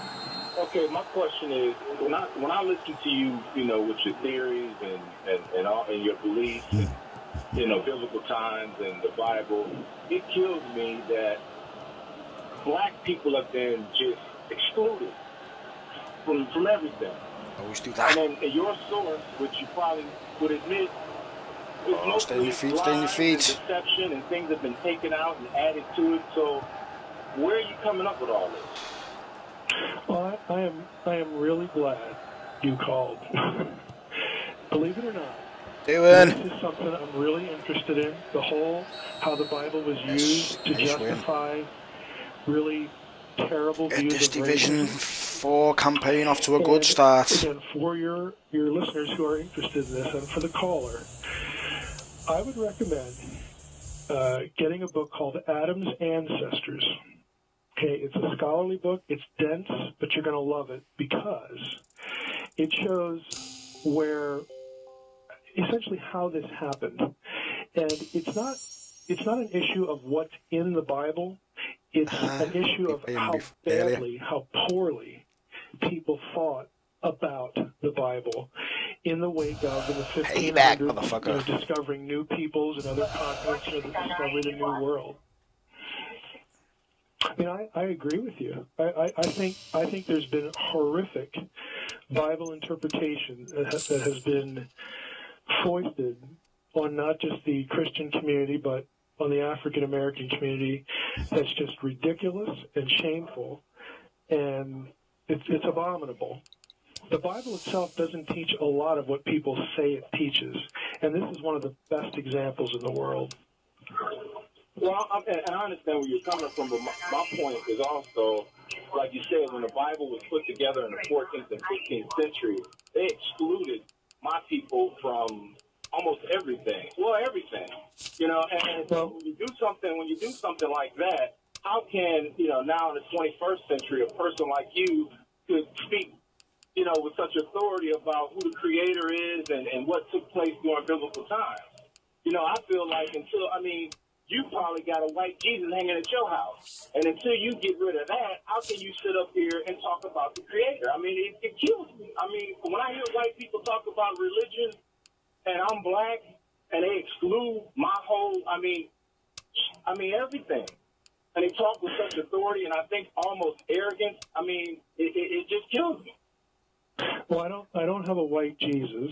Okay, my question is, when I listen to you, with your theories and all and your beliefs, biblical times and the Bible, it kills me that black people have been just excluded from everything. Always do that. And then your source, which you probably would admit, is stay on your feet, stay on your feet. Deception and things have been taken out and added to it. So, where are you coming up with all this? Well, I am really glad you called. Believe it or not, this is something I'm really interested in. The whole how the Bible was used to justify really terrible views this of Division racism. 4 campaign off to a good start. Again, for your listeners who are interested in this, and for the caller, I would recommend getting a book called Adam's Ancestors. Okay, it's a scholarly book. It's dense, but you're going to love it because it shows essentially how this happened. And it's not an issue of what's in the Bible. It's an issue of how badly, how poorly people thought about the Bible in the wake of in the 1500s, discovering new peoples and other continents, the discovery of the New World. I mean, I agree with you. I think there's been horrific Bible interpretation that has been foisted on not just the Christian community, but on the African American community, that's just ridiculous and shameful, and it's abominable. The Bible itself doesn't teach a lot of what people say it teaches, and this is one of the best examples in the world. Well, and I understand where you're coming from, but my point is also, like you said, when the Bible was put together in the 14th and 15th century, they excluded my people from almost everything. Well, everything, you know. And so when you do something like that, how can, you know, now in the 21st century, a person like you could speak, you know, with such authority about who the Creator is and what took place during biblical times? You know, I feel like you probably got a white Jesus hanging at your house. And until you get rid of that, how can you sit up here and talk about the Creator? I mean, it kills me. I mean, when I hear white people talk about religion and I'm black and they exclude my whole, I mean, everything. And they talk with such authority and I think almost arrogance. I mean, it just kills me. Well, I don't have a white Jesus.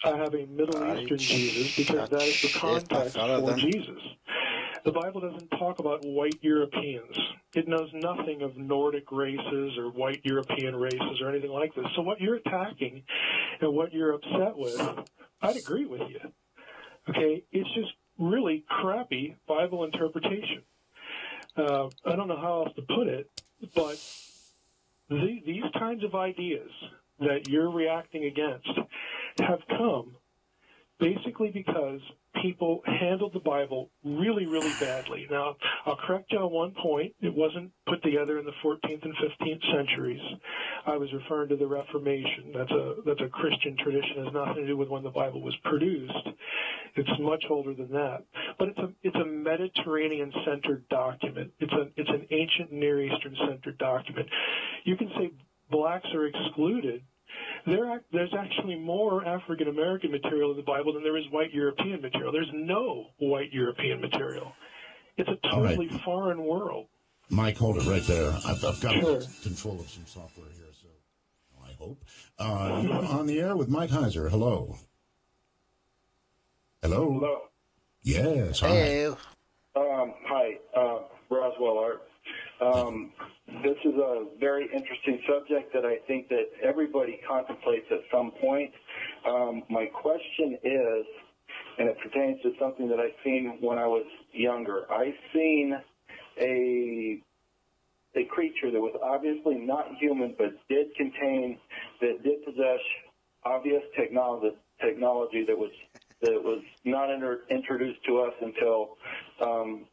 I have a Middle Eastern Jesus because that is the context for Jesus. The Bible doesn't talk about white Europeans. It knows nothing of Nordic races or white European races or anything like this. So what you're attacking and what you're upset with, I'd agree with you. Okay? It's just really crappy Bible interpretation. I don't know how else to put it, but these kinds of ideas that you're reacting against have come basically because people handled the Bible really, really badly. Now, I'll correct you on one point. It wasn't put together in the 14th and 15th centuries. I was referring to the Reformation. That's a Christian tradition. It has nothing to do with when the Bible was produced. It's much older than that. But it's a Mediterranean-centered document. It's an ancient Near Eastern-centered document. You can say blacks are excluded. There's actually more African American material in the Bible than there is white European material. There's no white European material. It's a totally foreign world. Mike, hold it right there. I've got control of some software here, so I hope. You're on the air with Mike Heiser. Hello. Hello. Hello. Yes. Hi. Hi, Roswell Art. This is a very interesting subject that I think that everybody contemplates at some point. My question is, and it pertains to something that I've seen when I was younger. I've seen a creature that was obviously not human, but did possess obvious technology that was not introduced to us until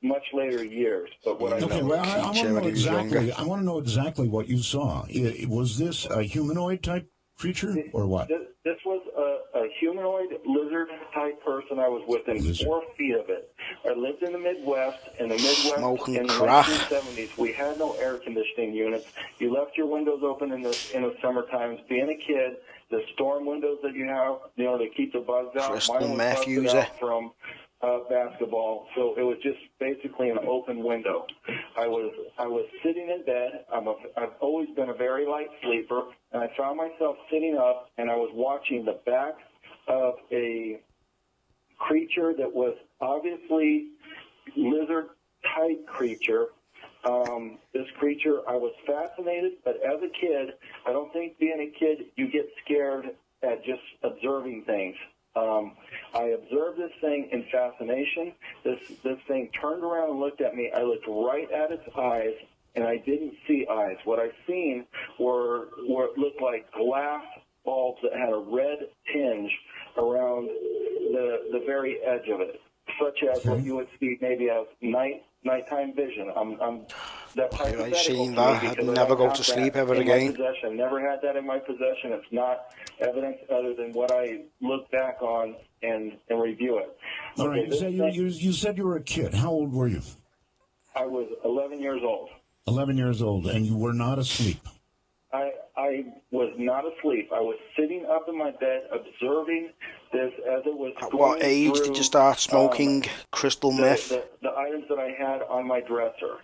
much later years. But what I want to know exactly what you saw. Was this a humanoid type creature or what? This was a humanoid lizard type person. I was within 4 feet of it. I lived in the Midwest. In the 1970s, we had no air conditioning units. You left your windows open in the summer times. Being a kid, the storm windows that you have, to keep the bugs out. Mine was busted out from basketball, so it was just basically an open window. I was sitting in bed. I've always been a very light sleeper, and I found myself sitting up, and I was watching the back of a creature that was obviously lizard-type creature. This creature, I was fascinated, but as a kid, I don't think being a kid, you get scared at just observing things. I observed this thing in fascination. This thing turned around and looked at me. I looked right at its eyes, and I didn't see eyes. What I seen were what looked like glass bulbs that had a red tinge around the very edge of it, such as what you would see maybe as nighttime vision. That's I've seen that. I'd never go to sleep ever again. Never had that in my possession. It's not evidence other than what I look back on and review it. All right. You said you were a kid. How old were you? I was 11 years old. 11 years old, and you were not asleep. I was not asleep. I was sitting up in my bed observing this as it was going At what age did you start smoking crystal meth? The items that I had on my dresser.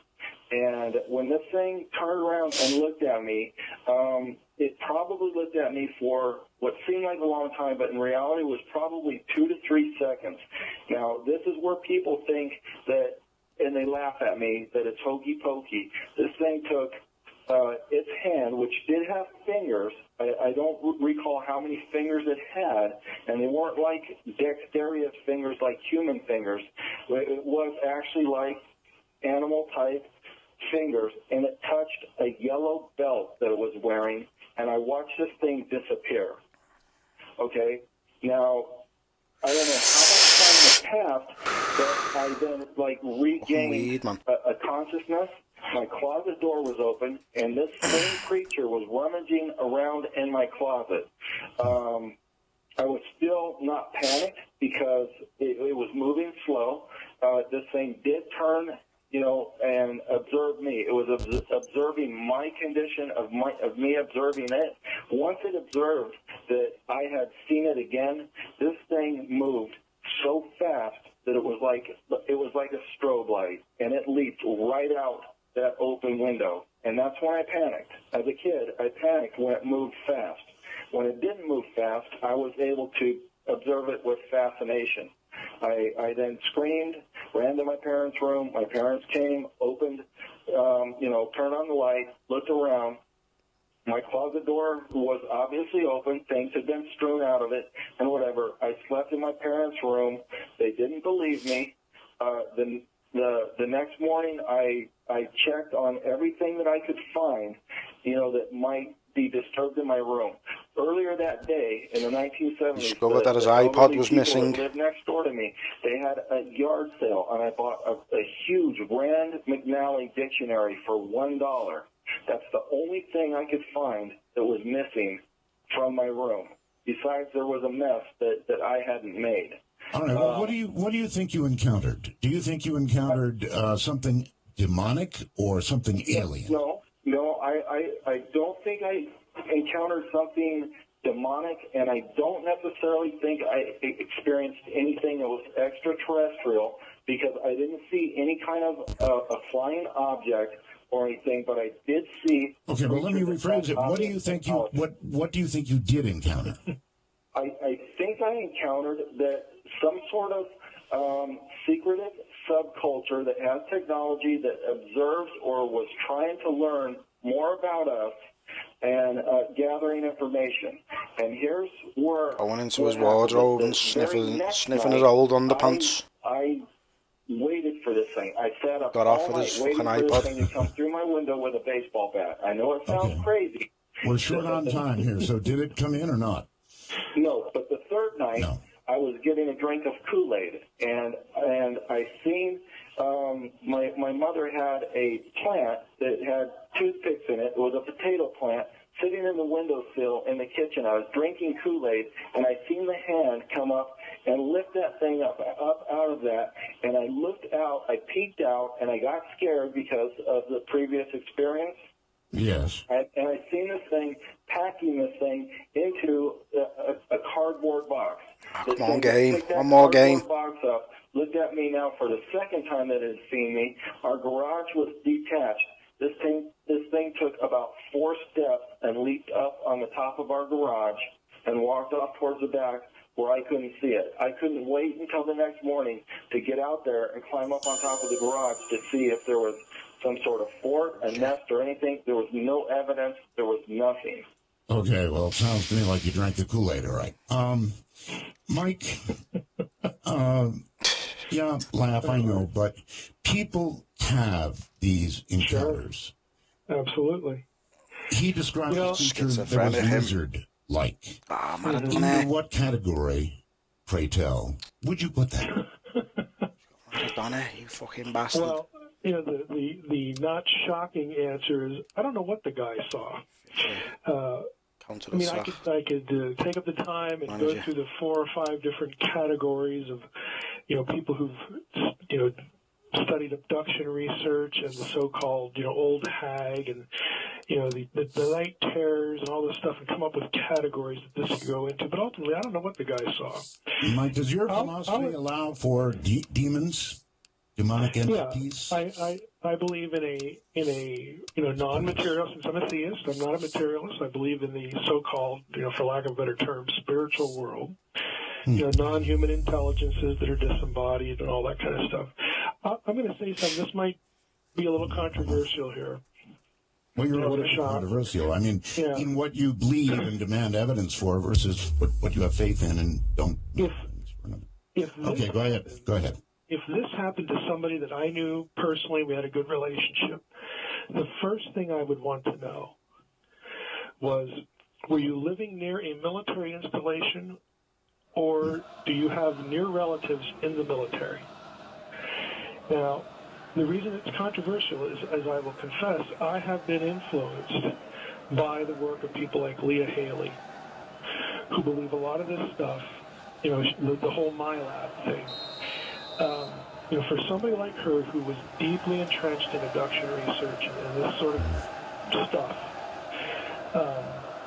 And when this thing turned around and looked at me, it probably looked at me for what seemed like a long time, but in reality was probably 2 to 3 seconds. Now, this is where people think that, and they laugh at me, that it's hokey pokey. This thing took its hand, which did have fingers. I don't recall how many fingers it had, and they weren't like dexterous fingers like human fingers. It was actually like animal-type fingers, and it touched a yellow belt that it was wearing, and I watched this thing disappear. Okay? Now, I don't know how much time has passed, but I then, like, regained a consciousness. My closet door was open, and this same creature was rummaging around in my closet. I was still not panicked because it was moving slow. This thing did turn, you know, and observe me. It was observing my condition of me observing it. Once it observed that I had seen it again, this thing moved so fast that it was like a strobe light, and it leaped right out that open window. And that's when I panicked. As a kid, I panicked when it moved fast. When it didn't move fast, I was able to observe it with fascination. I then screamed, ran to my parents' room. My parents came, opened, turned on the light, looked around. My closet door was obviously open. Things had been strewn out of it and whatever. I slept in my parents' room. They didn't believe me. The next morning, I checked on everything that I could find, that might be disturbed in my room. Earlier that day, in the 1970s, discovered that his iPod was missing. Lived next door to me. They had a yard sale, and I bought a huge Rand McNally dictionary for $1. That's the only thing I could find that was missing from my room. Besides, there was a mess that I hadn't made. All right. Well, what do you think you encountered? Do you think you encountered something demonic or something alien? No. I don't think I encountered something demonic, and I don't necessarily think I experienced anything that was extraterrestrial, because I didn't see any kind of a flying object or anything, but I did see. Okay, well, let me rephrase it. What do you think what do you think you did encounter? I think I encountered that some sort of secretive subculture that has technology that observes or was trying to learn more about us and gathering information. And here's where I went into his wardrobe and sniffing his old underpants. I waited for this thing. I sat up got off all with his night fucking waiting for iPod. this thing to come through my window with a baseball bat. I know it sounds crazy. We're short on time here, so did it come in or not? No, but the third night, I was getting a drink of Kool-Aid, and I seen my mother had a plant that had toothpicks in it. It was a potato plant sitting in the windowsill in the kitchen. I was drinking Kool-Aid, and I seen the hand come up and lift that thing up out of that, and I looked out, I peeked out, and I got scared because of the previous experience. Yes. And I seen this thing, packing this thing into a cardboard box. Come on, game. One more game. Box up, looked at me now for the second time that it had seen me. Our garage was detached. This thing took about 4 steps and leaped up on the top of our garage and walked off towards the back where I couldn't see it. I couldn't wait until the next morning to get out there and climb up on top of the garage to see if there was some sort of fort, a nest, or anything. There was no evidence. There was nothing. Okay, well, it sounds to me like you drank the Kool-Aid, all right. Mike, yeah, laugh, I know, but people have these encounters. Sure. Absolutely. He described a creature that was lizard-like. In what category, pray tell, would you put that? Donna, you fucking bastard. Well, the not shocking answer is, I don't know what the guy saw. I mean, I could take up the time and go through the 4 or 5 different categories of, people who've, studied abduction research and the so-called, old hag and, the night terrors and all this stuff, and come up with categories that this could go into. But ultimately, I don't know what the guy saw. Mike, does your philosophy allow for demons? demonic entities? Yeah, I believe in a non-material. Since I'm a theist, I'm not a materialist. I believe in the so-called, for lack of a better term, spiritual world. Non-human intelligences that are disembodied and all that kind of stuff. I'm going to say something. This might be a little controversial here. Well, you're a little controversial. I mean, in what you believe and demand evidence for versus what you have faith in and don't. Okay, go ahead. Go ahead. If this happened to somebody that I knew personally, we had a good relationship, the first thing I would want to know was, were you living near a military installation, or do you have near relatives in the military? Now, the reason it's controversial is, as I will confess, I have been influenced by the work of people like Leah Haley, who believe a lot of this stuff, the whole MYCLUB thing. For somebody like her who was deeply entrenched in abduction research and this sort of stuff,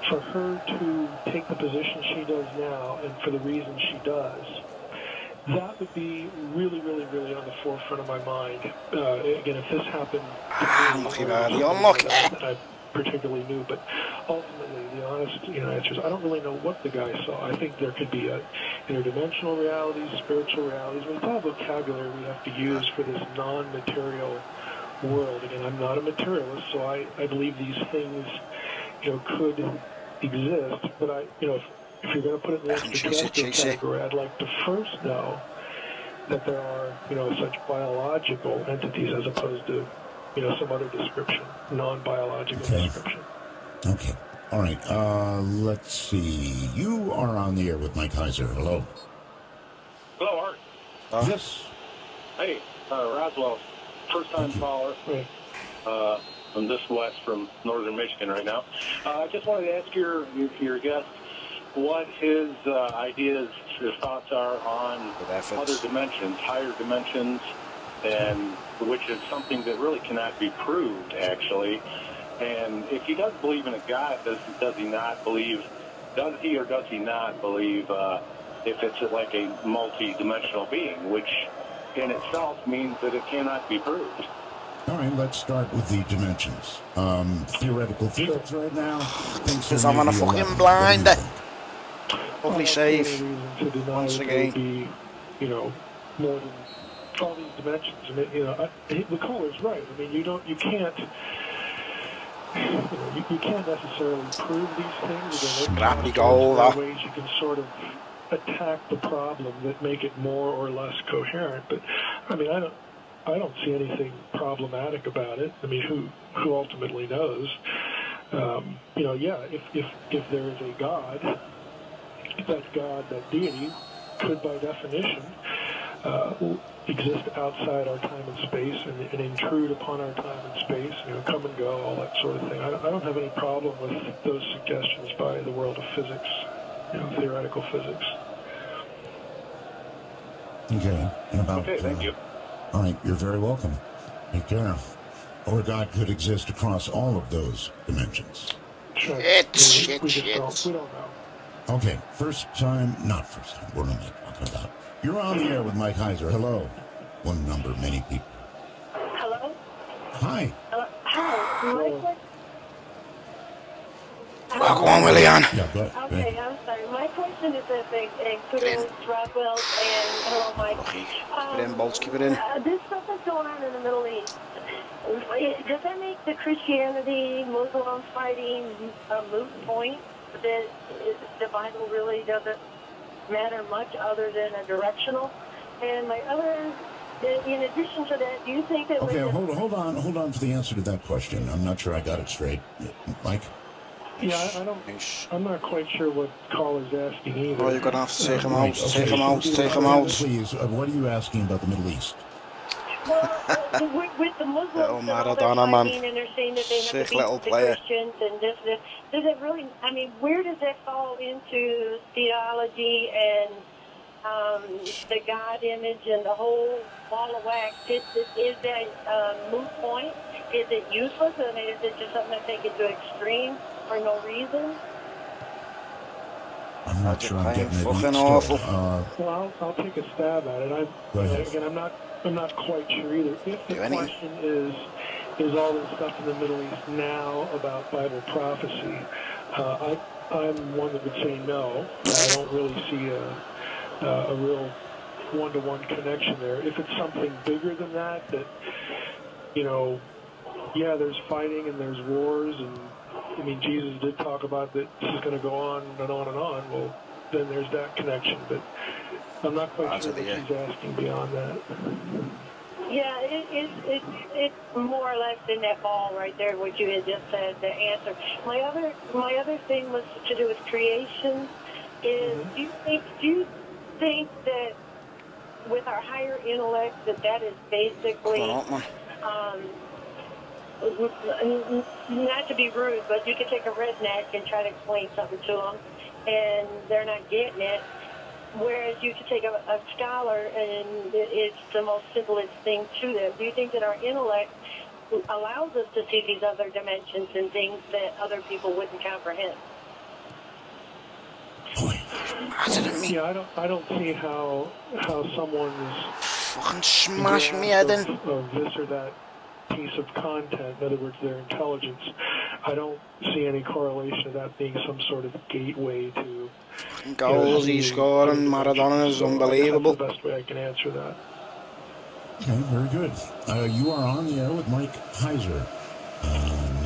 for her to take the position she does now and for the reason she does, that would be really, really, really on the forefront of my mind. Again, if this happened to me, I particularly knew, but ultimately the honest answer is I don't really know what the guy saw. I think there could be interdimensional realities, spiritual realities. It's all vocabulary we have to use for this non-material world. Again, I'm not a materialist, so I believe these things could exist, but if you're going to put it in the extraterrestrial category, I'd like to first know that there are, such biological entities as opposed to, some other description, non-biological description. Okay. All right. Let's see. You are on the air with Mike Heiser. Hello. Hello, Art. Yes. Hey, Roswell, first-time caller. I'm just west from northern Michigan right now. I just wanted to ask your guest what his ideas, his thoughts are on other dimensions, higher dimensions, and which is something that really cannot be proved, actually. And if he does believe in a God, does he or does he not believe if it's like a multi-dimensional being, which in itself means that it cannot be proved? All right, let's start with the dimensions. Theoretical physics right now. Because I'm on a fucking blind. Lovely save. Once again. More than all these dimensions. And the caller's right. I mean, you can't necessarily prove these things. Scrappy goal, there are ways you can sort of attack the problem that make it more or less coherent. But I mean, I don't see anything problematic about it. I mean, who ultimately knows? If there is a God, that God, that deity, could by definition exist outside our time and space and intrude upon our time and space, come and go, all that sort of thing. I don't have any problem with those suggestions by the world of physics, theoretical physics. Okay. Okay, thank you. All right, you're very welcome. Take care. Or God could exist across all of those dimensions. Sure. Shit. We don't know. Okay, not first time, we're only talking about. You're on the air with Mike Heiser. Hello. One number, many people. Hello? Hi. Hi. Go on, Willian. Yeah, go ahead. Okay, I'm sorry. My question is that including Roswell and hello, Mike. Keep it in, Bolts, keep it in. This stuff is going on in the Middle East. Does that make the Christianity, Muslim fighting a moot point? That the Bible really doesn't matter much other than a directional? And my other, in addition to that, do you think that... Okay, hold on for the answer to that question. I'm not sure I got it straight. Mike? Yeah, I'm not quite sure what caller's asking either. Oh, you're going to have to take him out. Take him out. Please, what are you asking about the Middle East? Well, with the Muslims little Maradona, man. And they're saying that they have to little beat the player. Christians and this. Does it really, I mean, where does that fall into theology and the God image and the whole ball of wax? Is that a moot point? Is it useless? I mean, is it just something that they get to extreme for no reason? I'm not sure I'm getting it. Fucking awful. Well, I'll take a stab at it. Again, I'm not quite sure either. If the question is all this stuff in the Middle East now about Bible prophecy, I'm one that would say no. I don't really see a real one-to-one connection there. If it's something bigger than that, yeah, there's fighting and there's wars, and I mean, Jesus did talk about that this is going to go on and on and on. Well, then there's that connection, but I'm not quite sure what she's asking beyond that. Yeah, it's more or less in that ball right there, what you had just said, the answer. My other thing was to do with creation. Do you think that with our higher intellect that is basically not to be rude, but you could take a redneck and try to explain something to them, and they're not getting it. Whereas you could take a scholar, and it's the most simplest thing to them. Do you think that our intellect allows us to see these other dimensions and things that other people wouldn't comprehend? Yeah, I don't see how someone's fucking smashing me head in of this or that piece of content, in other words, their intelligence. I don't see any correlation of that being some sort of gateway to goals he scored, and Maradona is unbelievable. That's the best way I can answer that. Okay, very good. You are on the air with Mike Heiser.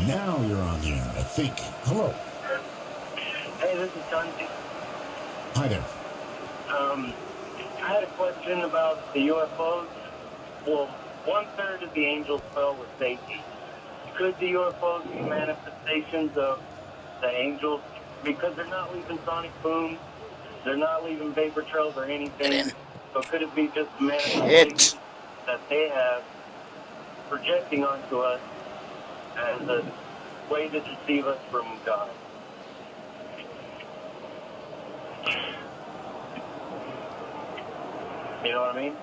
Now you're on the air, I think. Hello. Hey, this is Tunji. Hi there. I had a question about the UFOs. Well, 1/3 of the angels fell with safety. Could the UFOs be manifestations of the angels? Because they're not leaving sonic booms, they're not leaving vapor trails or anything. So could it be just manifestations that they have projecting onto us as a way to deceive us from God? You know what I mean?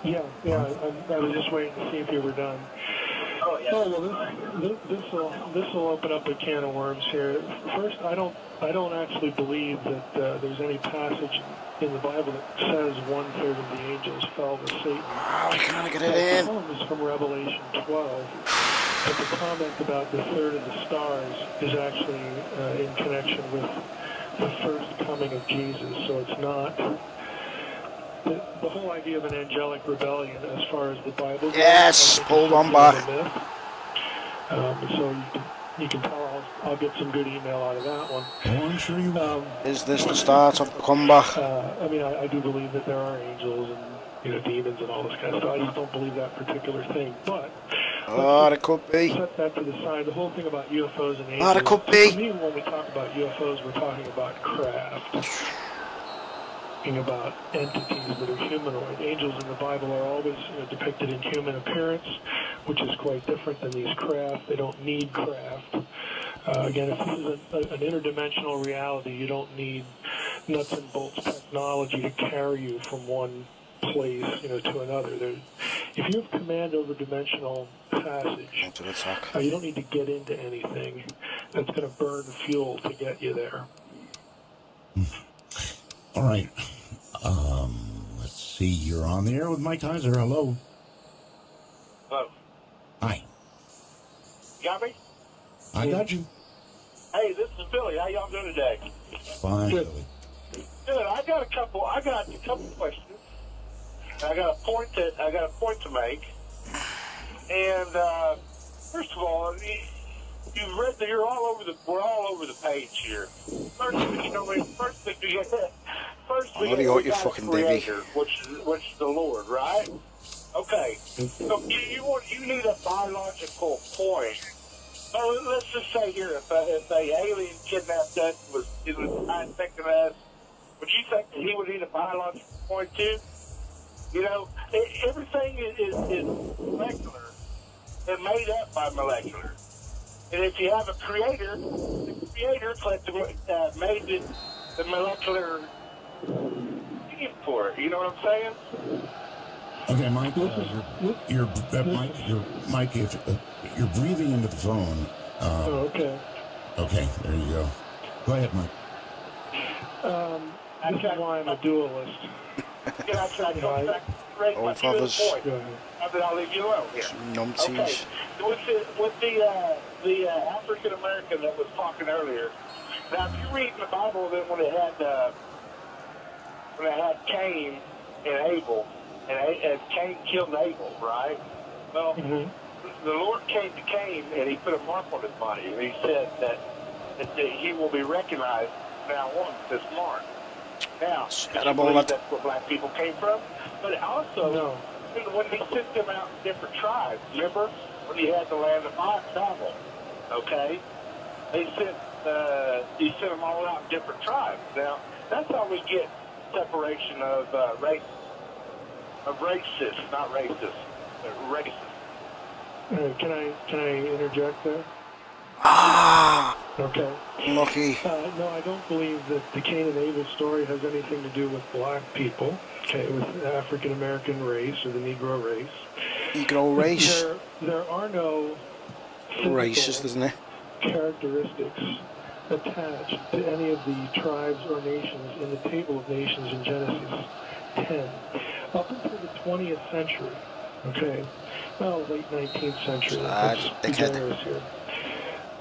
Yeah. I was just waiting to see if you were done. Oh, yeah. Oh, well, this will open up a can of worms here. First, I don't actually believe that there's any passage in the Bible that says 1/3 of the angels fell with Satan. I can't get it in. The poem is from Revelation 12, but the comment about the third of the stars is actually in connection with the first coming of Jesus. So it's not. The whole idea of an angelic rebellion, as far as the Bible goes, yes, hold on back. So you can tell I'll get some good email out of that one. Oh, I'm sure you will. Is this the start of the comeback? I mean, I do believe that there are angels and demons and all this kind of stuff. I just don't believe that particular thing. But it could be. Set that to the side. The whole thing about UFOs and angels. It could be. For me, when we talk about UFOs, we're talking about craft. About entities that are humanoid. Angels in the Bible are always depicted in human appearance, which is quite different than these craft. They don't need craft. Again, if this is an interdimensional reality, you don't need nuts and bolts technology to carry you from one place to another. If you have command over dimensional passage, you don't need to get into anything that's going to burn fuel to get you there. All right. Let's see. You're on the air with Mike Heiser. Hello. Hello. Hi. Got me? I got you. Hey, this is Billy. How y'all doing today? Fine, Billy. Good. I got a couple questions. I got a point to make. And first of all, you've read that we're all over the page here. First we got fucking Creator, which is the Lord, right? Okay. So you need a biological point. So let's just say here, if a alien kidnapped us was infecting us, would you think that he would need a biological point too? Everything is molecular and made up by molecular. And if you have a creator, the creator made the molecular for it. You know what I'm saying? Okay, Mike. Mike. If you're breathing into the phone. Okay. Okay, there you go. Go ahead, Mike. This is why I'm a dualist. Yeah, I come back right All my fathers. point. I'll leave you alone here. Numpties. Okay. With the African American that was talking earlier. Now, if you read the Bible, then when it had Cain and Abel, and Cain killed Abel, right? Well, the Lord came to Cain and he put a mark on his body, and he said that he will be recognized now on this mark. Now, I believe that's where black people came from, but also when he sent them out in different tribes, remember when he had the land of Babel? Okay, he sent them all out in different tribes. Now that's how we get separation of racists, not racist, racist. Can I interject there? Ah! Okay. Lucky. No, I don't believe that the Cain and Abel story has anything to do with black people, okay, with the African-American race or the Negro race. Negro race. There are no racist, isn't it? Characteristics attached to any of the tribes or nations in the Table of Nations in Genesis 10. Up until the 20th century, okay, well, late 19th century, let's be generous here.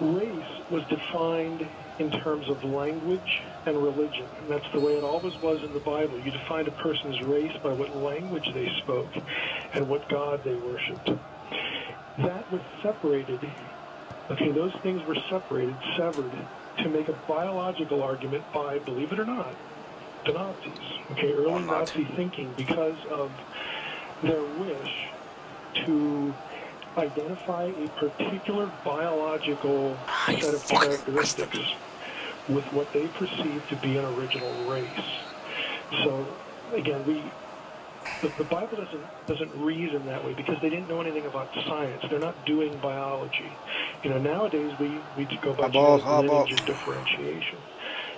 Race was defined in terms of language and religion, and that's the way it always was in the Bible. You defined a person's race by what language they spoke and what God they worshipped. That was separated, okay, those things were separated, severed, to make a biological argument by, believe it or not, the Nazis, okay, early Nazi thinking, because of their wish to identify a particular biological set of characteristics with what they perceive to be an original race. So, again, the Bible doesn't reason that way because they didn't know anything about science. They're not doing biology. You know, nowadays we go by genetic lineage and differentiation.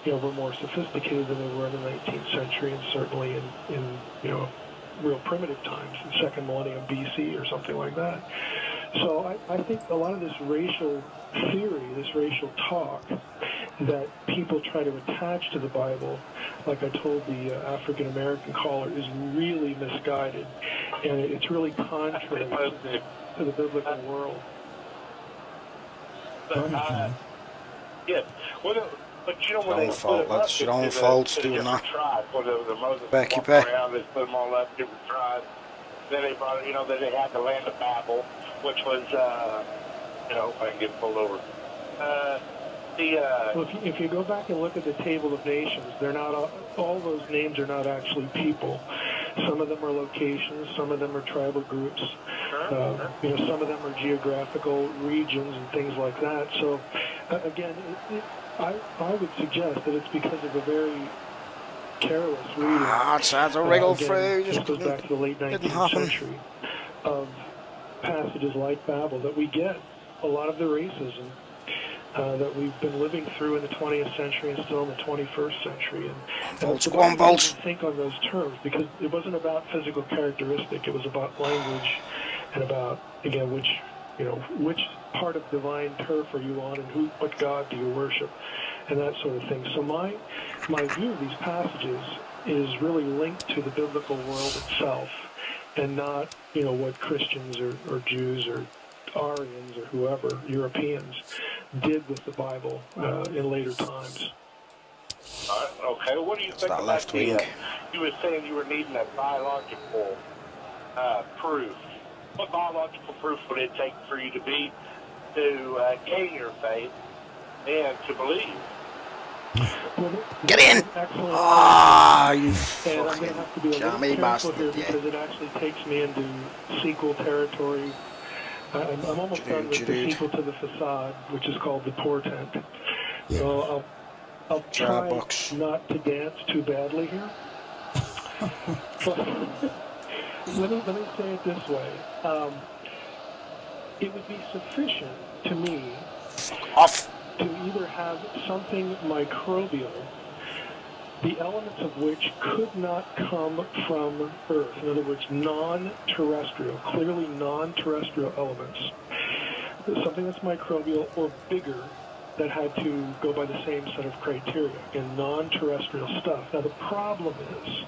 You know, we're more sophisticated than we were in the 19th century, and certainly in you know, real primitive times, in second millennium BC or something like that. So I think a lot of this racial theory, this racial talk that people try to attach to the Bible, like I told the African-American caller, is really misguided, and it's really contrary to the biblical world. Yes. But you know when that's your own fault doing that. Becky Beck. They put them all up, different tribes. Then they brought, you know, then they had the land of Babel, which was, you know, if I can get pulled over. Well, if you go back and look at the Table of Nations, they're not all those names are not actually people. Some of them are locations, some of them are tribal groups. You know, some of them are geographical regions and things like that. So, again, I would suggest that it's because of a very careless reading. It's hard to wriggle through. This goes back to the late 19th century of passages like Babel that we get a lot of the racism that we've been living through in the 20th century and still in the 21st century. And go on, Bolts. Think on those terms because it wasn't about physical characteristic. It was about language and about, again, which part of divine turf are you on and what God do you worship and that sort of thing. So my view of these passages is really linked to the biblical world itself and not, you know, what Christians or Jews or Aryans or whoever, Europeans, did with the Bible in later times. Okay, what do you think about left wing? You were saying you were needing a biological proof. What biological proof would it take for you to gain your faith and to believe? Get in! Ah, you fucking jammy bastard! Because it actually takes me into sequel territory. I'm almost done with the sequel to the facade, which is called the portent. So I'll try not to dance too badly here. But let me say it this way. It would be sufficient to me to either have something microbial, the elements of which could not come from Earth. In other words, non-terrestrial, clearly non-terrestrial elements. Something that's microbial or bigger that had to go by the same set of criteria in non-terrestrial stuff. Now the problem is,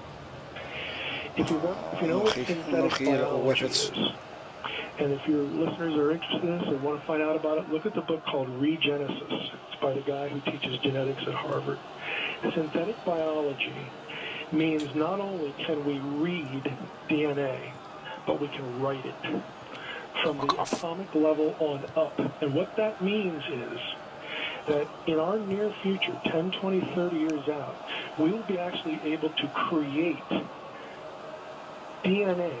if you know what synthetic biology is, and if your listeners are interested in this and want to find out about it, look at the book called Regenesis. It's by the guy who teaches genetics at Harvard. Synthetic biology means not only can we read DNA, but we can write it from the atomic level on up. And what that means is that in our near future, 10, 20, 30 years out, we will be actually able to create DNA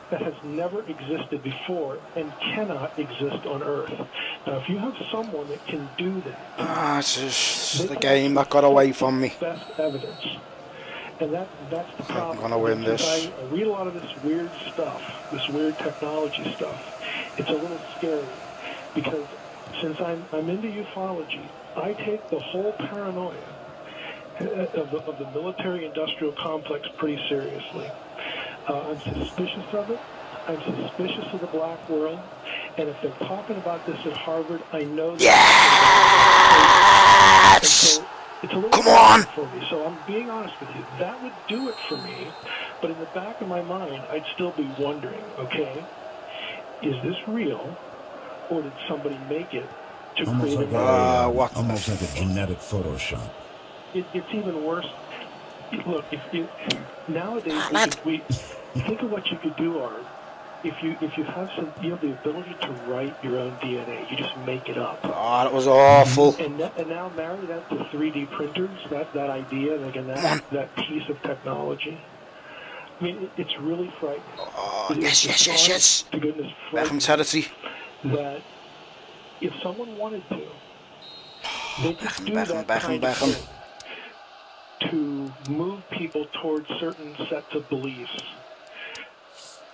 that has never existed before and cannot exist on Earth. Now, if you have someone that can do that, it's just the game that got away from me. Best evidence, and that's the problem. I'm gonna win this. I read a lot of this weird stuff, this weird technology stuff. It's a little scary because since I'm into ufology, I take the whole paranoia of the military-industrial complex pretty seriously. I'm suspicious of it. I'm suspicious of the black world. And if they're talking about this at Harvard, I know that. Yes! So it's a little Come on! for me. So I'm being honest with you. That would do it for me. But in the back of my mind, I'd still be wondering, okay, is this real? Or did somebody make it to almost create almost like a genetic Photoshop? It's even worse. Look, nowadays, if we think of what you could do, Art. If you have the ability to write your own DNA, you just make it up. Oh, that was awful. And now marry that to 3D printers, that idea, again, that piece of technology. I mean, it's really frightening. Oh, yes. To goodness, Beckham's heresy. That if someone wanted to, they could do that kind of thing to move people towards certain sets of beliefs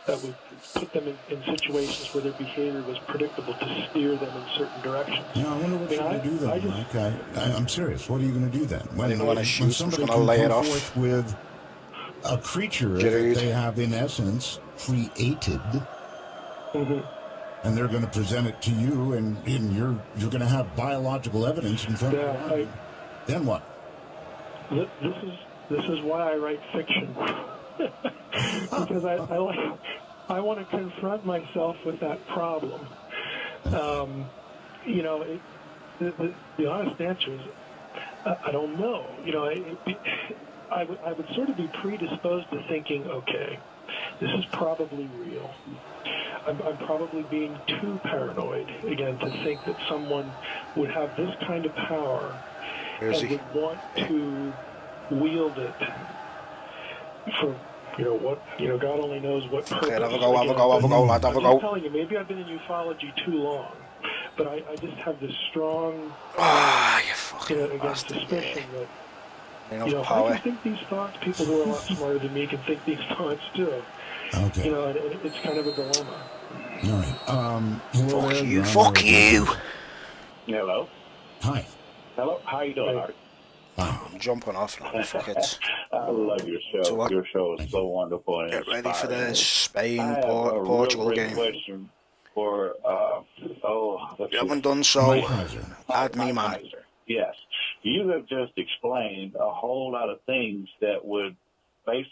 that would put them in situations where their behavior was predictable to steer them in certain directions. Yeah, I wonder what you're going to do then, Mike. I'm serious. What are you going to do then? When somebody can come forth with a creature that they have, in essence, created, and they're going to present it to you, and you're going to have biological evidence in front of you. Then what? This is why I write fiction. Because I want to confront myself with that problem. You know, the honest answer is I don't know. You know, I would sort of be predisposed to thinking, okay, this is probably real. I'm probably being too paranoid again to think that someone would have this kind of power and would want to wield it for, God only knows what purpose. Have a go, lad, have a go. I'm telling you, maybe I've been in ufology too long, but I just have this strong, you fucking suspicion that, power. I can think these thoughts. People who are a lot smarter than me can think these thoughts too. Okay. And it's kind of a dilemma. All right. Fuck you. Hello. Hi. Hello. How you doing, Art? I'm jumping off now. Fuck it. I love your show. So your show is so wonderful and get ready for the Spain I have Portugal a real game. Question for you haven't done so. Add me, man. Yes, you have just explained a whole lot of things that would basically